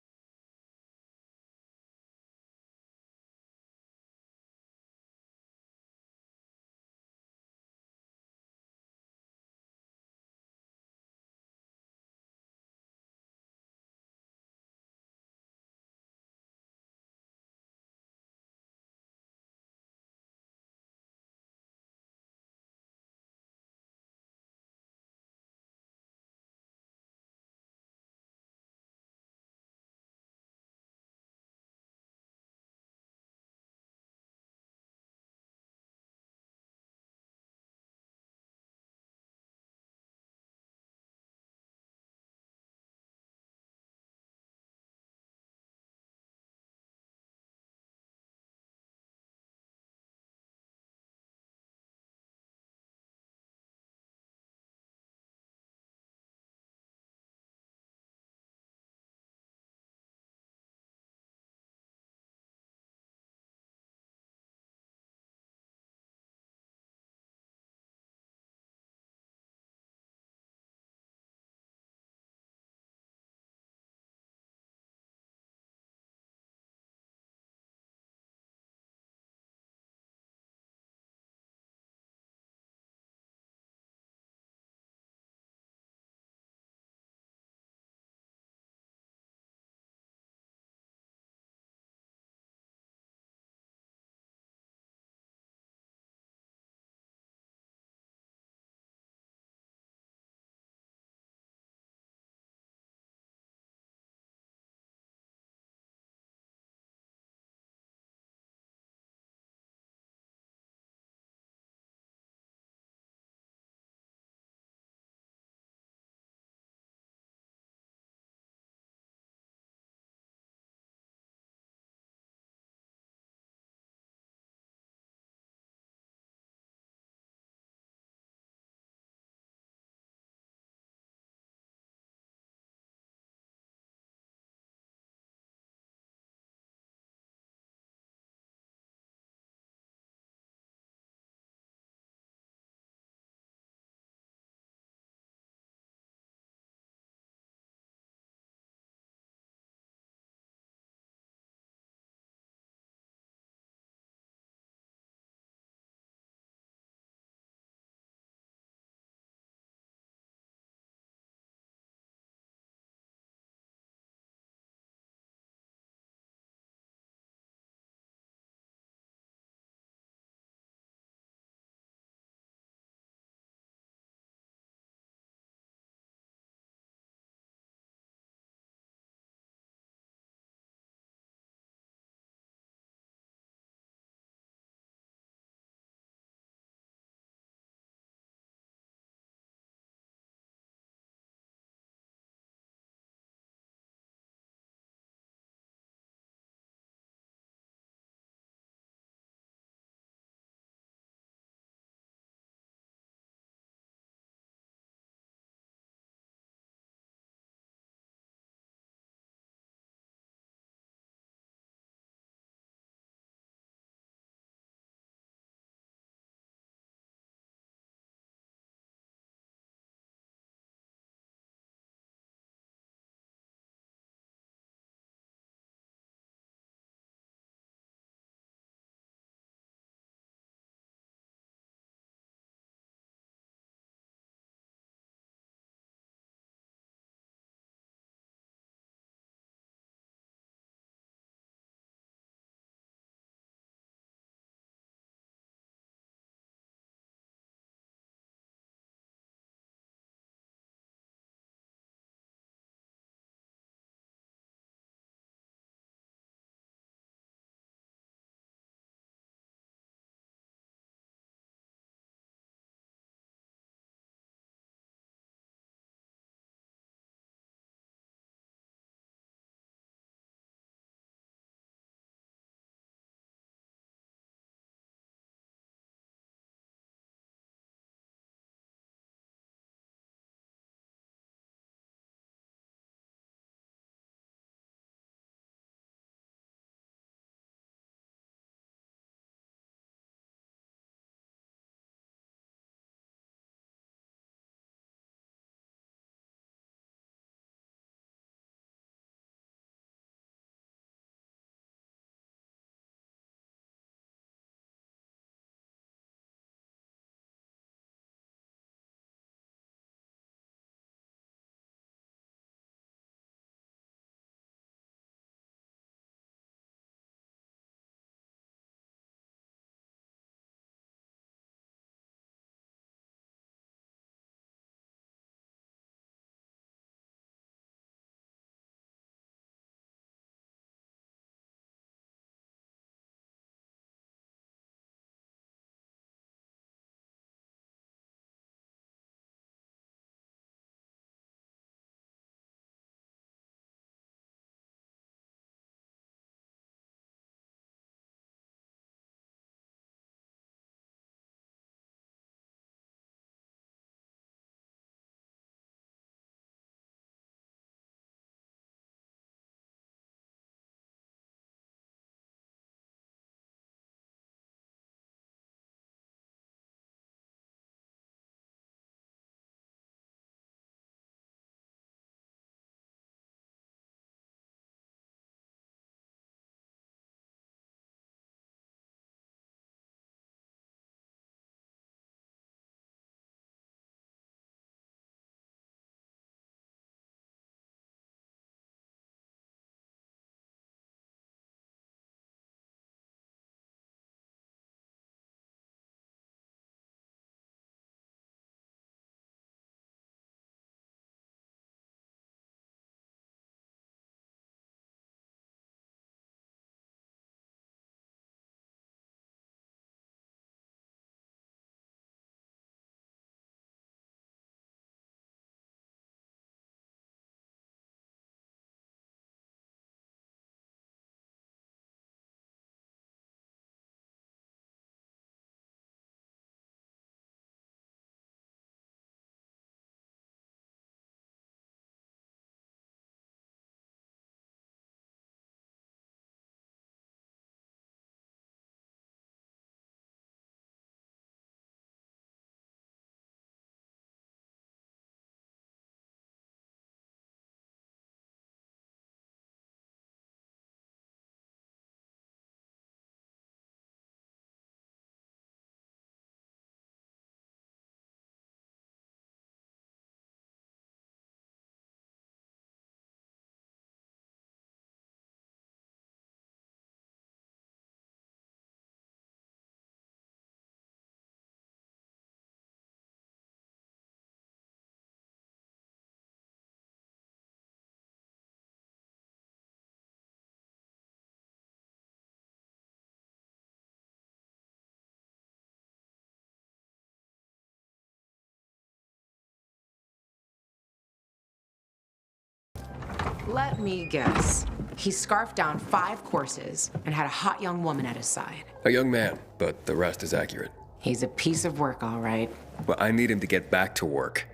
Let me guess. He scarfed down 5 courses and had a hot young woman at his side. A young man, but the rest is accurate. He's a piece of work, all right. Well, I need him to get back to work.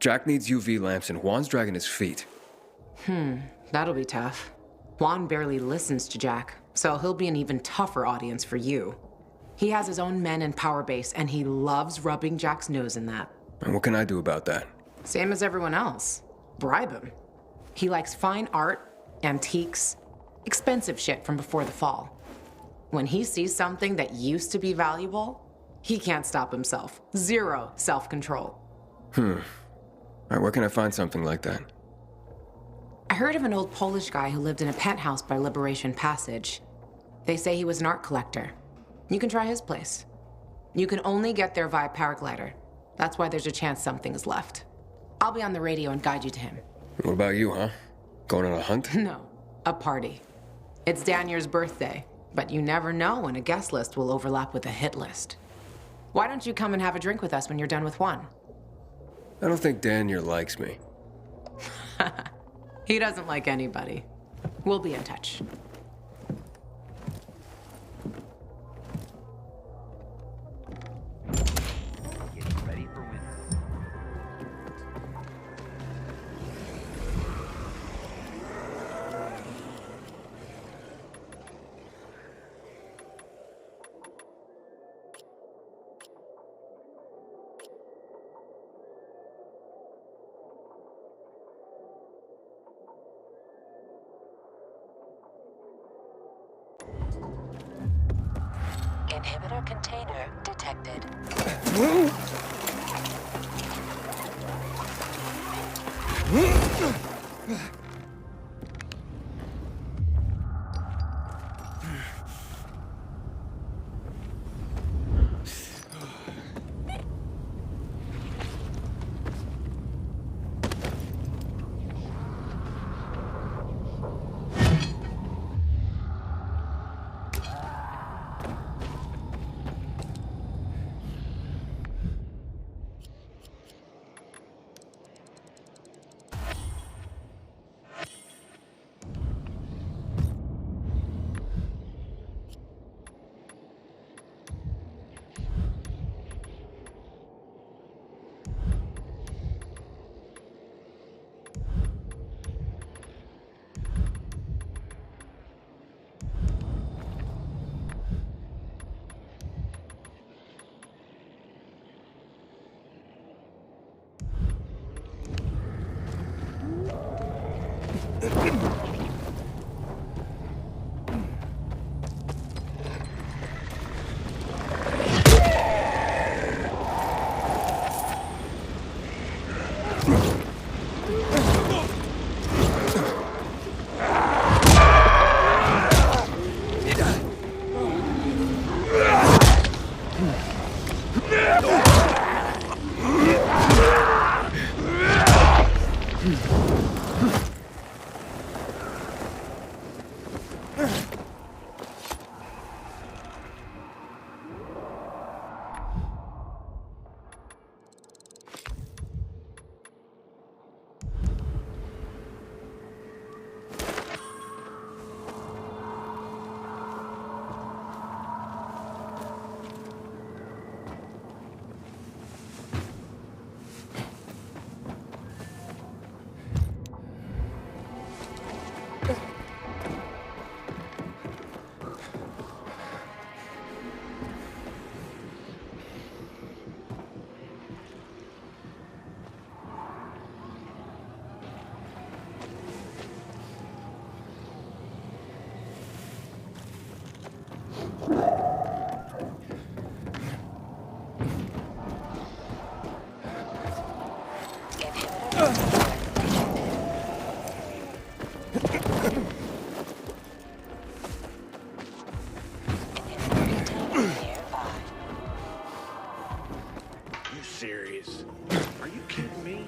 Jack needs UV lamps and Juan's dragging his feet. That'll be tough. Juan barely listens to Jack, so he'll be an even tougher audience for you. He has his own men and power base, and he loves rubbing Jack's nose in that. And what can I do about that? Same as everyone else. Bribe him. He likes fine art, antiques, expensive shit from before the fall. When he sees something that used to be valuable, he can't stop himself. 0 self-control. All right, where can I find something like that? I heard of an old Polish guy who lived in a penthouse by Liberation Passage. They say he was an art collector. You can try his place. You can only get there via paraglider. That's why there's a chance something is left. I'll be on the radio and guide you to him. What about you, huh? Going on a hunt? No, a party. It's Danier's birthday, but you never know when a guest list will overlap with a hit list. Why don't you come and have a drink with us when you're done with Juan? I don't think Danier likes me. He doesn't like anybody. We'll be in touch. Inhibitor container detected. Serious? Are you kidding me?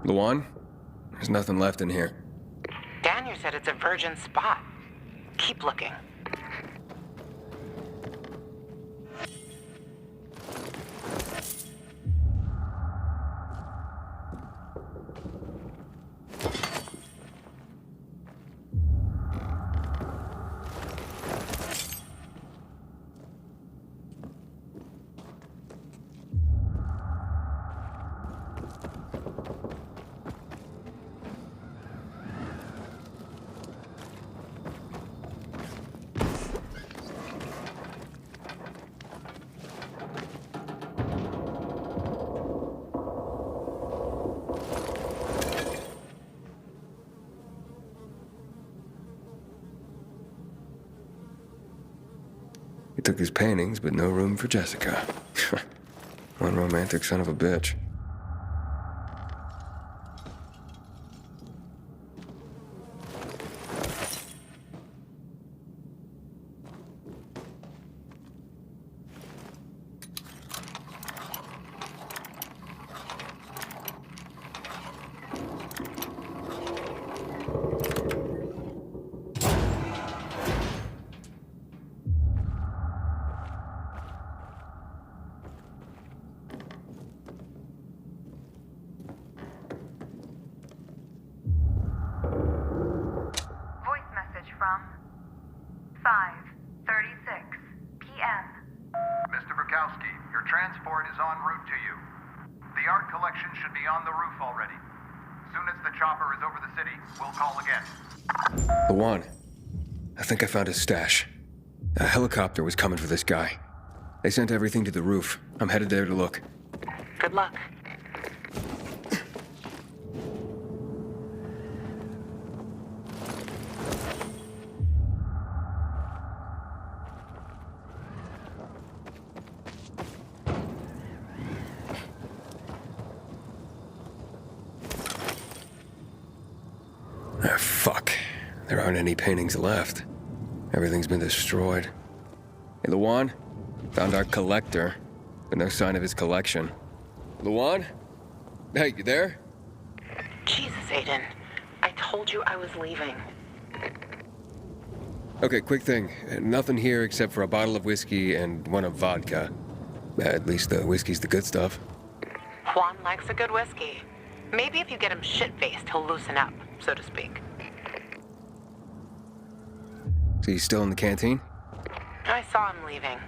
Luan? There's nothing left in here. Daniel said it's a virgin spot. Keep looking. He took his paintings, but no room for Jessica. One romantic son of a bitch. From 5:36 p.m. Mr. Bukowski, your transport is en route to you. The art collection should be on the roof already. Soon as the chopper is over the city, we'll call again. Luan, I think I found his stash. A helicopter was coming for this guy. They sent everything to the roof. I'm headed there to look. Good luck. Ah, fuck. There aren't any paintings left. Everything's been destroyed. Hey, Luan? Found our collector, but no sign of his collection. Luan? Hey, you there? Jesus, Aiden. I told you I was leaving. Okay, quick thing. Nothing here except for a bottle of whiskey and one of vodka. At least the whiskey's the good stuff. Juan likes a good whiskey. Maybe if you get him shit-faced, he'll loosen up, so to speak. So you still in the canteen? I saw him leaving.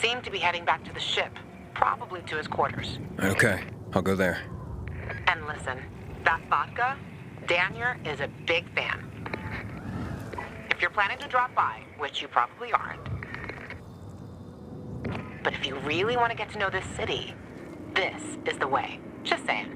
Seemed to be heading back to the ship. Probably to his quarters. Okay, I'll go there. And listen, that vodka, Daniel is a big fan. If you're planning to drop by, which you probably aren't, but if you really want to get to know this city, this is the way. Just saying.